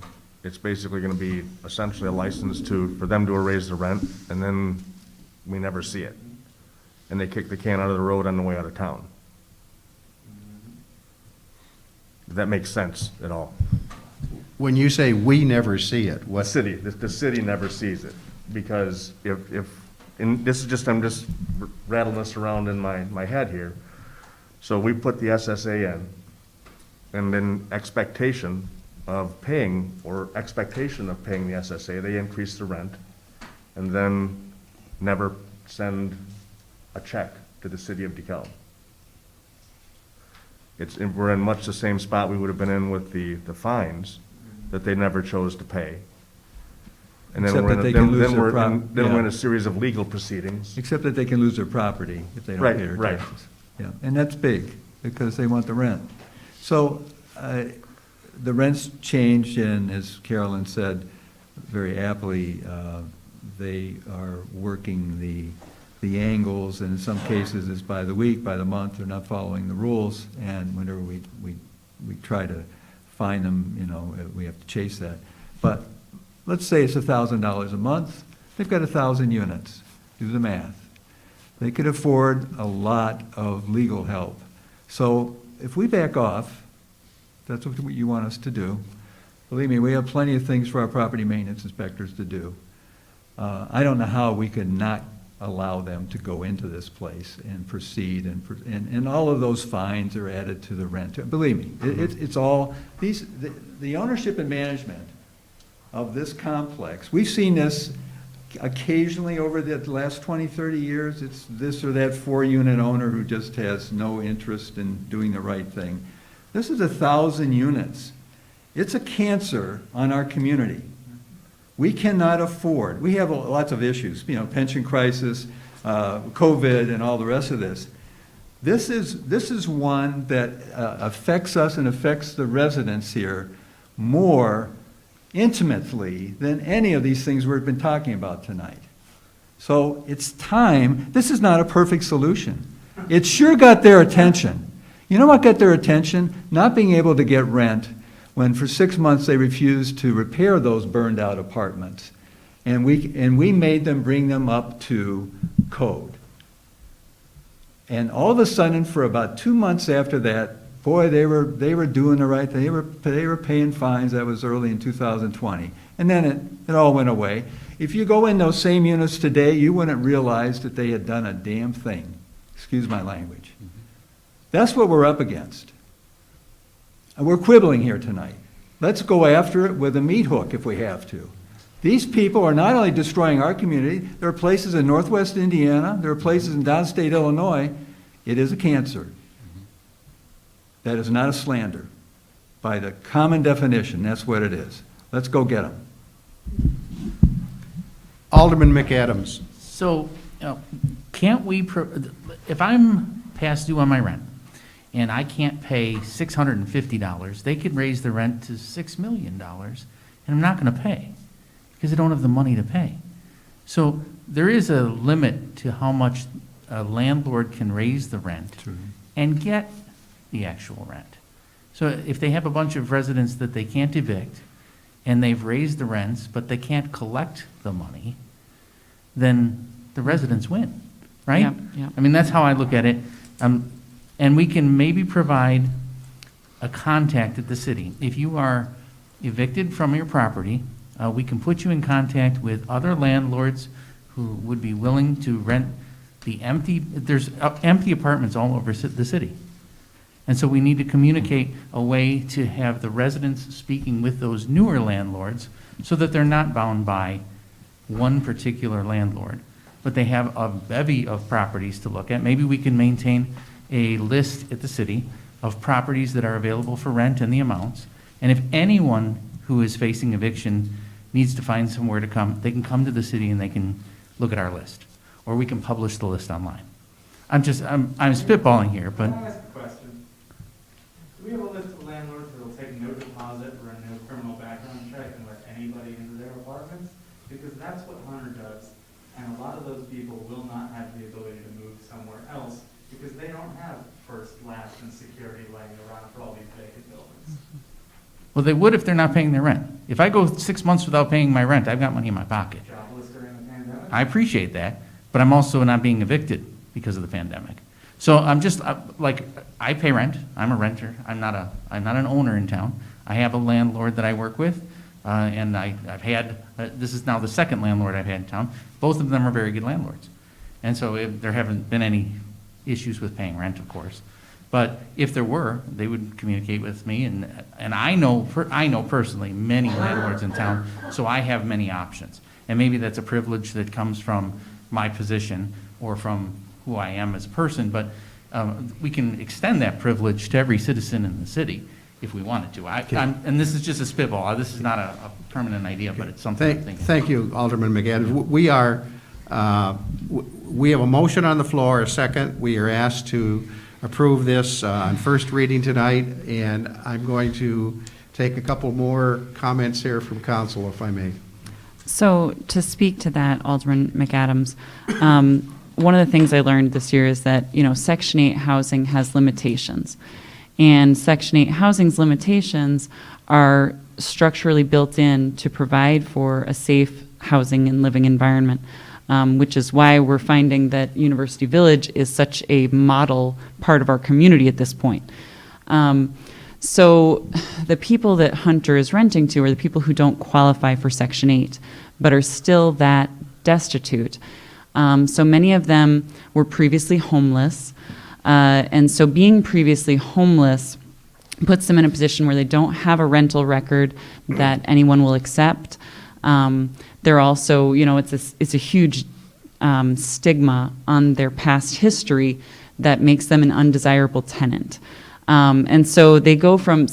Speaker 19: it's basically going to be essentially a license for them to erase the rent, and then we never see it. And they kick the can out of the road on the way out of town. If that makes sense at all.
Speaker 2: When you say we never see it, what?
Speaker 19: The city never sees it, because and this is just, I'm just rattling this around in my head here. So we put the SSA in, and then expectation of paying the SSA, they increase the rent, and then never send a check to the city of DeKalb. We're in much the same spot we would have been in with the fines that they never chose to pay. And then we're in a series of legal proceedings.
Speaker 12: Except that they can lose their property if they don't pay their taxes. Yeah, and that's big, because they want the rent. So the rent's changed, and as Carolyn said very aptly, they are working the angles, and in some cases it's by the week, by the month. They're not following the rules, and whenever we try to find them, we have to chase that. But let's say it's $1,000 a month. They've got 1,000 units. Do the math. They could afford a lot of legal help. So if we back off, that's what you want us to do. Believe me, we have plenty of things for our property maintenance inspectors to do. I don't know how we could not allow them to go into this place and proceed, and all of those fines are added to the rent. Believe me, it's all, the ownership and management of this complex. We've seen this occasionally over the last 20, 30 years, it's this or that 4-unit owner who just has no interest in doing the right thing. This is 1,000 units. It's a cancer on our community. We cannot afford, we have lots of issues, pension crisis, COVID, and all the rest of this. This is one that affects us and affects the residents here more intimately than any of these things we've been talking about tonight. So it's time. This is not a perfect solution. It sure got their attention. You know what got their attention? Not being able to get rent when for 6 months they refused to repair those burned out apartments. And we made them bring them up to code. And all of a sudden, for about 2 months after that, boy, they were doing the right thing. They were paying fines. That was early in 2020. And then it all went away. If you go in those same units today, you wouldn't realize that they had done a damn thing. Excuse my language. That's what we're up against. And we're quibbling here tonight. Let's go after it with a meat hook if we have to. These people are not only destroying our community, there are places in northwest Indiana, there are places in downstate Illinois. It is a cancer. That is not a slander. By the common definition, that's what it is. Let's go get them.
Speaker 2: Alderman McAdams.
Speaker 1: So, can't we, if I'm past due on my rent, and I can't pay $650, they could raise the rent to $6 million, and I'm not going to pay, because I don't have the money to pay. So there is a limit to how much a landlord can raise the rent and get the actual rent. So if they have a bunch of residents that they can't evict, and they've raised the rents, but they can't collect the money, then the residents win, right?
Speaker 8: Yeah, yeah.
Speaker 1: I mean, that's how I look at it. And we can maybe provide a contact at the city. If you are evicted from your property, we can put you in contact with other landlords who would be willing to rent the there's empty apartments all over the city. And so we need to communicate a way to have the residents speaking with those newer landlords so that they're not bound by one particular landlord, but they have a bevy of properties to look at. Maybe we can maintain a list at the city of properties that are available for rent and the amounts. And if anyone who is facing eviction needs to find somewhere to come, they can come to the city and they can look at our list. Or we can publish the list online. I'm spitballing here, but.
Speaker 14: Can I ask a question? Do we have a list of landlords that will take no deposit or a no criminal background check and let anybody into their apartments? Because that's what Hunter does. And a lot of those people will not have the ability to move somewhere else because they don't have first, last, and security laying around for all these vacant buildings.
Speaker 1: Well, they would if they're not paying their rent. If I go 6 months without paying my rent, I've got money in my pocket.
Speaker 14: Jobless during the pandemic?
Speaker 1: I appreciate that, but I'm also not being evicted because of the pandemic. So I'm just, I pay rent. I'm a renter. I'm not an owner in town. I have a landlord that I work with, and I've had, this is now the second landlord I've had in town. Both of them are very good landlords. And so there haven't been any issues with paying rent, of course. But if there were, they would communicate with me, and I know personally many landlords in town, so I have many options. And maybe that's a privilege that comes from my position or from who I am as a person, but we can extend that privilege to every citizen in the city if we wanted to. And this is just a spitball. This is not a permanent idea, but it's something to think about.
Speaker 2: Thank you, Alderman McAdams. We have a motion on the floor, a second. We are asked to approve this on first reading tonight, and I'm going to take a couple more comments here from council, if I may.
Speaker 8: So to speak to that, Alderman McAdams, one of the things I learned this year is that, Section 8 housing has limitations. And Section 8 housing's limitations are structurally built in to provide for a safe housing and living environment, which is why we're finding that University Village is such a model part of our community at this point. So the people that Hunter is renting to are the people who don't qualify for Section 8, but are still that destitute. So many of them were previously homeless, and so being previously homeless puts them in a position where they don't have a rental record that anyone will accept. They're also, it's a huge stigma on their past history that makes them an undesirable tenant. And so they go from,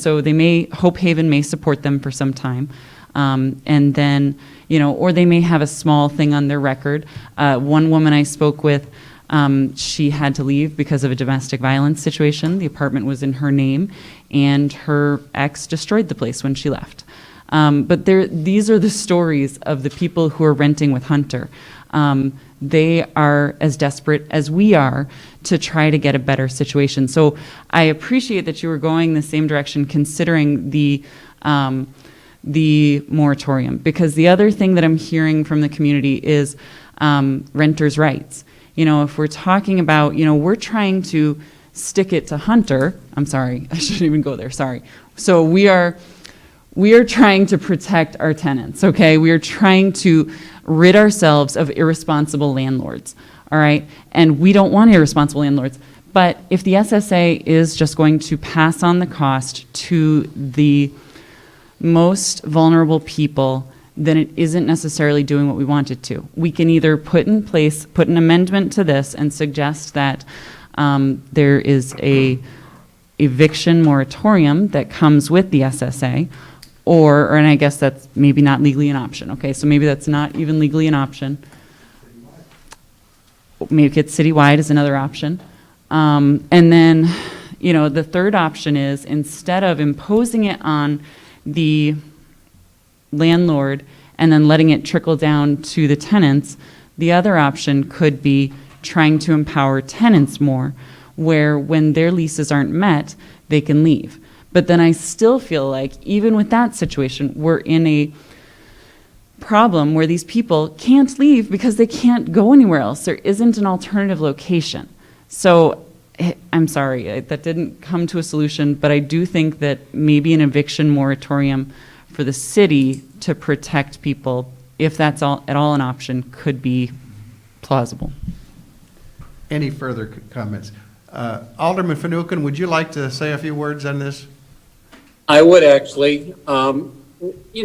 Speaker 8: Hope Haven may support them for some time. And then, or they may have a small thing on their record. One woman I spoke with, she had to leave because of a domestic violence situation. The apartment was in her name, and her ex destroyed the place when she left. But these are the stories of the people who are renting with Hunter. They are as desperate as we are to try to get a better situation. So I appreciate that you were going the same direction, considering the moratorium, because the other thing that I'm hearing from the community is renters' rights. If we're talking about, we're trying to stick it to Hunter. I'm sorry, I shouldn't even go there, sorry. So we are trying to protect our tenants, okay? We are trying to rid ourselves of irresponsible landlords, all right? And we don't want irresponsible landlords. But if the SSA is just going to pass on the cost to the most vulnerable people, then it isn't necessarily doing what we want it to. We can either put an amendment to this and suggest that there is a eviction moratorium that comes with the SSA, and I guess that's maybe not legally an option, okay? So maybe that's not even legally an option. Make it citywide is another option. And then, the third option is, instead of imposing it on the landlord and then letting it trickle down to the tenants, the other option could be trying to empower tenants more, where when their leases aren't met, they can leave. But then I still feel like, even with that situation, we're in a problem where these people can't leave because they can't go anywhere else. There isn't an alternative location. So I'm sorry, that didn't come to a solution, but I do think that maybe an eviction moratorium for the city to protect people, if that's at all an option, could be plausible.
Speaker 2: Any further comments? Alderman Fanouken, would you like to say a few words on this?
Speaker 20: I would actually. We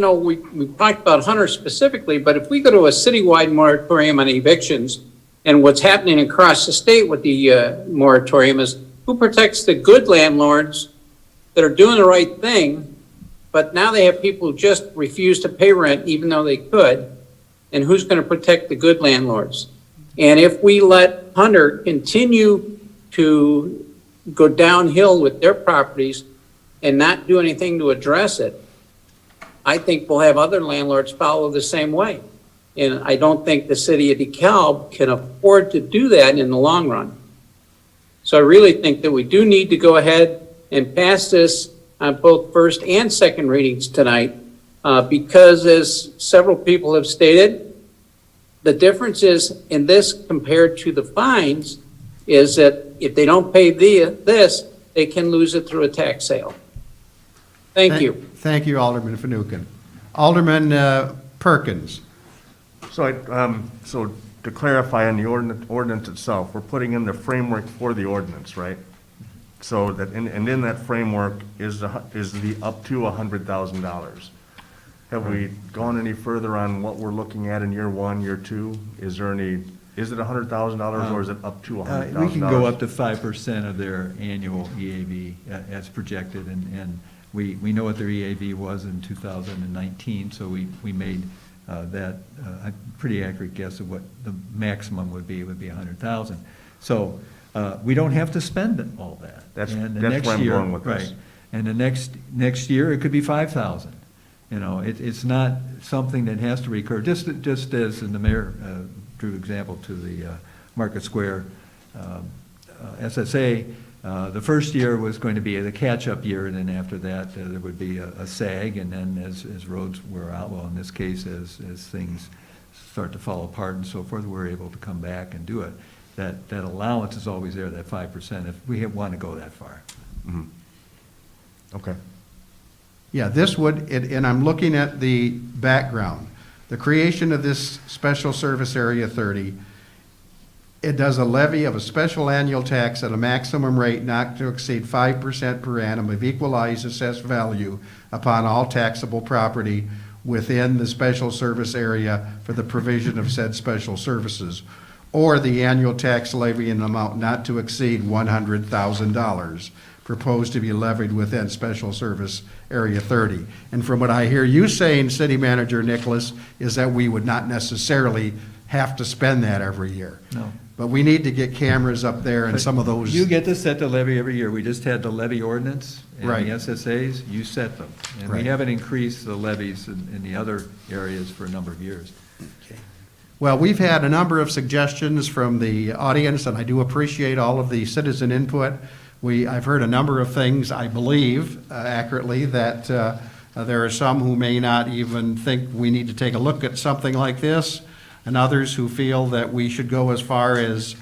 Speaker 20: talked about Hunter specifically, but if we go to a citywide moratorium on evictions, and what's happening across the state with the moratorium is, who protects the good landlords that are doing the right thing, but now they have people who just refuse to pay rent even though they could, and who's going to protect the good landlords? And if we let Hunter continue to go downhill with their properties and not do anything to address it, I think we'll have other landlords follow the same way. And I don't think the city of DeKalb can afford to do that in the long run. So I really think that we do need to go ahead and pass this on both first and second readings tonight, because, as several people have stated, the difference is in this compared to the fines is that if they don't pay this, they can lose it through a tax sale. Thank you.
Speaker 2: Thank you, Alderman Fanouken. Alderman Perkins.
Speaker 19: So to clarify on the ordinance itself, we're putting in the framework for the ordinance, right? So that, and in that framework is the up to $100,000. Have we gone any further on what we're looking at in year one, year two? Is it $100,000 or is it up to $100,000?
Speaker 12: We can go up to 5% of their annual EAV as projected, and we know what their EAV was in 2019, so we made that a pretty accurate guess of what the maximum would be. It would be 100,000. So we don't have to spend all that.
Speaker 19: That's where I'm going with this.
Speaker 12: Right. And the next year it could be 5,000. It's not something that has to recur. Just as in the mayor drew example to the Market Square SSA. The first year was going to be the catch-up year, and then after that, there would be a sag, and then as roads wear out, well, in this case, as things start to fall apart and so forth, we're able to come back and do it. That allowance is always there, that 5%, if we want to go that far.
Speaker 19: Mm-hmm. Okay.
Speaker 2: Yeah, this would, and I'm looking at the background. The creation of this Special Service Area 30, it does a levy of a special annual tax at a maximum rate not to exceed 5% per annum of equalized assessed value upon all taxable property within the special service area for the provision of said special services, or the annual tax levy in an amount not to exceed $100,000 proposed to be levied within Special Service Area 30. And from what I hear you saying, City Manager Nicholas, is that we would not necessarily have to spend that every year.
Speaker 12: No.
Speaker 2: But we need to get cameras up there and some of those.
Speaker 12: You get to set the levy every year. We just had the levy ordinance and
Speaker 2: Right.
Speaker 12: the SSAs, you set them. And we
Speaker 2: Right.
Speaker 12: haven't increased the levies in the other areas for a number of years.
Speaker 2: Well, we've had a number of suggestions from the audience, and I do appreciate all of the citizen input. I've heard a number of things, I believe accurately, that there are some who may not even think we need to take a look at something like this, and others who feel that we should go as far as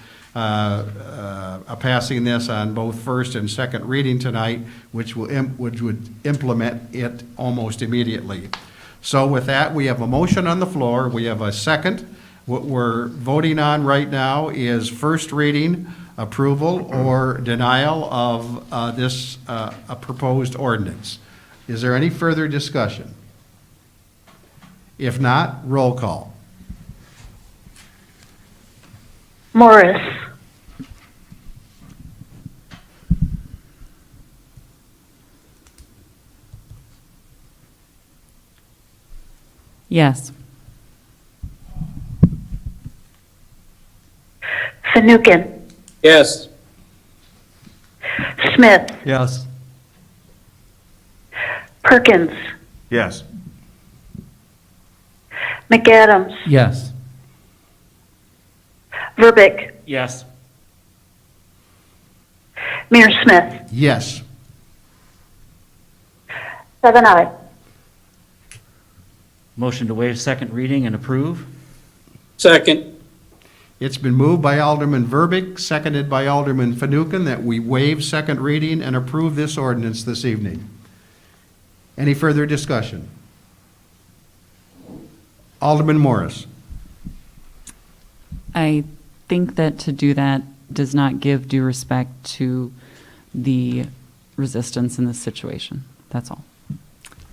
Speaker 2: passing this on both first and second reading tonight, which would implement it almost immediately. So with that, we have a motion on the floor. We have a second. What we're voting on right now is first reading approval or denial of this a proposed ordinance. Is there any further discussion? If not, roll call.
Speaker 7: Morris,
Speaker 8: Yes.
Speaker 7: Fanouken,
Speaker 20: Yes.
Speaker 7: Smith,
Speaker 12: Yes.
Speaker 7: Perkins,
Speaker 19: Yes.
Speaker 7: McAdams,
Speaker 1: Yes.
Speaker 7: Verbic,
Speaker 5: Yes.
Speaker 7: Mayor Smith.
Speaker 2: Yes.
Speaker 7: 7 ayes.
Speaker 5: Motion to waive second reading and approve?
Speaker 20: Second.
Speaker 2: It's been moved by Alderman Verbic, seconded by Alderman Fanouken, that we waive second reading and approve this ordinance this evening. Any further discussion? Alderman Morris.
Speaker 8: I think that to do that does not give due respect to the resistance in this situation. That's all.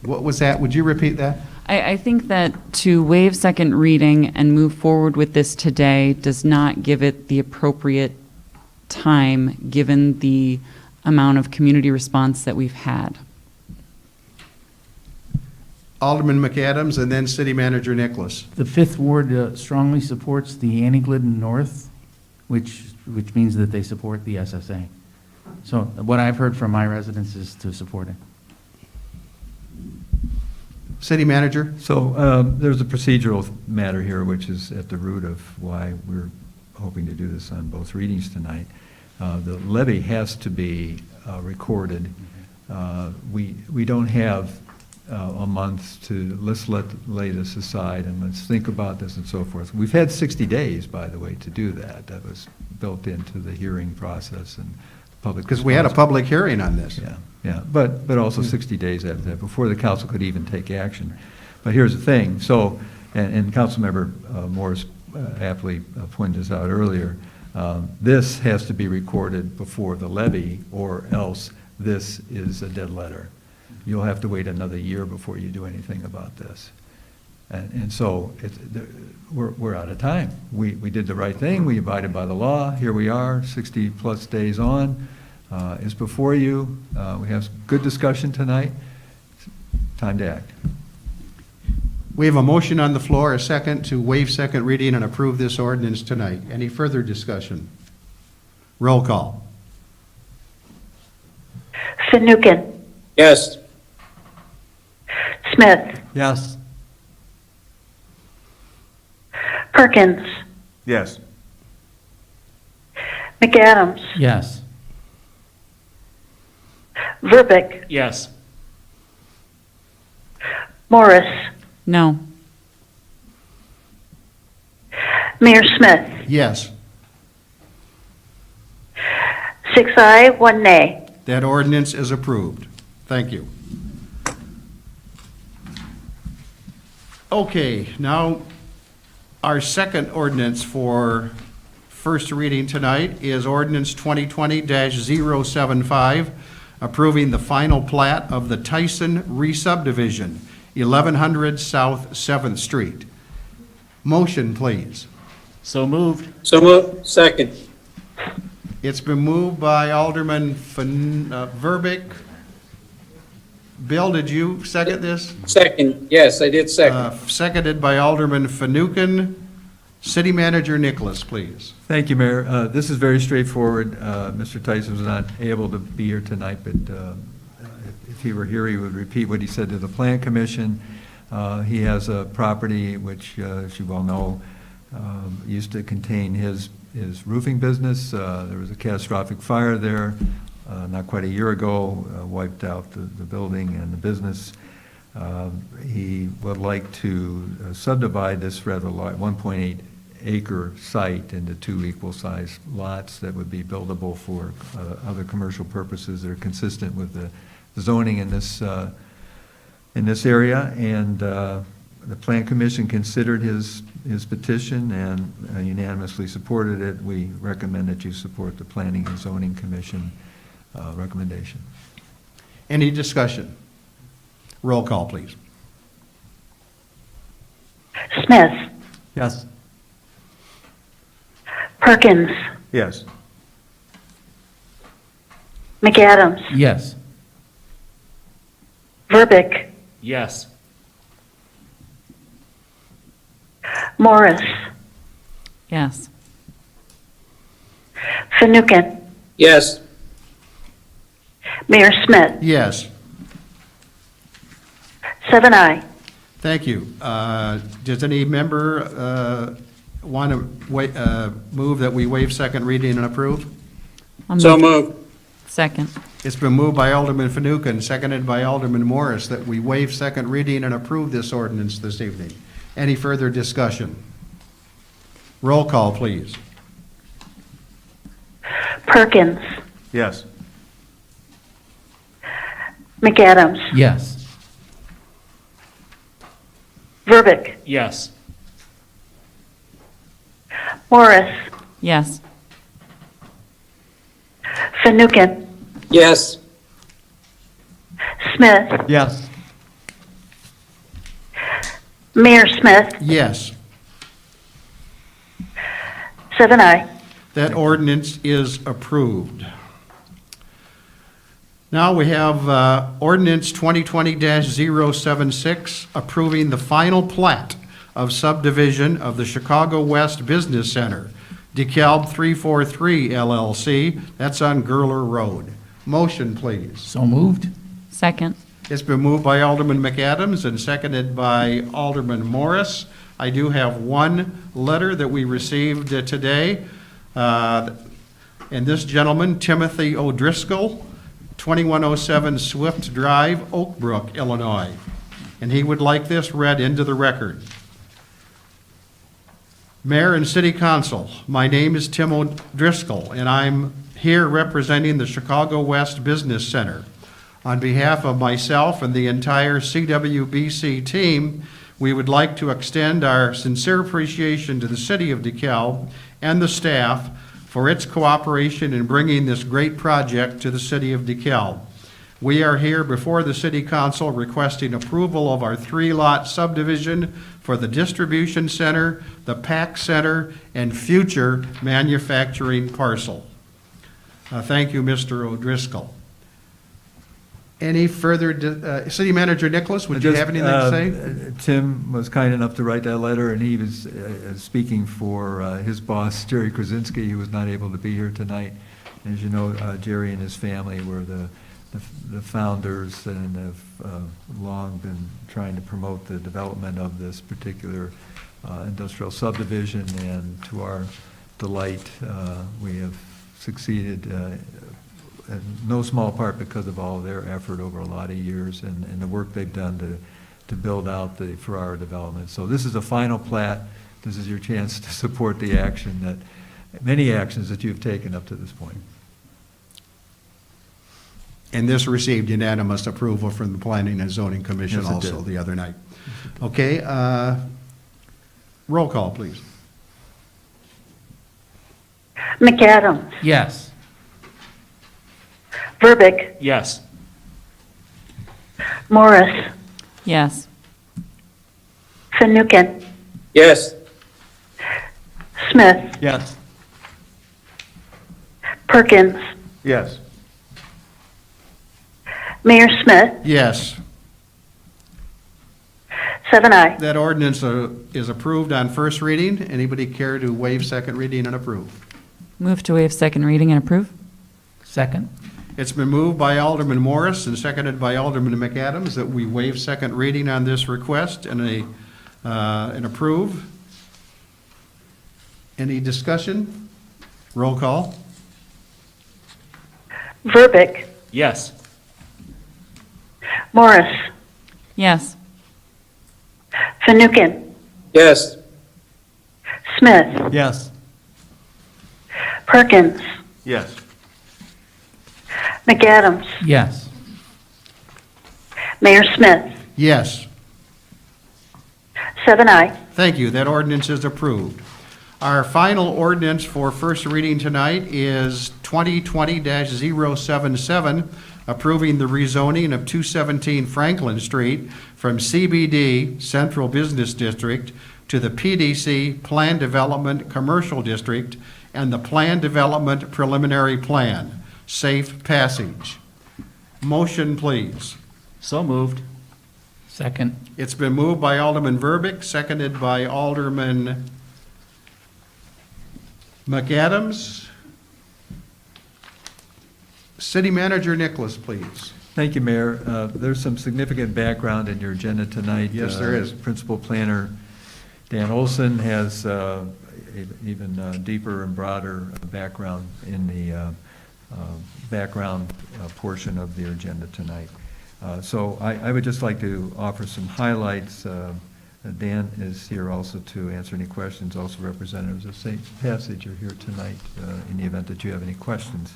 Speaker 2: What was that? Would you repeat that?
Speaker 8: I think that to waive second reading and move forward with this today does not give it the appropriate time, given the amount of community response that we've had.
Speaker 2: Alderman McAdams and then City Manager Nicholas.
Speaker 1: The Fifth Ward strongly supports the Annie-Glidden North, which means that they support the SSA. So what I've heard from my residents is to support it.
Speaker 2: City Manager?
Speaker 12: So there's a procedural matter here, which is at the root of why we're hoping to do this on both readings tonight. The levy has to be recorded. We don't have a month to, lay this aside and let's think about this and so forth. We've had 60 days, by the way, to do that. That was built into the hearing process and public.
Speaker 2: Because we had a public hearing on this.
Speaker 12: Yeah, but also 60 days after that, before the council could even take action. But here's the thing, so, and Councilmember Morris aptly pointed this out earlier, this has to be recorded before the levy, or else this is a dead letter. You'll have to wait another year before you do anything about this. And so we're out of time. We did the right thing, we abided by the law, here we are, 60-plus days on. Is before you. We have good discussion tonight. Time to act.
Speaker 2: We have a motion on the floor, a second, to waive second reading and approve this ordinance tonight. Any further discussion? Roll call.
Speaker 7: Fanouken,
Speaker 20: Yes.
Speaker 7: Smith,
Speaker 12: Yes.
Speaker 7: Perkins,
Speaker 19: Yes.
Speaker 7: McAdams,
Speaker 1: Yes.
Speaker 7: Verbic,
Speaker 5: Yes.
Speaker 7: Morris,
Speaker 8: No.
Speaker 7: Mayor Smith.
Speaker 2: Yes.
Speaker 7: 6 ayes, 1 nay.
Speaker 2: That ordinance is approved. Thank you. Okay, now, our second ordinance for first reading tonight is ordinance 2020-075, approving the final plat of the Tyson re-subdivision 1100 South 7th Street. Motion, please.
Speaker 5: So moved.
Speaker 20: So moved. Second.
Speaker 2: It's been moved by Alderman Verbeek. Bill, did you second this?
Speaker 20: Second. Yes, I did second.
Speaker 2: Seconded by Alderman Fanouken. City Manager Nicholas, please.
Speaker 12: Thank you, Mayor. This is very straightforward. Mr. Tyson was not able to be here tonight, but if he were here, he would repeat what he said to the Plan Commission. He has a property which, as you well know, used to contain his roofing business. There was a catastrophic fire there not quite a year ago, wiped out the building and the business. He would like to subdivide this rather large 1.8 acre site into 2 equal-sized lots that would be buildable for other commercial purposes that are consistent with the zoning in this area. And the Plan Commission considered his petition and unanimously supported it. We recommend that you support the Planning and Zoning Commission recommendation.
Speaker 2: Any discussion? Roll call, please.
Speaker 7: Smith,
Speaker 12: Yes.
Speaker 7: Perkins,
Speaker 19: Yes.
Speaker 7: McAdams,
Speaker 1: Yes.
Speaker 7: Verbic,
Speaker 5: Yes.
Speaker 7: Morris,
Speaker 8: Yes.
Speaker 7: Fanouken,
Speaker 20: Yes.
Speaker 7: Mayor Smith,
Speaker 2: Yes.
Speaker 7: 7 aye.
Speaker 2: Thank you. Does any member want to move that we waive second reading and approve?
Speaker 20: So moved.
Speaker 8: Second.
Speaker 2: It's been moved by Alderman Fanouken, seconded by Alderman Morris, that we waive second reading and approve this ordinance this evening. Any further discussion? Roll call, please.
Speaker 7: Perkins,
Speaker 19: Yes.
Speaker 7: McAdams,
Speaker 1: Yes.
Speaker 7: Verbic,
Speaker 5: Yes.
Speaker 7: Morris,
Speaker 8: Yes.
Speaker 7: Fanouken,
Speaker 20: Yes.
Speaker 7: Smith,
Speaker 12: Yes.
Speaker 7: Mayor Smith,
Speaker 2: Yes.
Speaker 7: 7 aye.
Speaker 2: That ordinance is approved. Now we have ordinance 2020-076, approving the final plat of subdivision of the Chicago West Business Center, DeKalb 343 LLC. That's on Gurler Road. Motion, please.
Speaker 1: So moved?
Speaker 8: Second.
Speaker 2: It's been moved by Alderman McAdams and seconded by Alderman Morris. I do have one letter that we received today. And this gentleman, Timothy O'Driscoll, 2107 Swift Drive, Oak Brook, Illinois. And he would like this read into the record. Mayor and City Council, my name is Tim O'Driscoll, and I'm here representing the Chicago West Business Center. On behalf of myself and the entire CWBC team, we would like to extend our sincere appreciation to the City of DeKalb and the staff for its cooperation in bringing this great project to the City of DeKalb. We are here before the City Council requesting approval of our 3-lot subdivision for the distribution center, the PAC center, and future manufacturing parcel. Thank you, Mr. O'Driscoll. Any further, City Manager Nicholas, would you have anything to say?
Speaker 12: Tim was kind enough to write that letter, and he was speaking for his boss, Jerry Krasinski, who was not able to be here tonight. As you know, Jerry and his family were the founders and have long been trying to promote the development of this particular industrial subdivision, and to our delight, we have succeeded in no small part because of all of their effort over a lot of years and the work they've done to build out the Ferrara development. So this is a final plat. This is your chance to support the action many actions that you've taken up to this point.
Speaker 2: And this received unanimous approval from the Planning and Zoning Commission
Speaker 12: Yes, it
Speaker 2: also
Speaker 12: did.
Speaker 2: the other night. Okay, roll call, please.
Speaker 7: McAdams,
Speaker 1: Yes.
Speaker 7: Verbic,
Speaker 5: Yes.
Speaker 7: Morris,
Speaker 8: Yes.
Speaker 7: Fanouken,
Speaker 20: Yes.
Speaker 7: Smith,
Speaker 6: Yes.
Speaker 7: Perkins,
Speaker 19: Yes.
Speaker 7: Mayor Smith,
Speaker 2: Yes.
Speaker 7: 7 aye.
Speaker 2: That ordinance is approved on first reading. Anybody care to waive second reading and approve?
Speaker 8: Move to waive second reading and approve?
Speaker 1: Second?
Speaker 2: It's been moved by Alderman Morris and seconded by Alderman McAdams that we waive second reading on this request and approve. Any discussion? Roll call.
Speaker 7: Verbic,
Speaker 5: Yes.
Speaker 7: Morris,
Speaker 8: Yes.
Speaker 7: Fanouken,
Speaker 20: Yes.
Speaker 7: Smith,
Speaker 6: Yes.
Speaker 7: Perkins,
Speaker 19: Yes.
Speaker 7: McAdams,
Speaker 1: Yes.
Speaker 7: Mayor Smith,
Speaker 2: Yes.
Speaker 7: 7 aye.
Speaker 2: Thank you. That ordinance is approved. Our final ordinance for first reading tonight is 2020-077, approving the rezoning of 217 Franklin Street from CBD, Central Business District, to the PDC, Plan Development Commercial District, and the Plan Development Preliminary Plan. Safe passage. Motion, please.
Speaker 5: So moved.
Speaker 1: Second?
Speaker 2: It's been moved by Alderman Verbic, seconded by Alderman McAdams. City Manager Nicholas, please.
Speaker 12: Thank you, Mayor. There's some significant background in your agenda tonight.
Speaker 2: Yes, there is.
Speaker 12: Principal Planner Dan Olson has even deeper and broader background in the background portion of the agenda tonight. So I would just like to offer some highlights. Dan is here also to answer any questions. Also, representatives of Safe Passage are here tonight in the event that you have any questions.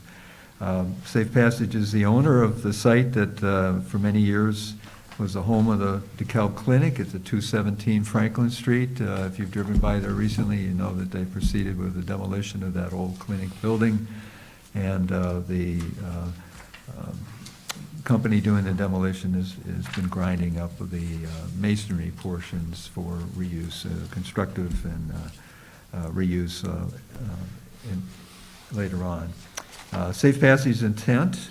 Speaker 12: Safe Passage is the owner of the site that for many years was the home of the DeKalb Clinic. It's at 217 Franklin Street. If you've driven by there recently, you know that they proceeded with the demolition of that old clinic building. And the company doing the demolition has been grinding up the masonry portions for reuse, constructive and reuse later on. Safe Passage's intent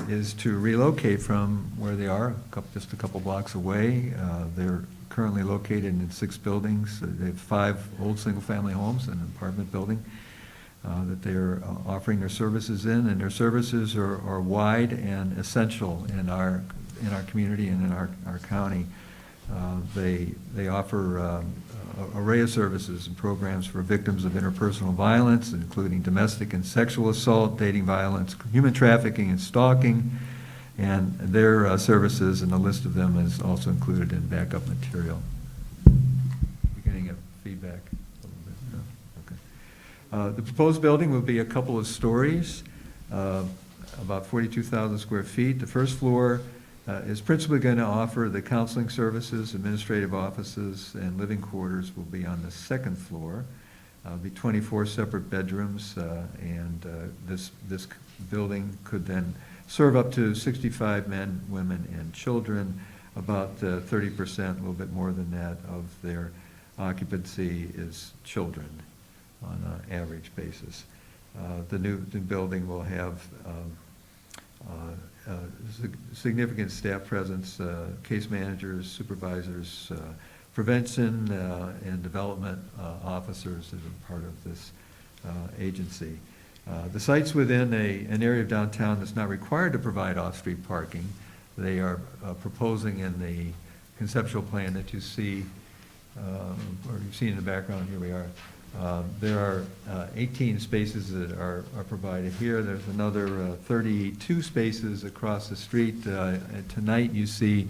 Speaker 12: is to relocate from where they are, just a couple blocks away. They're currently located in 6 buildings. They have 5 old single-family homes and an apartment building that they're offering their services in, and their services are wide and essential in our community and in our county. They offer an array of services and programs for victims of interpersonal violence, including domestic and sexual assault, dating violence, human trafficking, and stalking. And their services, and a list of them is also included in backup material. Beginning of feedback. The proposed building will be a couple of stories, about 42,000 square feet. The first floor is principally going to offer the counseling services, administrative offices, and living quarters will be on the second floor. There'll be 24 separate bedrooms, and this building could then serve up to 65 men, women, and children. About 30%, a little bit more than that, of their occupancy is children on an average basis. The new building will have significant staff presence, case managers, supervisors, prevention and development officers that are part of this agency. The site's within an area of downtown that's not required to provide off-street parking. They are proposing in the conceptual plan that you see, or you've seen in the background, here we are. There are 18 spaces that are provided here. There's another 32 spaces across the street. Tonight you see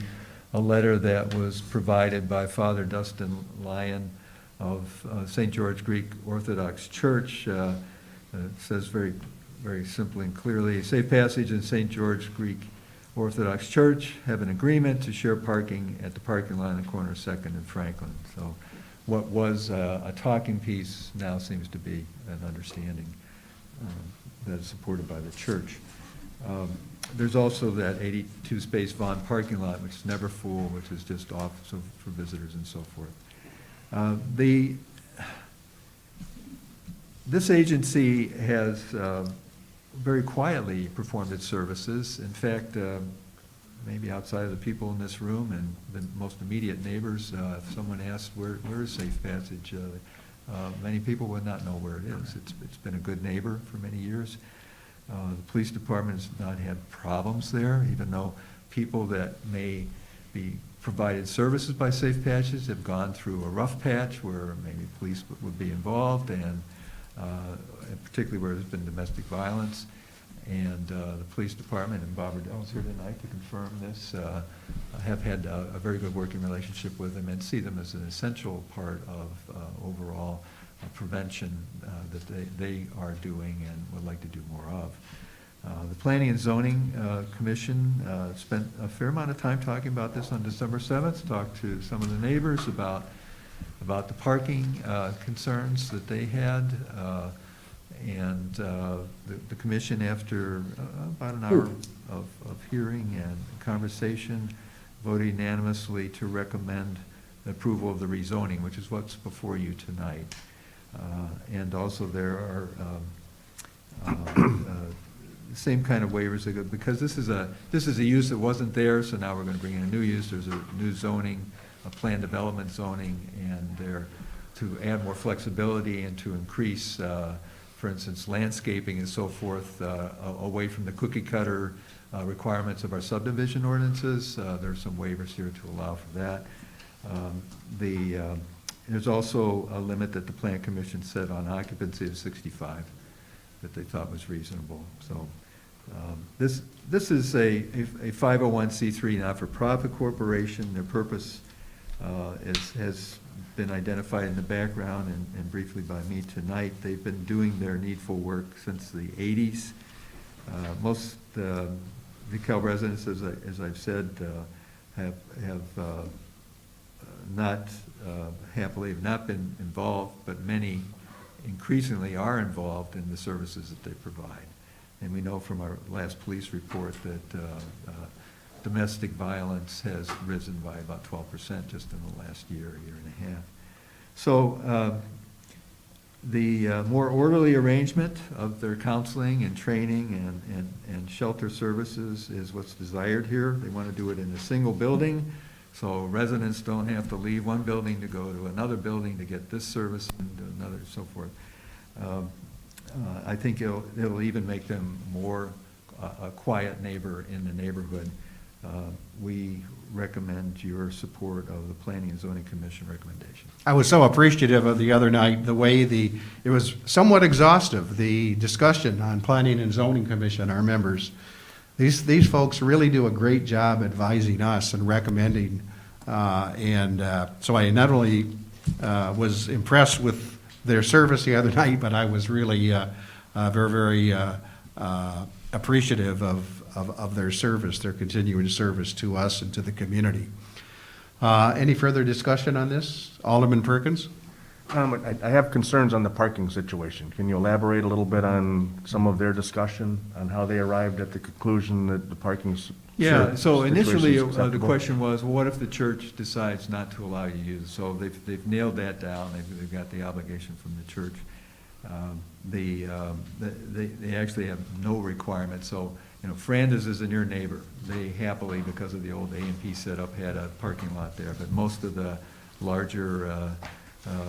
Speaker 12: a letter that was provided by Father Dustin Lyon of St. George Greek Orthodox Church. It says very, very simply and clearly, Safe Passage and St. George Greek Orthodox Church have an agreement to share parking at the parking lot on the corner of 2nd and Franklin. So what was a talking piece now seems to be an understanding that is supported by the church. There's also that 82-space Vaughn parking lot, which is never full, which is just off for visitors and so forth. This agency has very quietly performed its services. In fact, maybe outside of the people in this room and the most immediate neighbors, if someone asked where is Safe Passage, many people would not know where it is. It's been a good neighbor for many years. The police department has not had problems there, even though people that may be provided services by Safe Patches have gone through a rough patch where maybe police would be involved, and particularly where there's been domestic violence. And the police department, and Bob Riddell's here tonight to confirm this, have had a very good working relationship with them and see them as an essential part of overall prevention that they are doing and would like to do more of. The Planning and Zoning Commission spent a fair amount of time talking about this on December 7th, talked to some of the neighbors about the parking concerns that they had. And the commission, after about an hour of hearing and conversation, voted unanimously to recommend approval of the rezoning, which is what's before you tonight. And also there are the same kind of waivers, because this is a use that wasn't there, so now we're going to bring in a new use. There's a new zoning, a planned development zoning, and there to add more flexibility and to increase, for instance, landscaping and so forth, away from the cookie cutter requirements of our subdivision ordinances. There are some waivers here to allow for that. There's also a limit that the Plan Commission set on occupancy of 65 that they thought was reasonable. So this is a 501c3 not-for-profit corporation. Their purpose has been identified in the background and briefly by me tonight. They've been doing their needful work since the 80s. Most DeKalb residents, as I've said, have not happily have not been involved, but many increasingly are involved in the services that they provide. And we know from our last police report that domestic violence has risen by about 12% just in the last year and a half. So the more orderly arrangement of their counseling and training and shelter services is what's desired here. They want to do it in a single building, so residents don't have to leave one building to go to another building to get this service and another and so forth. I think it'll even make them more a quiet neighbor in the neighborhood. We recommend your support of the Planning and Zoning Commission recommendation.
Speaker 2: I was so appreciative of the other night, the way it was somewhat exhaustive, the discussion on Planning and Zoning Commission, our members. These folks really do a great job advising us and recommending, so I not only was impressed with their service the other night, but I was really very, very appreciative of their service, their continuing service to us and to the community. Any further discussion on this? Alderman Perkins?
Speaker 19: I have concerns on the parking situation. Can you elaborate a little bit on some of their discussion on how they arrived at the conclusion that the parking
Speaker 12: Yeah, so initially
Speaker 19: situation is
Speaker 12: the
Speaker 19: acceptable?
Speaker 12: question was, well, what if the church decides not to allow you to use it? So they've nailed that down. They've got the obligation from the church. They actually have no requirement. So, Franda's is a near neighbor. They happily, because of the old A&P setup, had a parking lot there. But most of the larger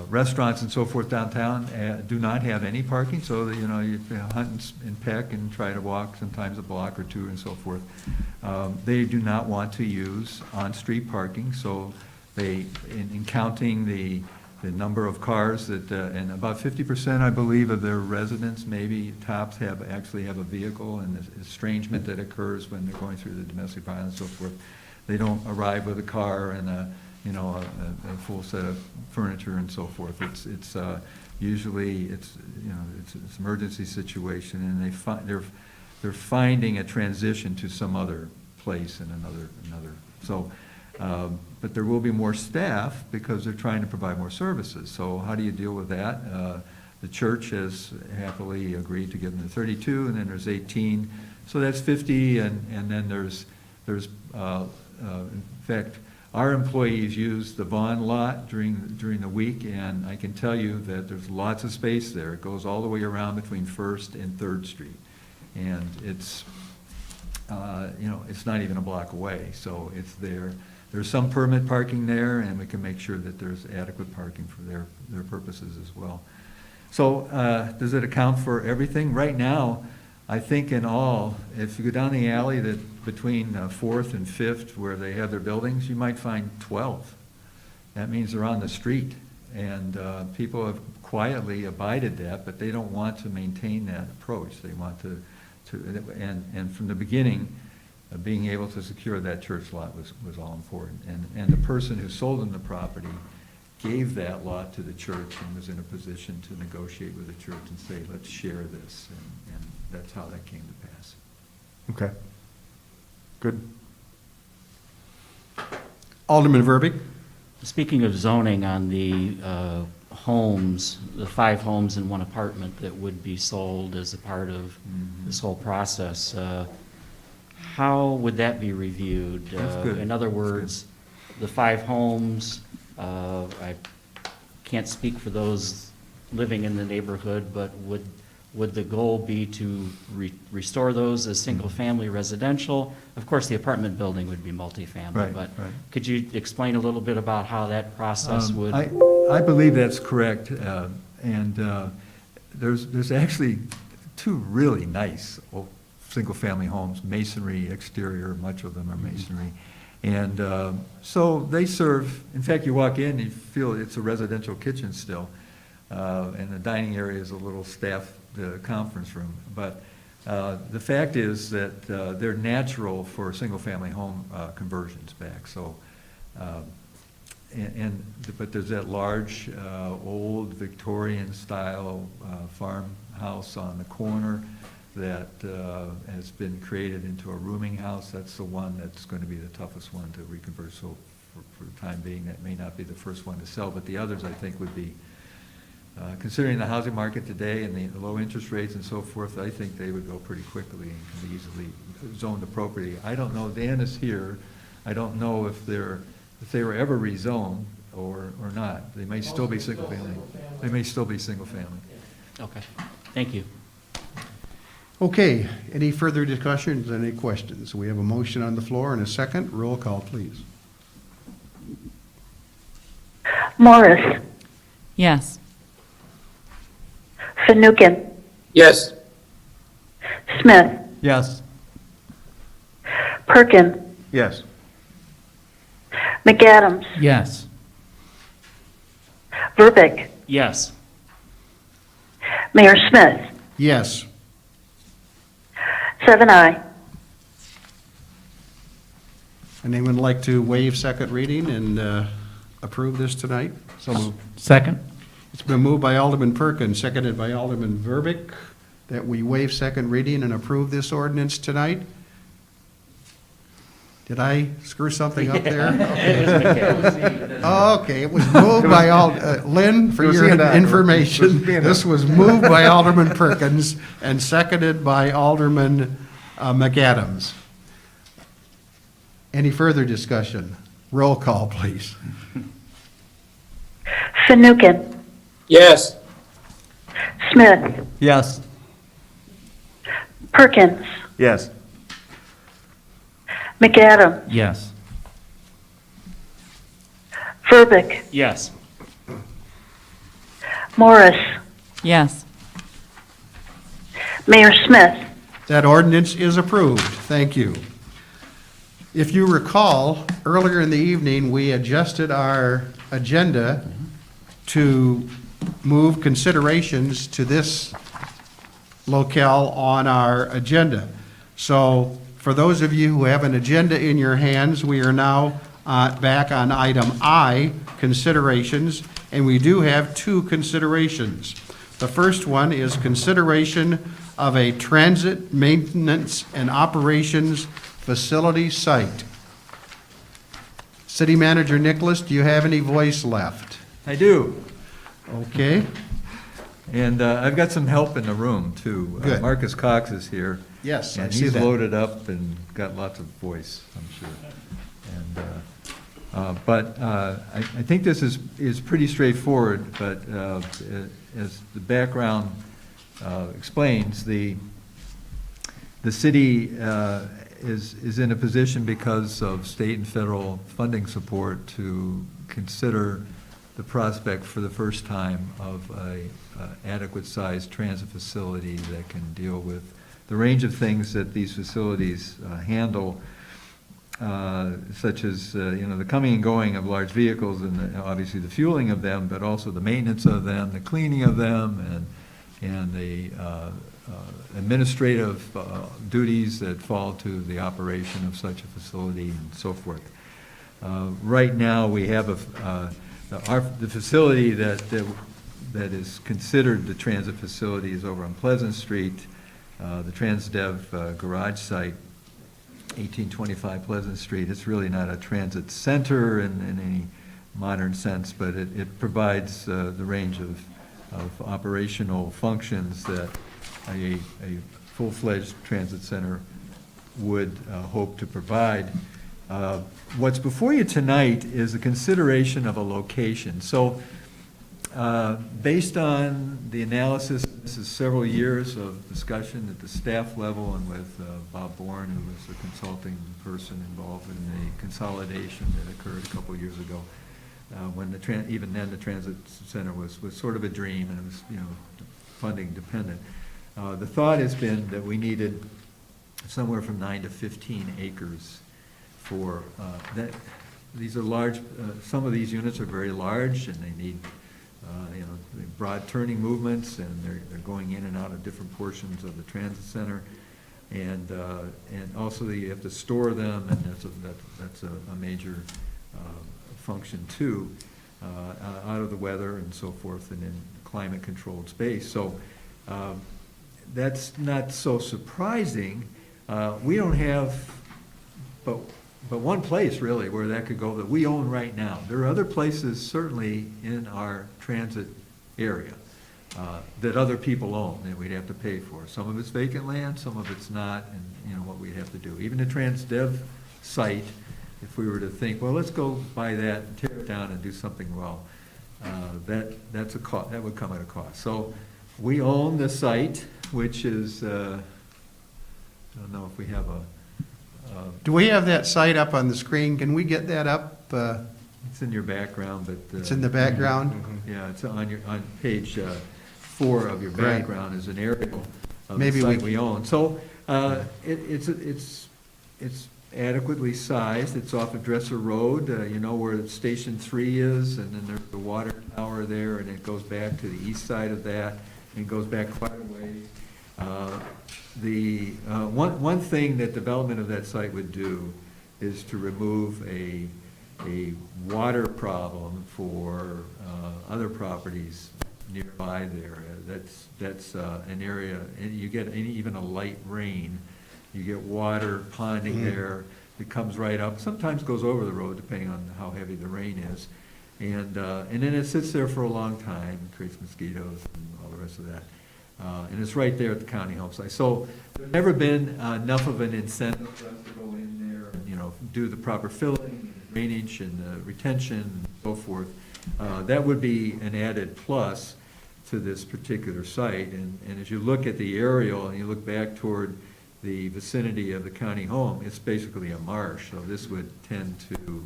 Speaker 12: restaurants and so forth downtown do not have any parking. So, you hunt and peck and try to walk sometimes a block or two and so forth. They do not want to use on-street parking. So they, in counting the number of cars that, and about 50%, I believe, of their residents, maybe tops, actually have a vehicle, and the estrangement that occurs when they're going through the domestic violence and so forth. They don't arrive with a car and a full set of furniture and so forth. It's usually it's an emergency situation, and they're finding a transition to some other place and another. So. But there will be more staff because they're trying to provide more services. So how do you deal with that? The church has happily agreed to give them the 32, and then there's 18 So that's 50, and then there's, in fact, our employees use the Vaughn lot during the week, and I can tell you that there's lots of space there. It goes all the way around between First and Third Street. And it's, it's not even a block away, so it's there. There's some permit parking there, and we can make sure that there's adequate parking for their purposes as well. So does it account for everything? Right now, I think in all, if you go down the alley that between 4th and 5th where they have their buildings, you might find 12. That means they're on the street, and people have quietly abided that, but they don't want to maintain that approach. They want to and from the beginning, being able to secure that church lot was all important. And the person who sold them the property gave that lot to the church and was in a position to negotiate with the church and say, let's share this. And that's how that came to pass.
Speaker 19: Okay. Good.
Speaker 2: Alderman Verbeek?
Speaker 5: Speaking of zoning on the homes, the 5 homes and 1 apartment that would be sold as a part of this whole process, how would that be reviewed?
Speaker 12: That's good.
Speaker 5: In other words, the 5 homes, I can't speak for those living in the neighborhood, but would the goal be to restore those as single-family residential? Of course, the apartment building would be multifamily,
Speaker 12: Right,
Speaker 5: but
Speaker 12: right.
Speaker 5: could you explain a little bit about how that process would?
Speaker 12: I believe that's correct, and there's actually 2 really nice single-family homes, masonry exterior, much of them are masonry. And so they serve, in fact, you walk in, you feel it's a residential kitchen still, and the dining area is a little staff conference room. But the fact is that they're natural for single-family home conversions back. So, but there's that large, old Victorian-style farmhouse on the corner that has been created into a rooming house. That's the one that's going to be the toughest one to reconvert. So for the time being, that may not be the first one to sell, but the others, I think, would be, considering the housing market today and the low interest rates and so forth, I think they would go pretty quickly and can be easily zoned appropriately. I don't know, Dan is here, I don't know if they were ever rezoned or not. They may still be single family. They may still be single family.
Speaker 5: Okay, thank you.
Speaker 2: Okay, any further discussions, any questions? We have a motion on the floor and a second. Roll call, please.
Speaker 7: Morris,
Speaker 8: Yes.
Speaker 7: Fanouken,
Speaker 20: Yes.
Speaker 7: Smith,
Speaker 18: Yes.
Speaker 7: Perkin,
Speaker 19: Yes.
Speaker 7: McAdams,
Speaker 1: Yes.
Speaker 7: Verbeek,
Speaker 5: Yes.
Speaker 7: Mayor Smith,
Speaker 2: Yes.
Speaker 7: 7-0.
Speaker 2: Anyone like to waive second reading and approve this tonight?
Speaker 19: So moved.
Speaker 1: Second?
Speaker 2: It's been moved by Alderman Perkins, seconded by Alderman Verbeek, that we waive second reading and approve this ordinance tonight. Did I screw something up there? Oh, okay, it was moved by Lynn, for
Speaker 19: It was
Speaker 2: your
Speaker 19: being done.
Speaker 2: information,
Speaker 19: It was being
Speaker 2: this
Speaker 19: done.
Speaker 2: was moved by Alderman Perkins and seconded by Alderman McAdams. Any further discussion? Roll call, please.
Speaker 7: Fanouken,
Speaker 20: Yes.
Speaker 7: Smith,
Speaker 18: Yes.
Speaker 7: Perkins,
Speaker 19: Yes.
Speaker 7: McAdams,
Speaker 1: Yes.
Speaker 7: Verbeek,
Speaker 5: Yes.
Speaker 7: Morris,
Speaker 8: Yes.
Speaker 7: Mayor Smith.
Speaker 2: That ordinance is approved. Thank you. If you recall, earlier in the evening, we adjusted our agenda to move considerations to this locale on our agenda. So for those of you who have an agenda in your hands, we are now back on item I, considerations, and we do have 2 considerations. The first one is consideration of a transit maintenance and operations facility site. City Manager Nicholas, do you have any voice left?
Speaker 12: I do.
Speaker 2: Okay.
Speaker 12: And I've got some help in the room, too.
Speaker 2: Good.
Speaker 12: Marcus Cox is here.
Speaker 2: Yes, I
Speaker 12: And
Speaker 2: see
Speaker 12: he's
Speaker 2: that.
Speaker 12: loaded up and got lots of voice, I'm sure. But I think this is pretty straightforward, but as the background explains, the city is in a position because of state and federal funding support to consider the prospect for the first time of a adequate-sized transit facility that can deal with the range of things that these facilities handle, such as the coming and going of large vehicles and obviously the fueling of them, but also the maintenance of them, the cleaning of them, and the administrative duties that fall to the operation of such a facility and so forth. Right now, we have the facility that is considered the transit facility is over on Pleasant Street, the TransDev garage site, 1825 Pleasant Street. It's really not a transit center in any modern sense, but it provides the range of operational functions that a full-fledged transit center would hope to provide. What's before you tonight is a consideration of a location. So based on the analysis, this is several years of discussion at the staff level and with Bob Bourne, who was the consulting person involved in the consolidation that occurred a couple of years ago, when even then the transit center was sort of a dream, and it was funding dependent. The thought has been that we needed somewhere from 9 to 15 acres for that. These are large. Some of these units are very large, and they need broad turning movements, and they're going in and out of different portions of the transit center, and also you have to store them, and that's a major function too, out of the weather and so forth, and in climate controlled space. So that's not so surprising. We don't have but one place really where that could go that we own right now. There are other places certainly in our transit area that other people own that we'd have to pay for. Some of it's vacant land, some of it's not, and what we'd have to do. Even the TransDev site, if we were to think, well, let's go buy that and tear it down and do something well, that's a cost. That would come at a cost. So we own the site, which is I don't know if we have a.
Speaker 2: Do we have that site up on the screen? Can we get that up?
Speaker 12: It's in your background, but
Speaker 2: it's in the background.
Speaker 12: Yeah, it's on page 4 of your background is an aerial of
Speaker 2: Maybe
Speaker 12: the site we own. So it's adequately sized. It's off of Dresser Road, where Station 3 is, and then there's the water tower there, and it goes back to the east side of that, and goes back quite a ways. One thing that development of that site would do is to remove a water problem for other properties nearby there. That's an area, and you get even a light rain, you get water ponding there. It comes right up, sometimes goes over the road depending on how heavy the rain is, and then it sits there for a long time, creates mosquitoes and all the rest of that. And it's right there at the county home site. So there's never been enough of an incentive for us to go in there and, do the proper filling, drainage, and retention, and so forth. That would be an added plus to this particular site. And as you look at the aerial and you look back toward the vicinity of the county home, it's basically a marsh. So this would tend to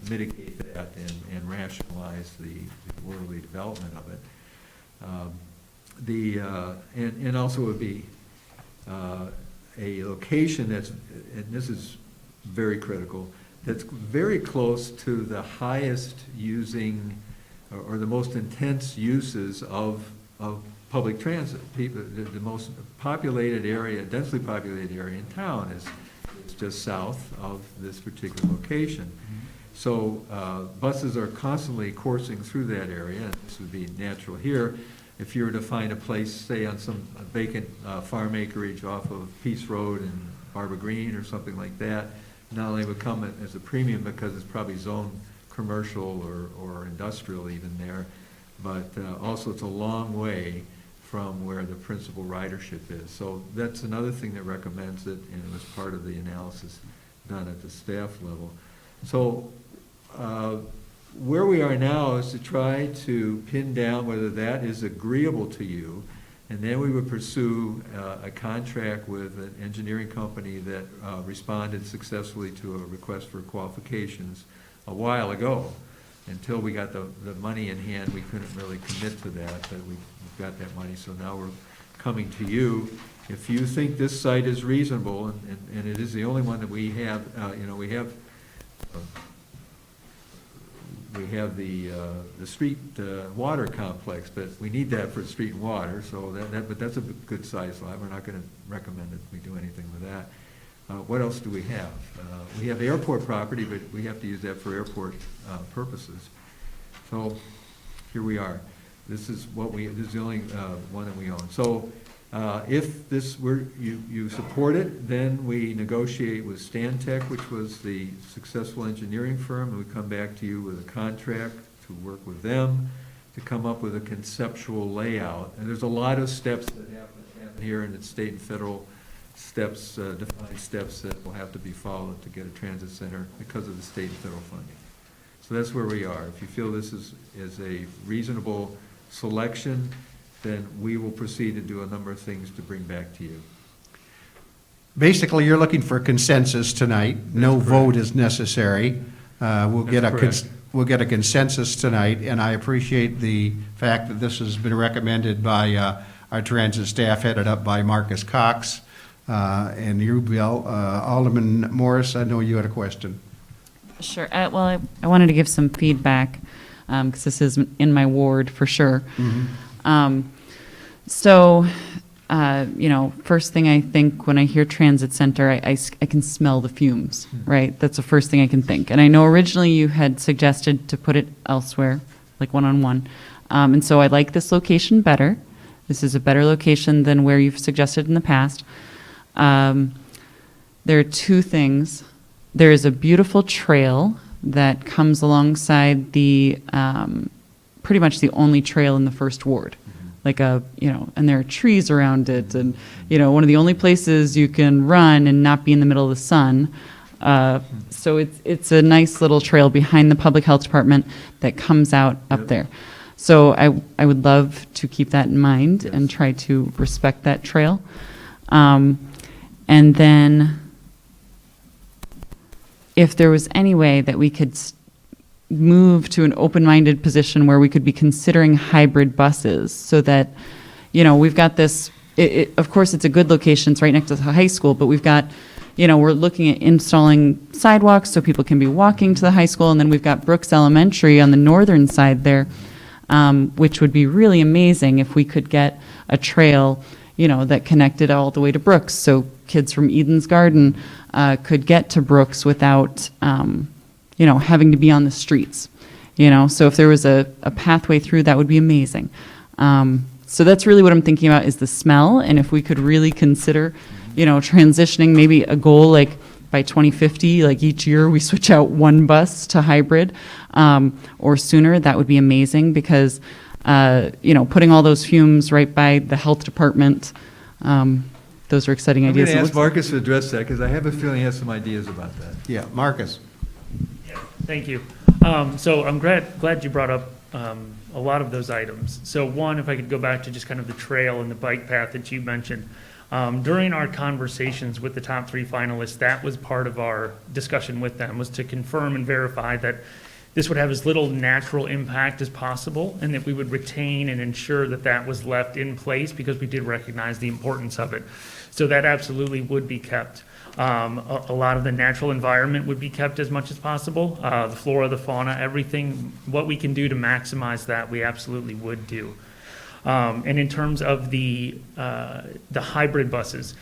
Speaker 12: mitigate that and rationalize the orderly development of it. And also would be a location that's, and this is very critical, that's very close to the highest using or the most intense uses of public transit. People, the most populated area, densely populated area in town is just south of this particular location. So buses are constantly coursing through that area, and this would be natural here. If you were to find a place, say on some vacant farm acreage off of Peace Road and Barbara Green or something like that, not only would come as a premium because it's probably zoned commercial or industrial even there, but also it's a long way from where the principal ridership is. So that's another thing that recommends it, and it was part of the analysis done at the staff level. So where we are now is to try to pin down whether that is agreeable to you, and then we would pursue a contract with an engineering company that responded successfully to a request for qualifications a while ago. Until we got the money in hand, we couldn't really commit to that, but we've got that money, so now we're coming to you. If you think this site is reasonable, and it is the only one that we have, we have the street water complex, but we need that for street and water, so but that's a good size lot. We're not going to recommend that we do anything with that. What else do we have? We have airport property, but we have to use that for airport purposes. So here we are. This is the only one that we own. So if you support it, then we negotiate with Stantec, which was the successful engineering firm, and we come back to you with a contract to work with them to come up with a conceptual layout. And there's a lot of steps that happen here, and it's state and federal steps, defined steps that will have to be followed to get a transit center because of the state and federal funding. So that's where we are. If you feel this is a reasonable selection, then we will proceed to do a number of things to bring back to you.
Speaker 2: Basically, you're looking for consensus tonight. No vote is necessary. We'll get a consensus tonight, and I appreciate the fact that this has been recommended by our transit staff, headed up by Marcus Cox. And you, Bill. Alderman Morris, I know you had a question.
Speaker 8: Sure. Well, I wanted to give some feedback because this is in my ward for sure.
Speaker 2: Mm-hmm.
Speaker 8: First thing I think when I hear transit center, I can smell the fumes, right? That's the first thing I can think. And I know originally you had suggested to put it elsewhere, like one-on-one. And so I like this location better. This is a better location than where you've suggested in the past. There are two things. There is a beautiful trail that comes alongside the, pretty much the only trail in the first ward. And there are trees around it, and, one of the only places you can run and not be in the middle of the sun. So it's a nice little trail behind the public health department that comes out up there. So I would love to keep that in mind and try to respect that trail. And then if there was any way that we could move to an open-minded position where we could be considering hybrid buses so that, we've got this, of course, it's a good location, it's right next to the high school, but we've got, we're looking at installing sidewalks so people can be walking to the high school, and then we've got Brooks Elementary on the northern side there, which would be really amazing if we could get a trail, that connected all the way to Brooks, so kids from Eden's Garden could get to Brooks without, having to be on the streets. So if there was a pathway through, that would be amazing. So that's really what I'm thinking about, is the smell, and if we could really consider, transitioning, maybe a goal like by 2050, like each year we switch out one bus to hybrid, or sooner, that would be amazing, because putting all those fumes right by the health department, those are exciting ideas.
Speaker 12: I'm going to ask Marcus to address that, because I have a feeling he has some ideas about that.
Speaker 2: Yeah, Marcus.
Speaker 19: Thank you. So I'm glad you brought up a lot of those items. So one, if I could go back to just kind of the trail and the bike path that you mentioned. During our conversations with the top 3 finalists, that was part of our discussion with them, was to confirm and verify that this would have as little natural impact as possible, and that we would retain and ensure that that was left in place, because we did recognize the importance of it. So that absolutely would be kept. A lot of the natural environment would be kept as much as possible. The flora, the fauna, everything, what we can do to maximize that, we absolutely would do. And in terms of the hybrid buses,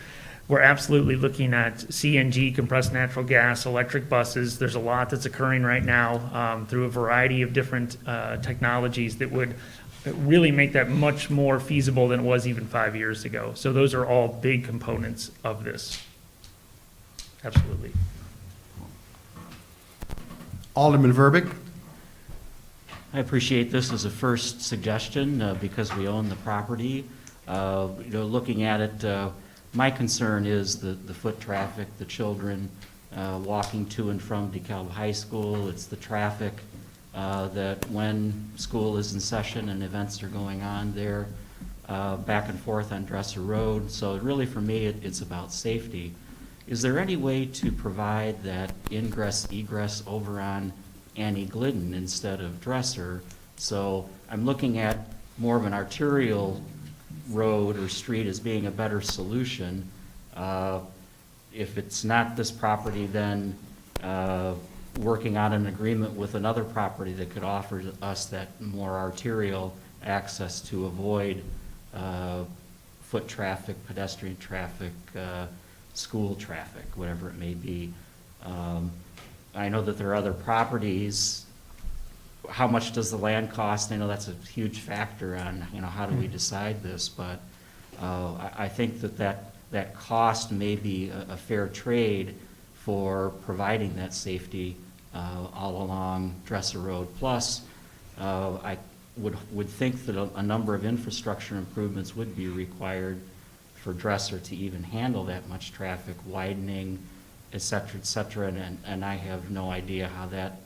Speaker 19: we're absolutely looking at CNG, compressed natural gas, electric buses. There's a lot that's occurring right now through a variety of different technologies that would really make that much more feasible than it was even 5 years ago. So those are all big components of this. Absolutely.
Speaker 2: Alderman Verbeek.
Speaker 5: I appreciate this as a first suggestion because we own the property. Looking at it, my concern is the foot traffic, the children walking to and from DeKalb High School. It's the traffic that when school is in session and events are going on there, back and forth on Dresser Road. So really, for me, it's about safety. Is there any way to provide that ingress, egress over on Annie Glidden instead of Dresser? So I'm looking at more of an arterial road or street as being a better solution. If it's not this property, then working on an agreement with another property that could offer us that more arterial access to avoid foot traffic, pedestrian traffic, school traffic, whatever it may be. I know that there are other properties. How much does the land cost? I know that's a huge factor on, how do we decide this, but I think that cost may be a fair trade for providing that safety all along Dresser Road. Plus, I would think that a number of infrastructure improvements would be required for Dresser to even handle that much traffic, widening, et cetera, and I have no idea how that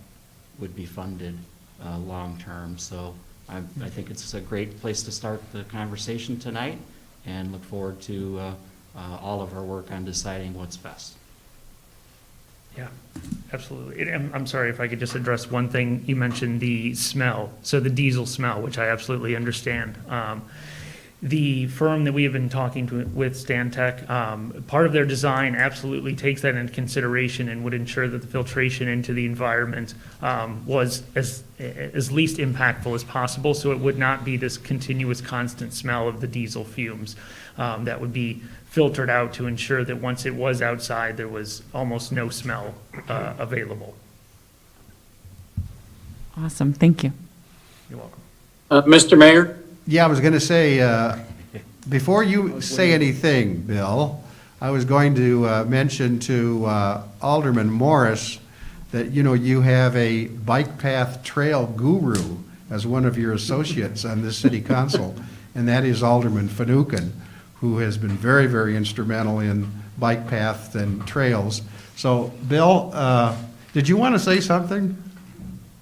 Speaker 5: would be funded long-term. So I think it's a great place to start the conversation tonight, and look forward to all of our work on deciding what's best.
Speaker 19: Yeah, absolutely. And I'm sorry if I could just address one thing. You mentioned the smell, so the diesel smell, which I absolutely understand. The firm that we have been talking with, Stantec, part of their design absolutely takes that into consideration and would ensure that the filtration into the environment was as least impactful as possible, so it would not be this continuous constant smell of the diesel fumes that would be filtered out to ensure that once it was outside, there was almost no smell available.
Speaker 8: Awesome, thank you.
Speaker 19: You're welcome.
Speaker 20: Mr. Mayor?
Speaker 2: Yeah, I was going to say, before you say anything, Bill, I was going to mention to Alderman Morris that, you have a bike path trail guru as one of your associates on this city council, and that is Alderman Finucane, who has been very, very instrumental in bike paths and trails. So, Bill, did you want to say something?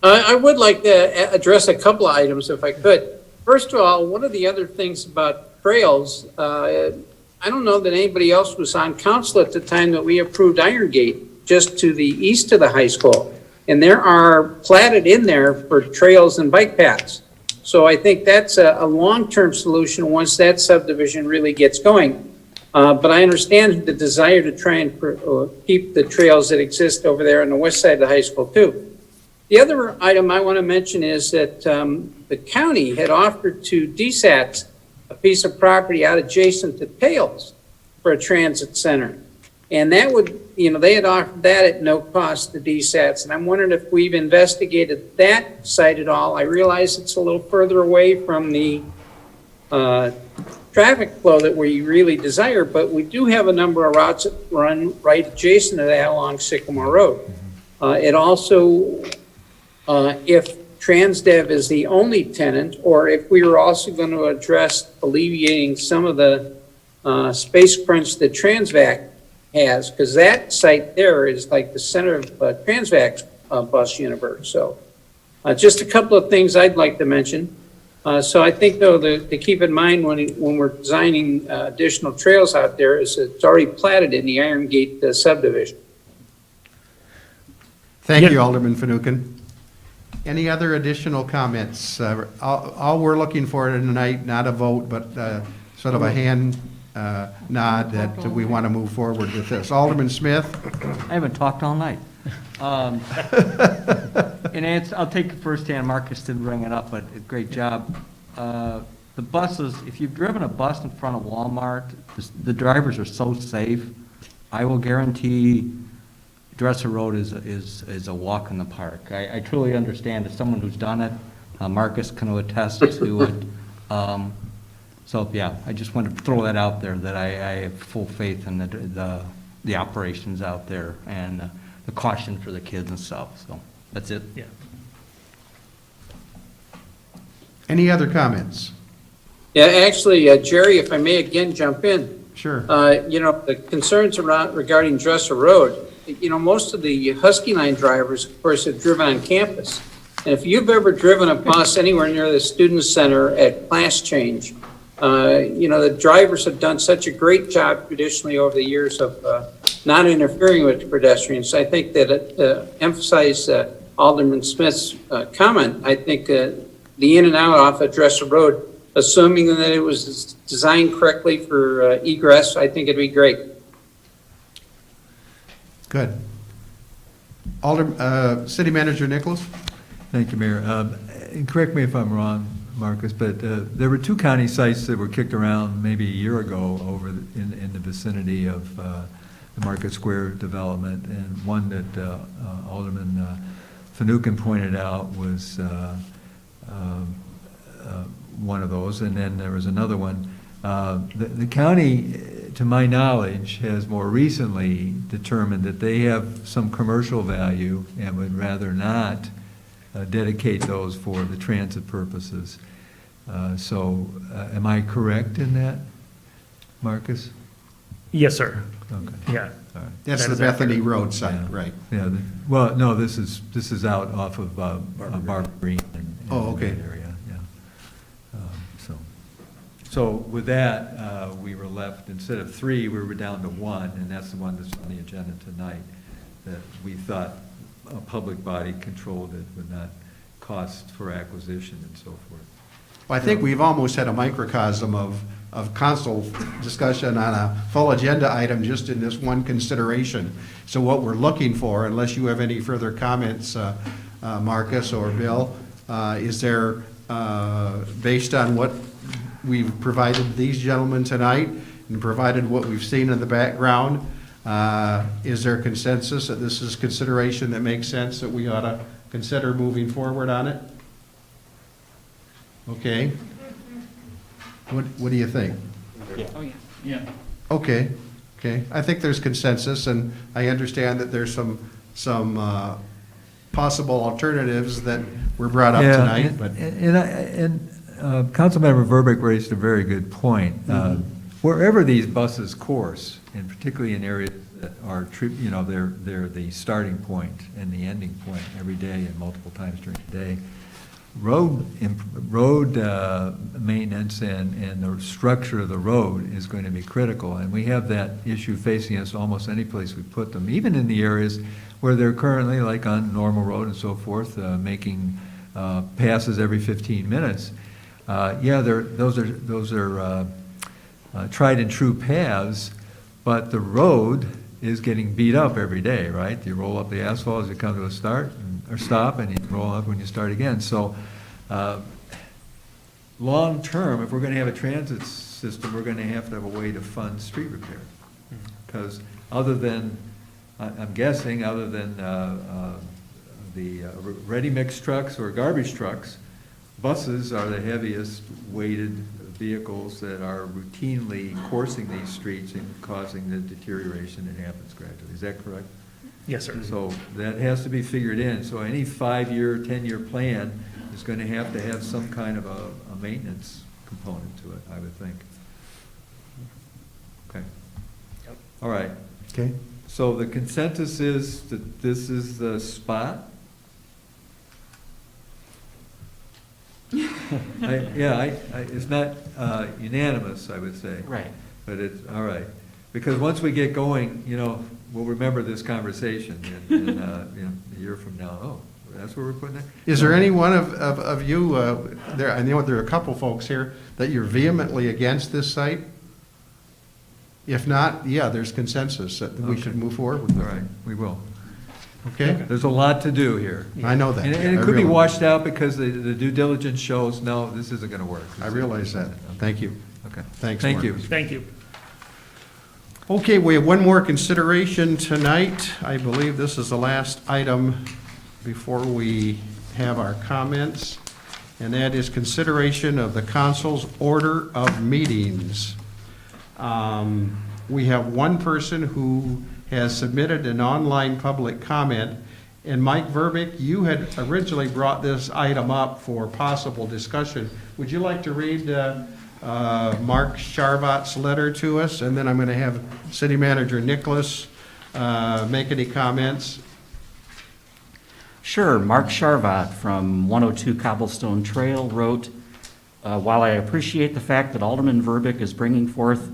Speaker 20: I would like to address a couple of items if I could. First of all, one of the other things about trails, I don't know that anybody else was on council at the time that we approved Iron Gate, just to the east of the high school. And there are platted in there for trails and bike paths. So I think that's a long-term solution once that subdivision really gets going. But I understand the desire to try and keep the trails that exist over there on the west side of the high school too. The other item I want to mention is that the county had offered to DSAT a piece of property out adjacent to Pales for a transit center. And that would, they had offered that at no cost to DSATs. And I'm wondering if we've investigated that site at all. I realize it's a little further away from the traffic flow that we really desire, but we do have a number of routes that run right adjacent to that along Sycamore Road. It also, if Transdev is the only tenant, or if we were also going to address alleviating some of the space crunch that Transvac has, because that site there is like the center of Transvac's bus universe. So just a couple of things I'd like to mention. So I think, though, to keep in mind when we're designing additional trails out there is it's already platted in the Iron Gate subdivision.
Speaker 2: Thank you, Alderman Finucane. Any other additional comments? All we're looking for tonight, not a vote, but sort of a hand nod that we want to move forward with this. Alderman Smith?
Speaker 6: I haven't talked all night. And I'll take it firsthand. Marcus didn't bring it up, but great job. The buses, if you've driven a bus in front of Walmart, the drivers are so safe. I will guarantee Dresser Road is a walk in the park. I truly understand as someone who's done it. Marcus can attest to it. So yeah, I just wanted to throw that out there, that I have full faith in the operations out there and the caution for the kids and stuff. So that's it.
Speaker 19: Yeah.
Speaker 2: Any other comments?
Speaker 20: Yeah, actually, Jerry, if I may again jump in,
Speaker 2: Sure.
Speaker 20: the concerns regarding Dresser Road, most of the Husky Line drivers, of course, have driven on campus. And if you've ever driven a bus anywhere near the student center at class change, the drivers have done such a great job traditionally over the years of not interfering with the pedestrians. I think that emphasize Alderman Smith's comment. I think the in and out off of Dresser Road, assuming that it was designed correctly for egress, I think it'd be great.
Speaker 2: Good. City Manager Nicholas?
Speaker 12: Thank you, Mayor. And correct me if I'm wrong, Marcus, but there were two county sites that were kicked around maybe a year ago over in the vicinity of the Market Square development, and one that Alderman Fanouken pointed out was one of those, and then there was another one. The county, to my knowledge, has more recently determined that they have some commercial value and would rather not dedicate those for the transit purposes. Am I correct in that, Marcus?
Speaker 17: Yes, sir.
Speaker 12: Okay.
Speaker 17: Yeah.
Speaker 12: All right.
Speaker 2: That's
Speaker 17: That
Speaker 2: the
Speaker 17: is
Speaker 2: Bethany
Speaker 17: accurate.
Speaker 2: Road site,
Speaker 12: Yeah.
Speaker 2: right?
Speaker 12: Yeah, well, no, this is out off of Barber Green. and
Speaker 2: Oh, okay.
Speaker 12: that area, yeah. So with that, we were left, instead of 3, we were down to 1, and that's the one that's on the agenda tonight, that we thought a public body controlled it would not cost for acquisition and so forth.
Speaker 2: Well, I think we've almost had a microcosm of council discussion on a full agenda item just in this one consideration. So what we're looking for, unless you have any further comments, Marcus or Bill, is there, based on what we've provided these gentlemen tonight and provided what we've seen in the background, is there consensus that this is consideration that makes sense, that we ought to consider moving forward on it? Okay. What do you think?
Speaker 1: Oh, yeah. Yeah.
Speaker 2: Okay, okay. I think there's consensus, and I understand that there's some possible alternatives that were brought up
Speaker 12: Yeah,
Speaker 2: tonight, but.
Speaker 12: And Councilmember Verbeek raised a very good point. Wherever these buses course, and particularly in areas that are, they're the starting point and the ending point every day and multiple times during the day, road maintenance and the structure of the road is going to be critical. And we have that issue facing us almost any place we put them, even in the areas where they're currently, like on Normal Road and so forth, making passes every 15 minutes. Those are tried and true paths, but the road is getting beat up every day, right? You roll up the asphalt as you come to a start or stop, and you roll up when you start again. So, long term, if we're going to have a transit system, we're going to have a way to fund street repair. Because other than, I'm guessing, other than the ready-mix trucks or garbage trucks, buses are the heaviest weighted vehicles that are routinely coursing these streets and causing the deterioration that happens gradually. Is that correct?
Speaker 17: Yes, sir.
Speaker 12: So that has to be figured in. So any 5-year, 10-year plan is going to have some kind of a maintenance component to it, I would think. Okay.
Speaker 17: Yep.
Speaker 12: All right.
Speaker 2: Okay.
Speaker 12: So the consensus is that this is the spot? It's not unanimous, I would say.
Speaker 5: Right.
Speaker 12: But it's, all right. Because once we get going, we'll remember this conversation in a year from now. Oh, that's where we're putting it?
Speaker 2: Is there any one of you, I know there are a couple folks here, that you're vehemently against this site? If not, there's consensus that we should move forward with it.
Speaker 12: All right, we will.
Speaker 2: Okay?
Speaker 12: There's a lot to do here.
Speaker 2: I know that.
Speaker 12: And
Speaker 2: I
Speaker 12: it could be
Speaker 2: realize.
Speaker 12: washed out because the due diligence shows, no, this isn't going to work.
Speaker 2: I realize that. Thank you.
Speaker 12: Okay.
Speaker 2: Thanks,
Speaker 12: Thank you.
Speaker 2: Marcus.
Speaker 17: Thank you.
Speaker 2: Okay, we have one more consideration tonight. I believe this is the last item before we have our comments, and that is consideration of the council's order of meetings. We have one person who has submitted an online public comment, and Mike Verbeek, you had originally brought this item up for possible discussion. Would you like to read Mark Charvat's letter to us, and then I'm going to have City Manager Nicholas make any comments.
Speaker 5: Sure. Mark Charvat from 102 Cobblestone Trail wrote, while I appreciate the fact that Alderman Verbeek is bringing forth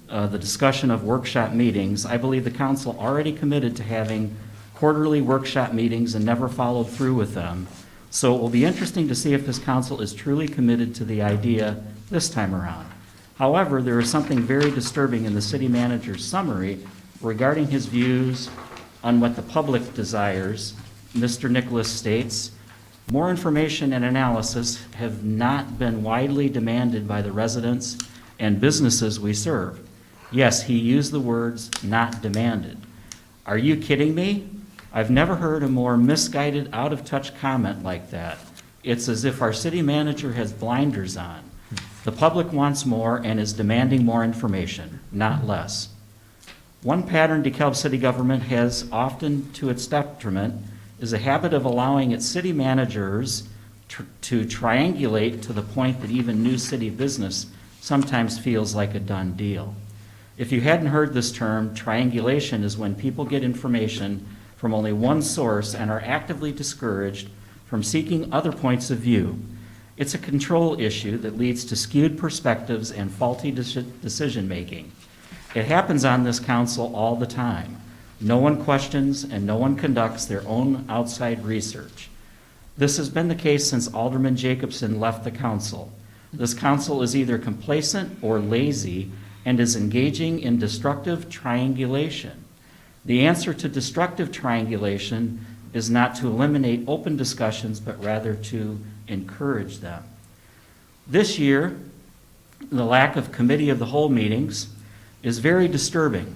Speaker 5: the discussion of workshop meetings, I believe the council already committed to having quarterly workshop meetings and never followed through with them. So it will be interesting to see if this council is truly committed to the idea this time around. However, there is something very disturbing in the city manager's summary regarding his views on what the public desires. Mr. Nicholas states, more information and analysis have not been widely demanded by the residents and businesses we serve. Yes, he used the words not demanded. Are you kidding me? I've never heard a more misguided, out-of-touch comment like that. It's as if our city manager has blinders on. The public wants more and is demanding more information, not less. One pattern DeKalb city government has, often to its detriment, is a habit of allowing its city managers to triangulate to the point that even new city business sometimes feels like a done deal. If you hadn't heard this term, triangulation is when people get information from only one source and are actively discouraged from seeking other points of view. It's a control issue that leads to skewed perspectives and faulty decision-making. It happens on this council all the time. No one questions and no one conducts their own outside research. This has been the case since Alderman Jacobson left the council. This council is either complacent or lazy and is engaging in destructive triangulation. The answer to destructive triangulation is not to eliminate open discussions, but rather to encourage them. This year, the lack of committee of the whole meetings is very disturbing.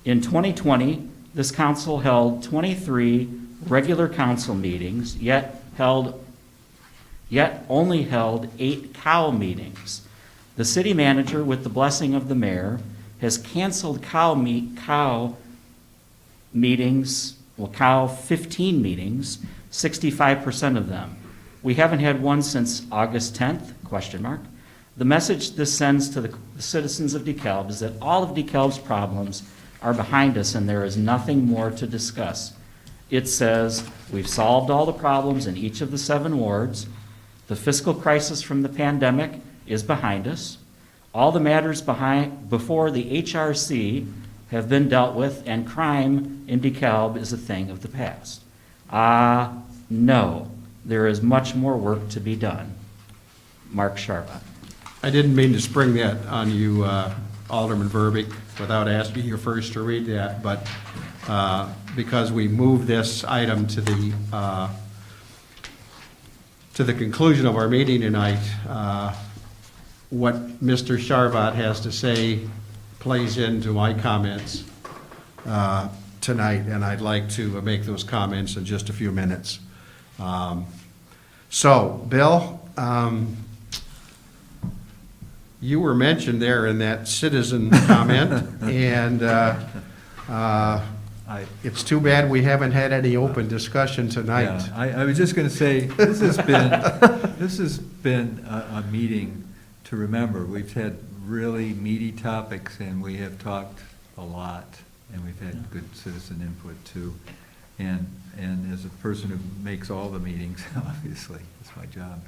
Speaker 5: In 2020, this council held 23 regular council meetings, yet only held 8 cow meetings. The city manager, with the blessing of the mayor, has canceled cow 15 meetings, 65% of them. We haven't had one since August 10th, ? The message this sends to the citizens of DeKalb is that all of DeKalb's problems are behind us and there is nothing more to discuss. It says, we've solved all the problems in each of the 7 wards. The fiscal crisis from the pandemic is behind us. All the matters before the HRC have been dealt with, and crime in DeKalb is a thing of the past. No, there is much more work to be done. Mark Charvat.
Speaker 2: I didn't mean to spring that on you, Alderman Verbeek, without asking you first to read that, but because we moved this item to the conclusion of our meeting tonight, what Mr. Charvat has to say plays into my comments tonight, and I'd like to make those comments in just a few minutes. So, Bill, you were mentioned there in that citizen comment, and it's too bad we haven't had any open discussion tonight.
Speaker 12: Yeah, I was just going to say, this has been a meeting to remember. We've had really meaty topics, and we have talked a lot, and we've had good citizen input too. And as a person who makes all the meetings, obviously, it's my job,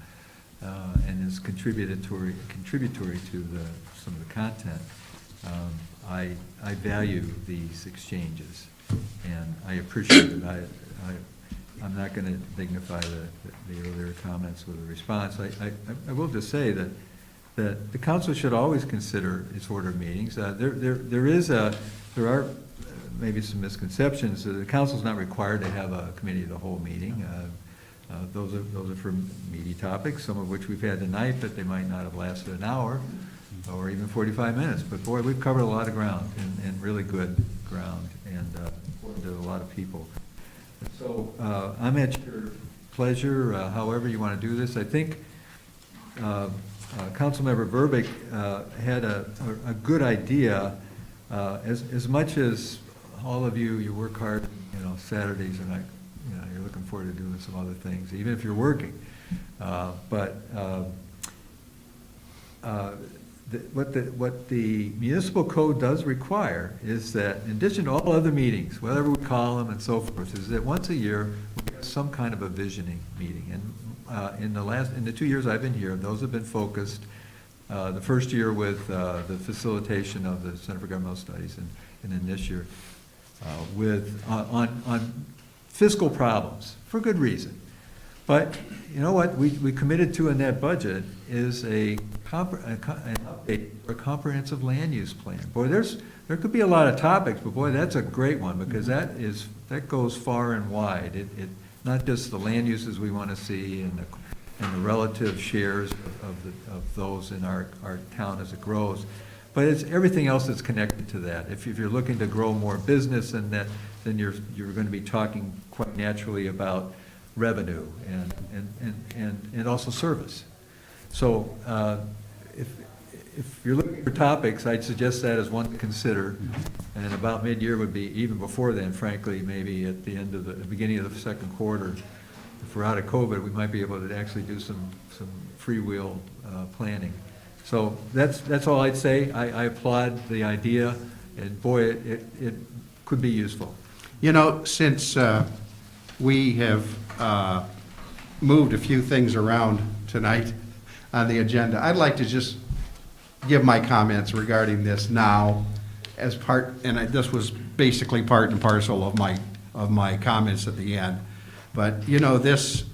Speaker 12: and is contributory to some of the content, I value these exchanges, and I appreciate it. I'm not going to dignify the earlier comments with a response. I will just say that the council should always consider its order of meetings. There are maybe some misconceptions. The council's not required to have a committee of the whole meeting. Those are for meaty topics, some of which we've had tonight, but they might not have lasted an hour or even 45 minutes. But boy, we've covered a lot of ground, and really good ground, and to a lot of people. So I'm at your pleasure, however you want to do this. I think Councilmember Verbeek had a good idea. As much as all of you work hard, Saturdays are not, you're looking forward to doing some other things, even if you're working. But what the municipal code does require is that in addition to all other meetings, whatever we call them and so forth, is that once a year, we have some kind of a visioning meeting. And in the 2 years I've been here, those have been focused, the first year with the facilitation of the Center for Governmental Studies, and then this year on fiscal problems, for good reason. But you know what we committed to in that budget is an update for a comprehensive land use plan. Boy, there could be a lot of topics, but boy, that's a great one, because that goes far and wide. It not just the land uses we want to see and the relative shares of those in our town as it grows, but it's everything else that's connected to that. If you're looking to grow more business and that, then you're going to be talking quite naturally about revenue and also service. So if you're looking for topics, I'd suggest that as one to consider. And about mid-year would be, even before then, frankly, maybe at the end of the beginning of the second quarter. If we're out of COVID, we might be able to actually do some freewheel planning. So that's all I'd say. I applaud the idea, and boy, it could be useful.
Speaker 2: You know, since we have moved a few things around tonight on the agenda, I'd like to just give my comments regarding this now as part, and this was basically part and parcel of my comments at the end. But, you know, this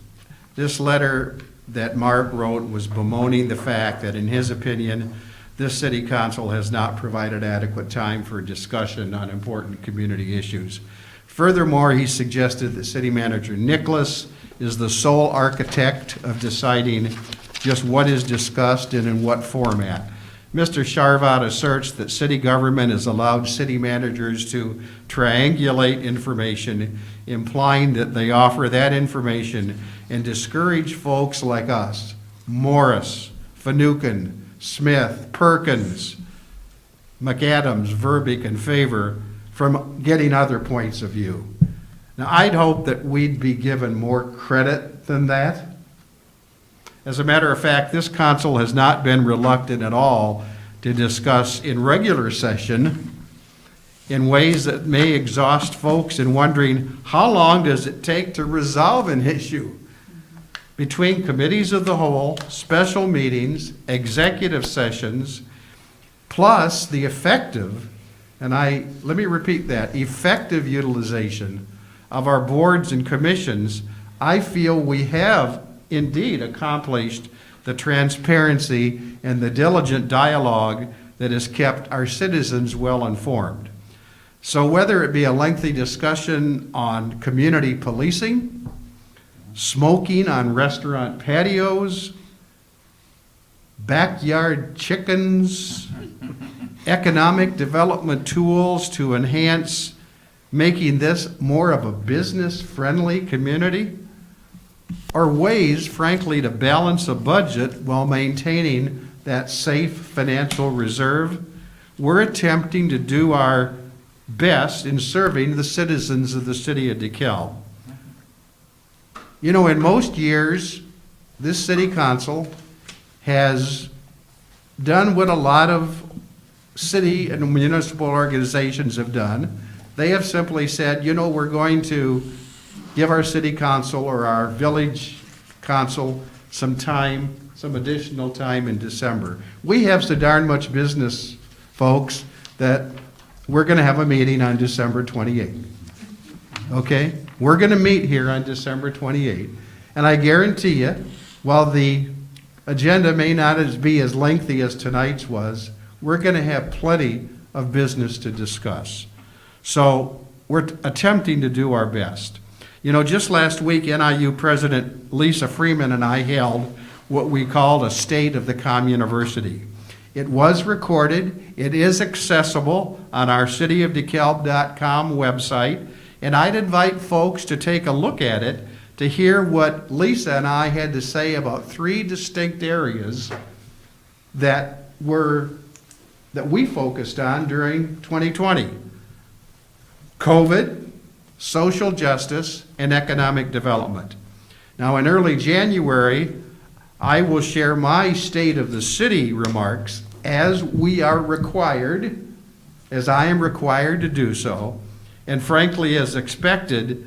Speaker 2: letter that Mark wrote was bemoaning the fact that, in his opinion, this city council has not provided adequate time for discussion on important community issues. Furthermore, he suggested that City Manager Nicholas is the sole architect of deciding just what is discussed and in what format. Mr. Sharvat asserts that city government has allowed city managers to triangulate information, implying that they offer that information and discourage folks like us, Morris, Finucane, Smith, Perkins, McAdams, Verbeek, and Favor from getting other points of view. Now, I'd hope that we'd be given more credit than that. As a matter of fact, this council has not been reluctant at all to discuss in regular session in ways that may exhaust folks in wondering, how long does it take to resolve an issue? Between committees of the whole, special meetings, executive sessions, plus the effective, and let me repeat that, effective utilization of our boards and commissions, I feel we have indeed accomplished the transparency and the diligent dialogue that has kept our citizens well informed. So whether it be a lengthy discussion on community policing, smoking on restaurant patios, backyard chickens, economic development tools to enhance making this more of a business-friendly community, or ways, frankly, to balance a budget while maintaining that safe financial reserve, we're attempting to do our best in serving the citizens of the city of DeKalb. You know, in most years, this city council has done what a lot of city and municipal organizations have done. They have simply said, you know, we're going to give our city council or our village council some time, some additional time in December. We have so darn much business, folks, that we're going to have a meeting on December 28th. Okay? We're going to meet here on December 28th. And I guarantee you, while the agenda may not be as lengthy as tonight's was, we're going to have plenty of business to discuss. So we're attempting to do our best. You know, just last week, NIU President Lisa Freeman and I held what we called a State of the Comm University. It was recorded. It is accessible on our cityofdekalb.com website, and I'd invite folks to take a look at it to hear what Lisa and I had to say about 3 distinct areas that we focused on during 2020. COVID, social justice, and economic development. Now, in early January, I will share my State of the City remarks as we are required, as I am required to do so, and frankly, as expected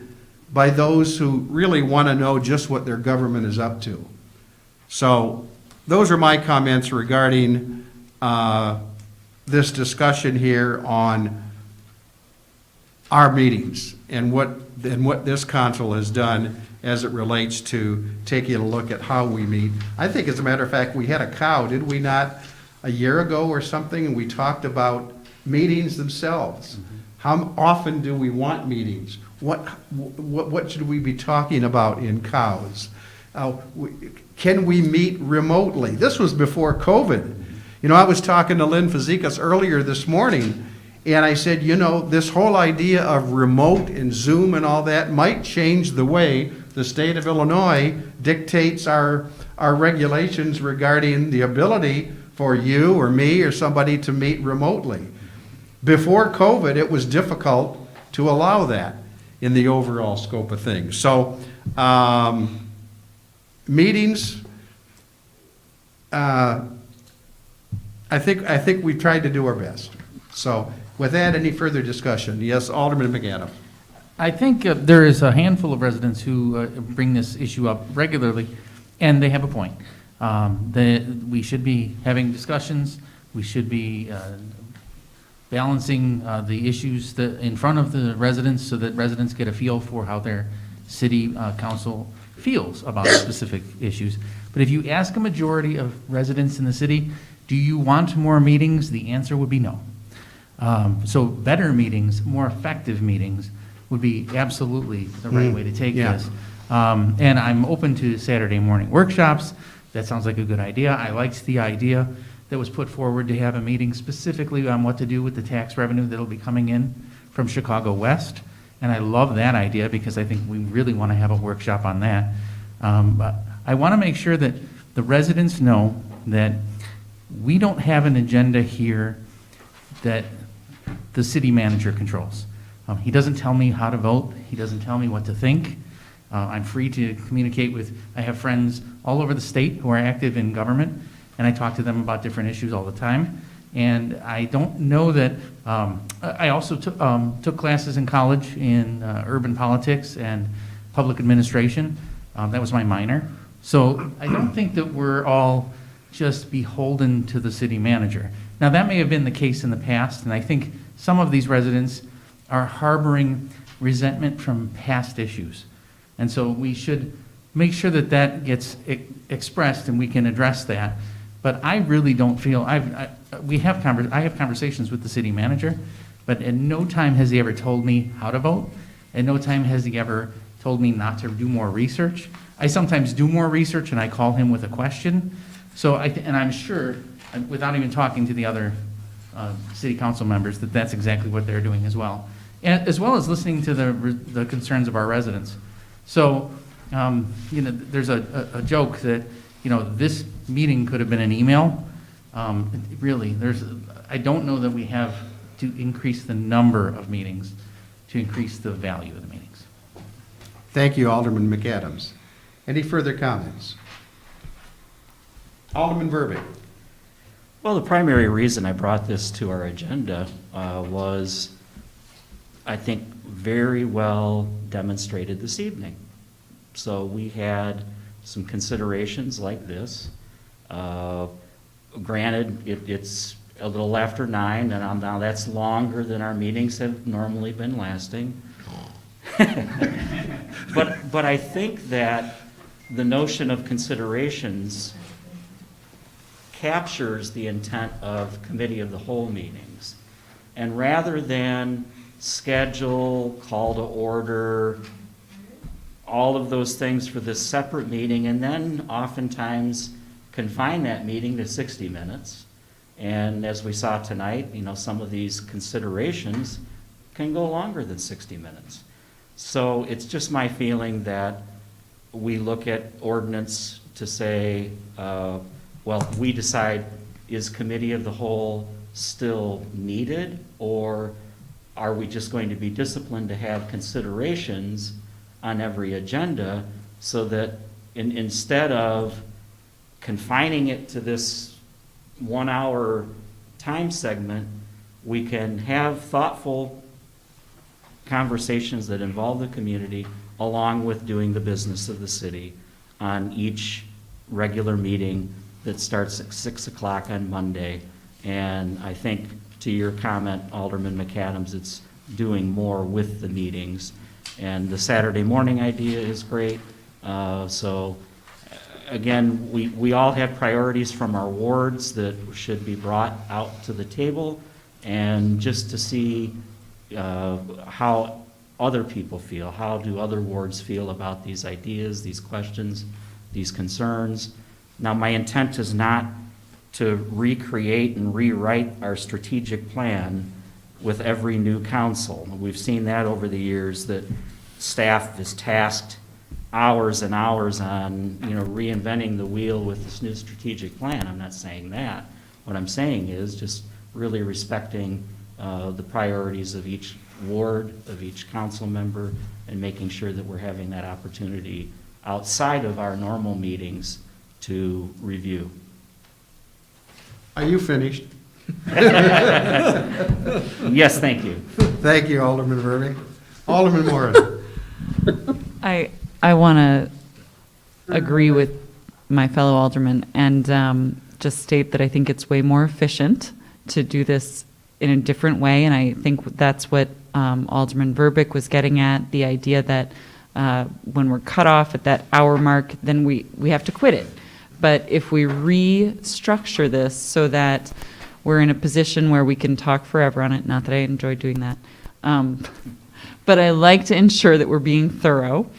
Speaker 2: by those who really want to know just what their government is up to. So those are my comments regarding this discussion here on our meetings and what this council has done as it relates to taking a look at how we meet. I think, as a matter of fact, we had a cow, did we not, a year ago or something, and we talked about meetings themselves. How often do we want meetings? What should we be talking about in cows? Can we meet remotely? This was before COVID. You know, I was talking to Lynn Fazekas earlier this morning, and I said, you know, this whole idea of remote and Zoom and all that might change the way the state of Illinois dictates our regulations regarding the ability for you or me or somebody to meet remotely. Before COVID, it was difficult to allow that in the overall scope of things. So, meetings, I think we've tried to do our best. So, with that, any further discussion? Yes, Alderman McAdams.
Speaker 1: I think there is a handful of residents who bring this issue up regularly, and they have a point. We should be having discussions. We should be balancing the issues in front of the residents so that residents get a feel for how their city council feels about specific issues. But if you ask a majority of residents in the city, do you want more meetings? The answer would be no. So better meetings, more effective meetings would be absolutely the right way to take this. And I'm open to Saturday morning workshops. That sounds like a good idea. I liked the idea that was put forward to have a meeting specifically on what to do with the tax revenue that'll be coming in from Chicago West. And I love that idea because I think we really want to have a workshop on that. But I want to make sure that the residents know that we don't have an agenda here that the city manager controls. He doesn't tell me how to vote. He doesn't tell me what to think. I'm free to communicate with, I have friends all over the state who are active in government, and I talk to them about different issues all the time. And I don't know that, I also took classes in college in urban politics and public administration. That was my minor. So I don't think that we're all just beholden to the city manager. Now, that may have been the case in the past, and I think some of these residents are harboring resentment from past issues. And so we should make sure that that gets expressed and we can address that. But I really don't feel, I have conversations with the city manager, but at no time has he ever told me how to vote. At no time has he ever told me not to do more research. I sometimes do more research and I call him with a question. So and I'm sure, without even talking to the other city council members, that that's exactly what they're doing as well. And as well as listening to the concerns of our residents. So, you know, there's a joke that, you know, this meeting could have been an email. Really, I don't know that we have to increase the number of meetings to increase the value of the meetings.
Speaker 2: Thank you, Alderman McAdams. Any further comments? Alderman Verbeek.
Speaker 5: Well, the primary reason I brought this to our agenda was, I think, very well demonstrated this evening. So we had some considerations like this. Granted, it's a little after 9, and now that's longer than our meetings have normally been lasting. But I think that the notion of considerations captures the intent of committee of the whole meetings. And rather than schedule, call to order, all of those things for this separate meeting, and then oftentimes confine that meeting to 60 minutes. And as we saw tonight, you know, some of these considerations can go longer than 60 minutes. So it's just my feeling that we look at ordinance to say, well, we decide, is committee of the whole still needed, or are we just going to be disciplined to have considerations on every agenda so that instead of confining it to this 1 hour time segment, we can have thoughtful conversations that involve the community along with doing the business of the city on each regular meeting that starts at 6 o'clock on Monday. And I think to your comment, Alderman McAdams, it's doing more with the meetings. And the Saturday morning idea is great. Again, we all have priorities from our wards that should be brought out to the table, and just to see how other people feel. How do other wards feel about these ideas, these questions, these concerns? Now, my intent is not to recreate and rewrite our strategic plan with every new council. We've seen that over the years, that staff is tasked hours and hours on, reinventing the wheel with this new strategic plan. I'm not saying that. What I'm saying is just really respecting the priorities of each ward, of each council member, and making sure that we're having that opportunity outside of our normal meetings to review.
Speaker 2: Are you finished?
Speaker 5: Yes, thank you.
Speaker 2: Thank you, Alderman Verby. Alderman Morris.
Speaker 8: I want to agree with my fellow alderman and just state that I think it's way more efficient to do this in a different way, and I think that's what Alderman Verbeek was getting at, the idea that when we're cut off at that hour mark, then we have to quit it. But if we restructure this so that we're in a position where we can talk forever on it, not that I enjoy doing that, but I like to ensure that we're being thorough.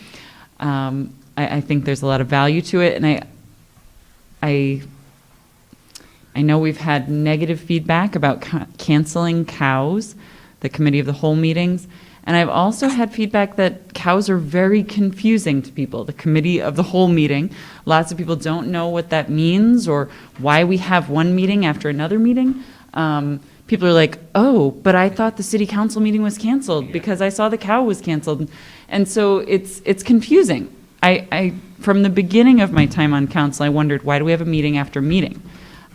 Speaker 8: I think there's a lot of value to it, and I know we've had negative feedback about canceling cows, the committee of the whole meetings, and I've also had feedback that cows are very confusing to people. The committee of the whole meeting, lots of people don't know what that means or why we have one meeting after another meeting. People are like, oh, but I thought the city council meeting was canceled because I saw the cow was canceled. And so it's confusing. I from the beginning of my time on council, I wondered, why do we have a meeting after meeting?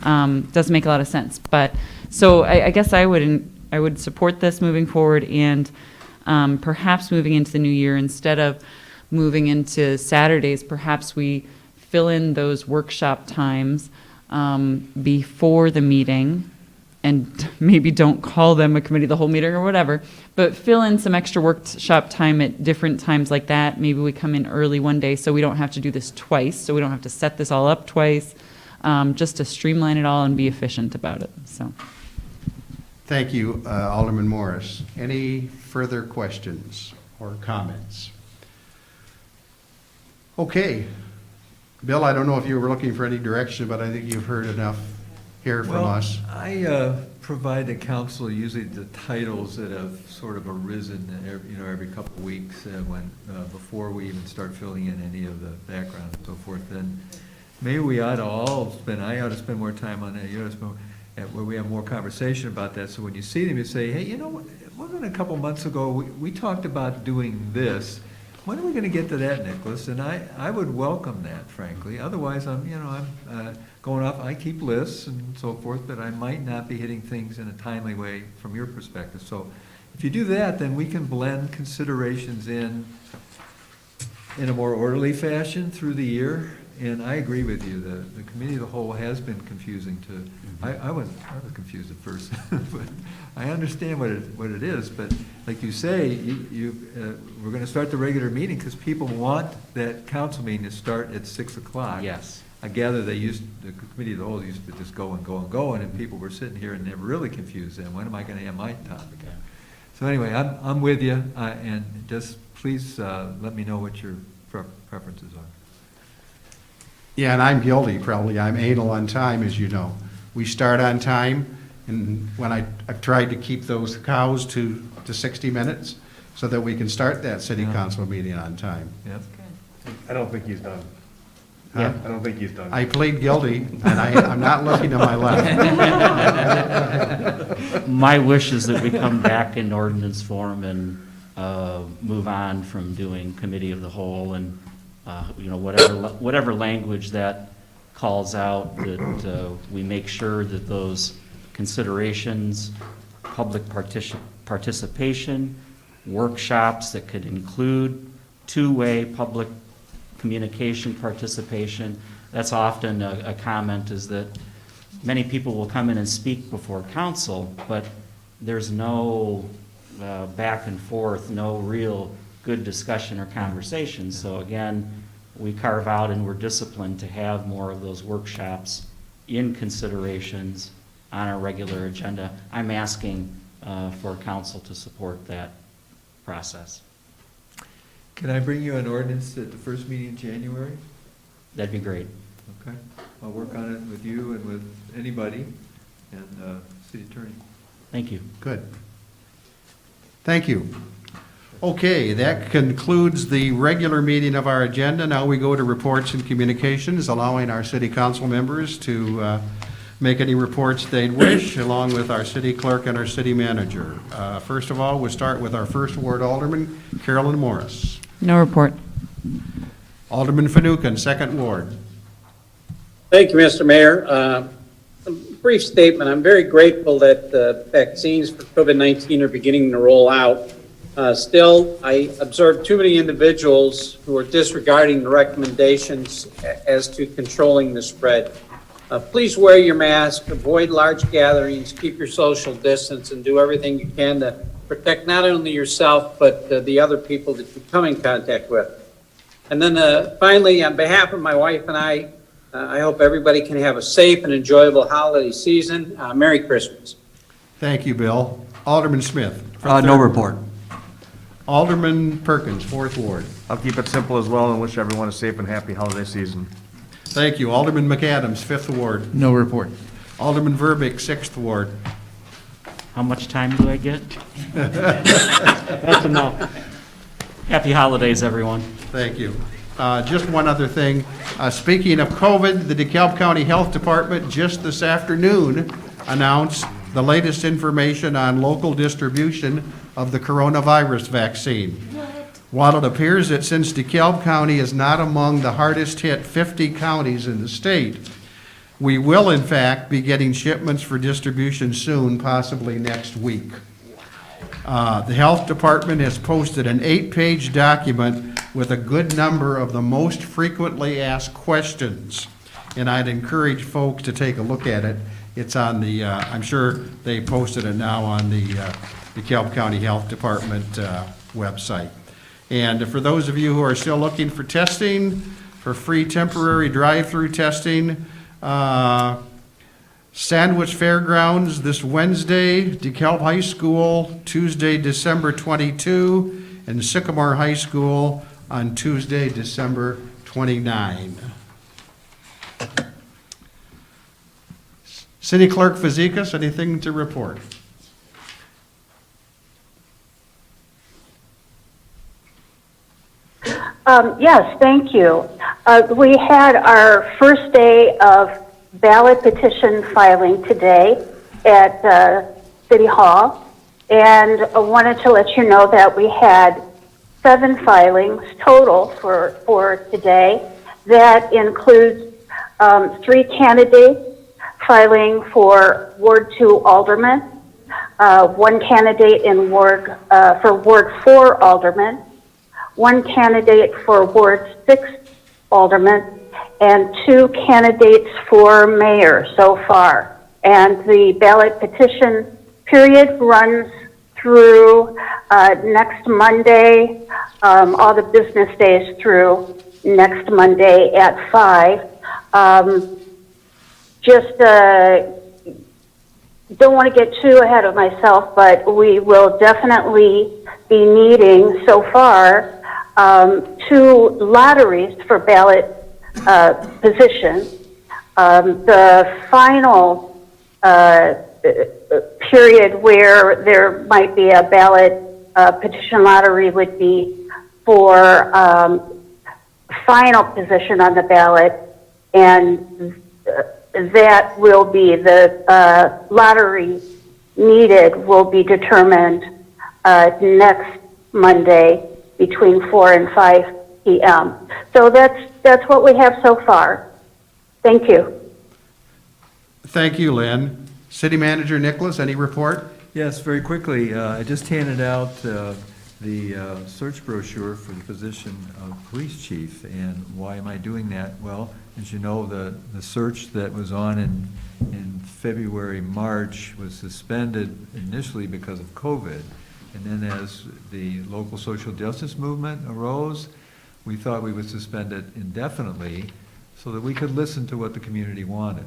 Speaker 8: Doesn't make a lot of sense. But so I guess I would support this moving forward, and perhaps moving into the new year, instead of moving into Saturdays, perhaps we fill in those workshop times before the meeting, and maybe don't call them a committee of the whole meeting or whatever, but fill in some extra workshop time at different times like that. Maybe we come in early one day so we don't have to do this twice, so we don't have to set this all up twice, just to streamline it all and be efficient about it. So,
Speaker 2: Thank you, Alderman Morris. Any further questions or comments? Okay. Bill, I don't know if you were looking for any direction, but I think you've heard enough here from us.
Speaker 12: I provide the council usually the titles that have sort of arisen every couple of weeks when before we even start filling in any of the background and so forth. And maybe we ought to all spend, I ought to spend more time on that, you ought to spend where we have more conversation about that. So when you see them, you say, hey, you know, wasn't a couple months ago, we talked about doing this. When are we going to get to that, Nicholas? And I would welcome that, frankly. Otherwise, I'm going off, I keep lists and so forth, but I might not be hitting things in a timely way from your perspective. So if you do that, then we can blend considerations in a more orderly fashion through the year. And I agree with you, the committee of the whole has been confusing to, I was confused at first, but I understand what it is. But like you say, we're going to start the regular meeting because people want that council meeting to start at 6 o'clock.
Speaker 5: Yes.
Speaker 12: I gather the committee of the whole used to just go and go and go, and people were sitting here and they were really confused then. When am I going to have my topic?
Speaker 5: Okay.
Speaker 12: So anyway, I'm with you, and just please let me know what your preferences are.
Speaker 2: Yeah, and I'm guilty, probably. I'm anal on time, as you know. We start on time, and when I've tried to keep those cows to 60 minutes so that we can start that city council meeting on time.
Speaker 12: Yep.
Speaker 19: I don't think he's done.
Speaker 2: Huh?
Speaker 19: I don't think he's done.
Speaker 2: I plead guilty, and I'm not looking to my left.
Speaker 5: My wish is that we come back in ordinance form and move on from doing committee of the whole and whatever language that calls out that we make sure that those considerations, public participation, workshops that could include two-way public communication participation. That's often a comment, is that many people will come in and speak before council, but there's no back and forth, no real good discussion or conversation. So again, we carve out and we're disciplined to have more of those workshops in considerations on our regular agenda. I'm asking for council to support that process.
Speaker 12: Can I bring you an ordinance at the first meeting in January?
Speaker 5: That'd be great.
Speaker 12: Okay, I'll work on it with you and with anybody, and city attorney.
Speaker 5: Thank you.
Speaker 2: Good. Thank you. Okay, that concludes the regular meeting of our agenda. Now we go to reports and communications, allowing our city council members to make any reports they'd wish, along with our city clerk and our city manager. First of all, we'll start with our first ward alderman, Carolyn Morris.
Speaker 8: No report.
Speaker 2: Alderman Fanouken, second ward.
Speaker 20: Thank you, Mr. Mayor. A brief statement. I'm very grateful that the vaccines for COVID-19 are beginning to roll out. Still, I observed too many individuals who are disregarding the recommendations as to controlling the spread. Please wear your mask, avoid large gatherings, keep your social distance, and do everything you can to protect not only yourself, but the other people that you come in contact with. And then finally, on behalf of my wife and I hope everybody can have a safe and enjoyable holiday season. Merry Christmas.
Speaker 2: Thank you, Bill. Alderman Smith.
Speaker 6: No report.
Speaker 2: Alderman Perkins, fourth ward.
Speaker 19: I'll keep it simple as well and wish everyone a safe and happy holiday season.
Speaker 2: Thank you. Alderman McAdams, fifth ward.
Speaker 1: No report.
Speaker 2: Alderman Verbeek, sixth ward.
Speaker 5: How much time do I get?
Speaker 6: That's enough.
Speaker 5: Happy holidays, everyone.
Speaker 2: Thank you. Just one other thing. Speaking of COVID, the DeKalb County Health Department just this afternoon announced the latest information on local distribution of the coronavirus vaccine. While it appears that since DeKalb County is not among the hardest hit 50 counties in the state, we will in fact be getting shipments for distribution soon, possibly next week. The health department has posted an 8-page document with a good number of the most frequently asked questions, and I'd encourage folks to take a look at it. It's on the, I'm sure they posted it now on the DeKalb County Health Department website. And for those of you who are still looking for testing, for free temporary drive-through testing, Sandwich Fairgrounds this Wednesday, DeKalb High School Tuesday, December 22, and Sycamore High School on Tuesday, December 29. City Clerk Fazekas, anything to report?
Speaker 7: Yes, thank you. We had our first day of ballot petition filing today at City Hall, and I wanted to let you know that we had 7 filings total for today. That includes 3 candidates filing for Ward 2 Alderman, 1 candidate in for Ward 4 Alderman, 1 candidate for Ward 6 Alderman, and 2 candidates for mayor so far. And the ballot petition period runs through next Monday, all the business days through next Monday at 5. Just don't want to get too ahead of myself, but we will definitely be needing so far 2 lotteries for ballot position. The final period where there might be a ballot petition lottery would be for final position on the ballot, and that will be the lottery needed will be determined next Monday between 4 and 5 p.m. So that's what we have so far. Thank you.
Speaker 2: Thank you, Lynn. City Manager Nicholas, any report?
Speaker 12: Yes, very quickly, I just handed out the search brochure for the position of police chief. And why am I doing that? Well, as you know, the search that was on in February, March was suspended initially because of COVID. And then as the local social justice movement arose, we thought we would suspend it indefinitely so that we could listen to what the community wanted.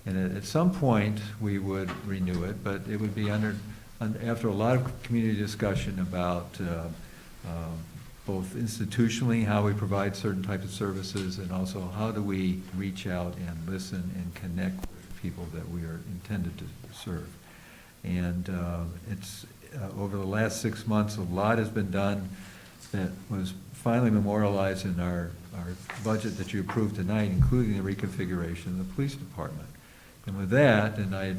Speaker 12: And at some point, we would renew it, but it would be after a lot of community discussion about both institutionally, how we provide certain types of services, and also how do we reach out and listen and connect with people that we are intended to serve. And it's over the last 6 months, a lot has been done that was finally memorialized in our budget that you approved tonight, including the reconfiguration of the police department. And with that, and I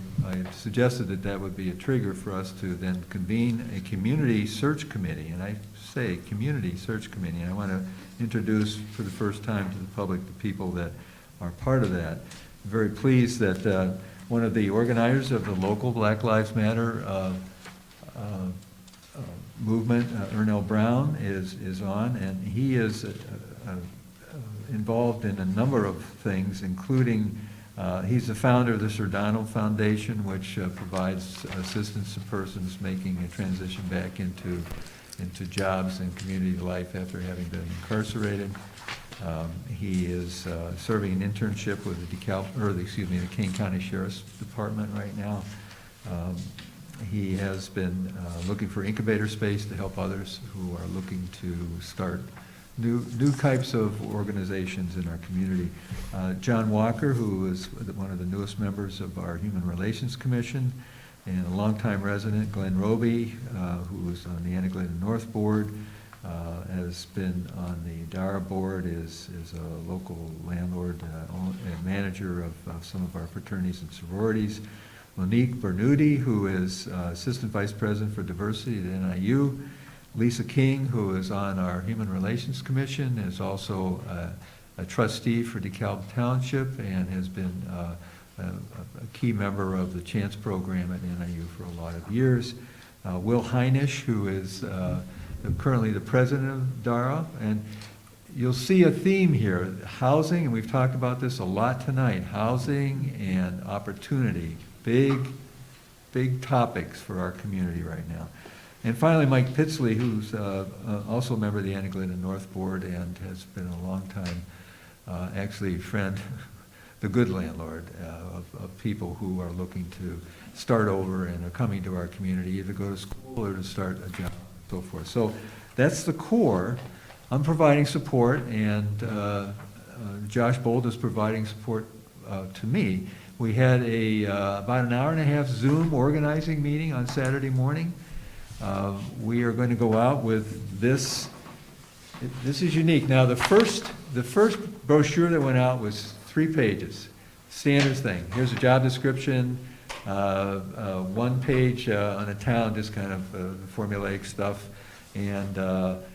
Speaker 12: suggested that that would be a trigger for us to then convene a community search committee, and I say community search committee, and I want to introduce for the first time to the public the people that are part of that. I'm very pleased that one of the organizers of the local Black Lives Matter movement, Ernell Brown, is on, and he is involved in a number of things, including he's the founder of the Sordano Foundation, which provides assistance to persons making a transition back into jobs and community life after having been incarcerated. He is serving an internship with the Kane County Sheriff's Department right now. He has been looking for incubator space to help others who are looking to start new types of organizations in our community. John Walker, who is one of the newest members of our Human Relations Commission, and a longtime resident, Glenn Roby, who is on the Anna-Glenn North Board, has been on the Dara Board, is a local landlord and manager of some of our fraternities and sororities. Monique Bernuti, who is Assistant Vice President for Diversity at NIU. Lisa King, who is on our Human Relations Commission, is also a trustee for DeKalb Township and has been a key member of the Chance program at NIU for a lot of years. Will Heinisch, who is currently the president of DARA. And you'll see a theme here, housing, and we've talked about this a lot tonight, housing and opportunity, big topics for our community right now. And finally, Mike Pitsley, who's also a member of the Anna-Glenn and North Board and has been a long time, actually friend, the good landlord of people who are looking to start over and are coming to our community, either go to school or to start a job, and so forth. So that's the core. I'm providing support, and Josh Bold is providing support to me. We had about an hour and a half Zoom organizing meeting on Saturday morning. We are going to go out with this. This is unique. Now, the first brochure that went out was 3 pages, standard thing. Here's a job description, 1 page on a town, just kind of formulaic stuff, and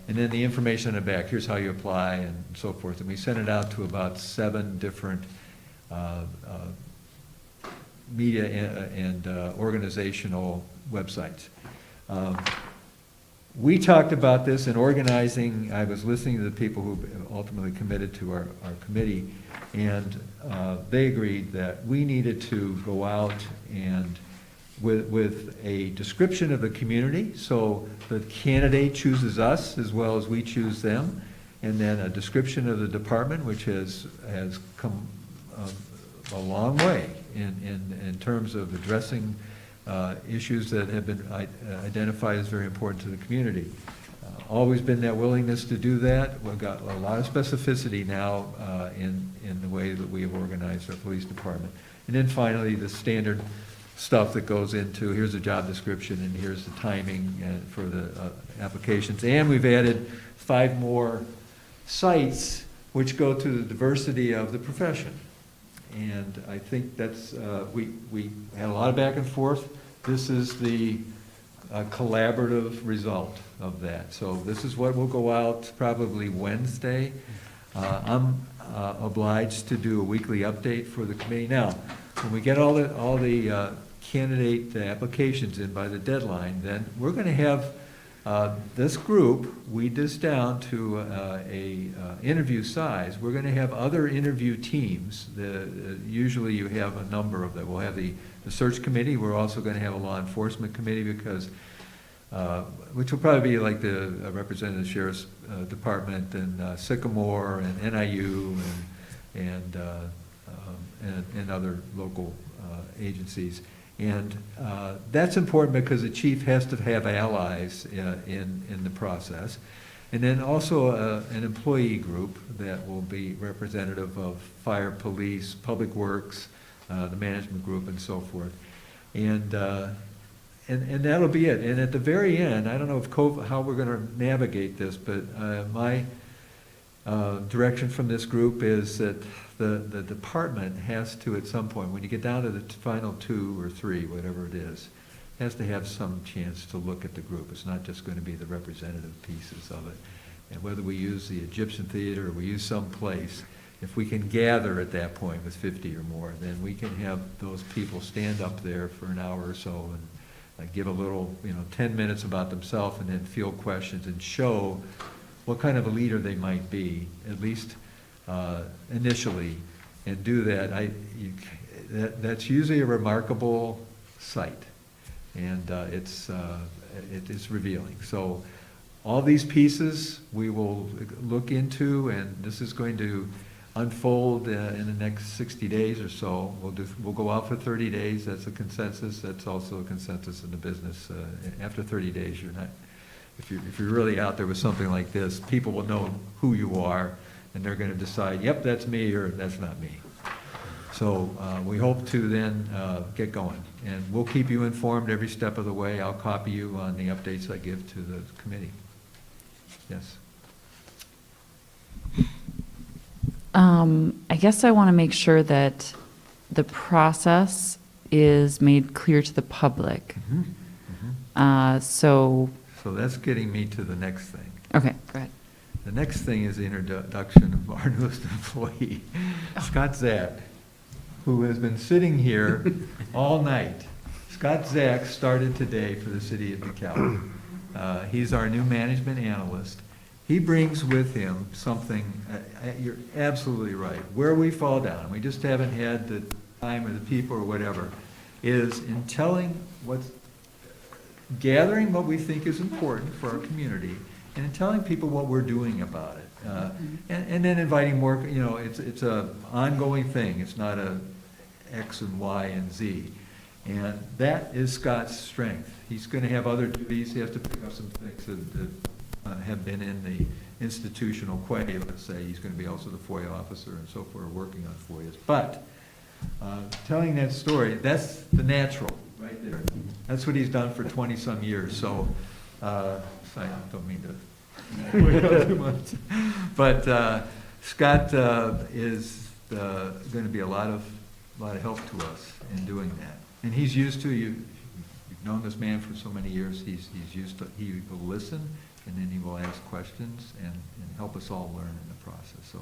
Speaker 12: then the information on the back. Here's how you apply and so forth. And we sent it out to about 7 different media and organizational websites. We talked about this in organizing. I was listening to the people who ultimately committed to our committee, and they agreed that we needed to go out and with a description of the community, so the candidate chooses us as well as we choose them, and then a description of the department, which has come a long way in terms of addressing issues that have been identified as very important to the community. Always been that willingness to do that. We've got a lot of specificity now in the way that we have organized our police department. And then finally, the standard stuff that goes into, here's a job description and here's the timing for the applications. And we've added 5 more sites which go to the diversity of the profession. And I think that's, we had a lot of back and forth. This is the collaborative result of that. So this is what will go out probably Wednesday. I'm obliged to do a weekly update for the committee. Now, when we get all the candidate applications in by the deadline, then we're going to have this group weed this down to a interview size. We're going to have other interview teams. Usually you have a number of them. We'll have the search committee. We're also going to have a law enforcement committee because, which will probably be like the representative sheriff's department and Sycamore and NIU and other local agencies. And that's important because the chief has to have allies in the process. And then also an employee group that will be representative of fire, police, public works, the management group, and so forth. And that'll be it. And at the very end, I don't know if how we're going to navigate this, but my direction from this group is that the department has to, at some point, when you get down to the final 2 or 3, whatever it is, has to have some chance to look at the group. It's not just going to be the representative pieces of it. And whether we use the Egyptian Theater or we use some place, if we can gather at that point with 50 or more, then we can have those people stand up there for an hour or so and give a little, 10 minutes about themselves and then field questions and show what kind of a leader they might be, at least initially, and do that. That's usually a remarkable sight, and it's revealing. So all these pieces we will look into, and this is going to unfold in the next 60 days or so. We'll go out for 30 days. That's a consensus. That's also a consensus in the business. After 30 days, you're not. If you're really out there with something like this, people will know who you are, and they're going to decide, yep, that's me, or that's not me. So we hope to then get going, and we'll keep you informed every step of the way. I'll copy you on the updates I give to the committee. Yes.
Speaker 8: I guess I want to make sure that the process is made clear to the public. So
Speaker 12: that's getting me to the next thing.
Speaker 8: Okay, go ahead.
Speaker 12: The next thing is the introduction of our newest employee, Scott Zack, who has been sitting here all night. Scott Zack started today for the city of DeKalb. He's our new management analyst. He brings with him something, you're absolutely right, where we fall down, we just haven't had the time or the people or whatever, is in gathering what we think is important for our community, and in telling people what we're doing about it. And then inviting more, it's a ongoing thing. It's not a X and Y and Z. And that is Scott's strength. He's going to have other duties. He has to pick up some things that have been in the institutional quay, let's say. He's going to be also the FOIA officer and so forth, working on FOIAs. But telling that story, that's the natural right there. That's what he's done for 20-some years. So, I don't mean to too much. But Scott is going to be a lot of help to us in doing that. And he's used to, you've known this man for so many years, he's used to, he will listen, and then he will ask questions and help us all learn in the process. So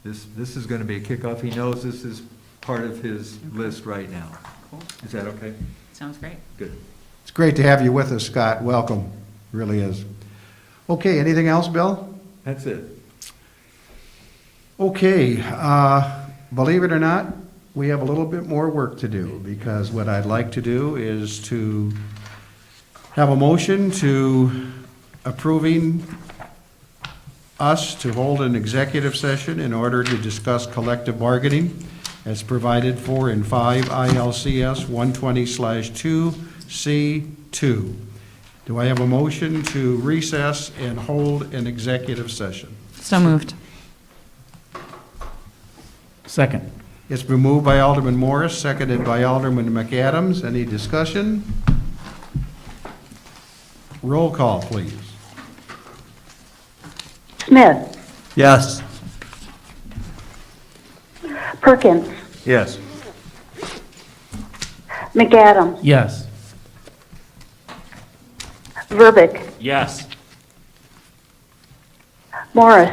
Speaker 12: this is going to be a kickoff. He knows this is part of his list right now.
Speaker 8: Cool.
Speaker 12: Is that okay?
Speaker 8: Sounds great.
Speaker 12: Good.
Speaker 2: It's great to have you with us, Scott. Welcome. Really is. Okay, anything else, Bill?
Speaker 12: That's it.
Speaker 2: Okay, believe it or not, we have a little bit more work to do, because what I'd like to do is to have a motion to approving us to hold an executive session in order to discuss collective bargaining as provided for in 5 ILCS 120/2C2. Do I have a motion to recess and hold an executive session?
Speaker 8: So moved.
Speaker 1: Second.
Speaker 2: It's been moved by Alderman Morris, seconded by Alderman McAdams. Any discussion? Roll call, please.
Speaker 7: Smith,
Speaker 12: Yes.
Speaker 7: Perkins,
Speaker 19: Yes.
Speaker 7: McAdams,
Speaker 1: Yes.
Speaker 7: Verbic,
Speaker 5: Yes.
Speaker 7: Morris,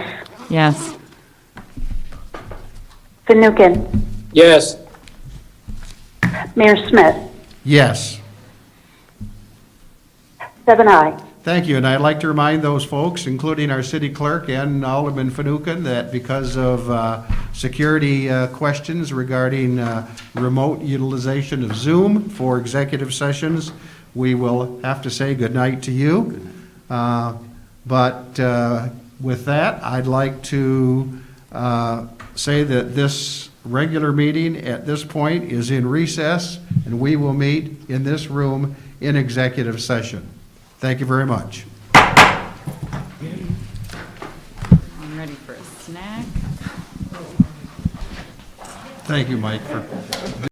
Speaker 8: Yes.
Speaker 7: Fanouken,
Speaker 20: Yes.
Speaker 7: Mayor Smith,
Speaker 2: Yes.
Speaker 7: 7 ayes.
Speaker 2: Thank you, and I'd like to remind those folks, including our city clerk and Alderman Fanouken, that because of security questions regarding remote utilization of Zoom for executive sessions, we will have to say goodnight to you. But with that, I'd like to say that this regular meeting at this point is in recess, and we will meet in this room in executive session. Thank you very much.
Speaker 8: I'm ready for a snack.
Speaker 2: Thank you, Mike, for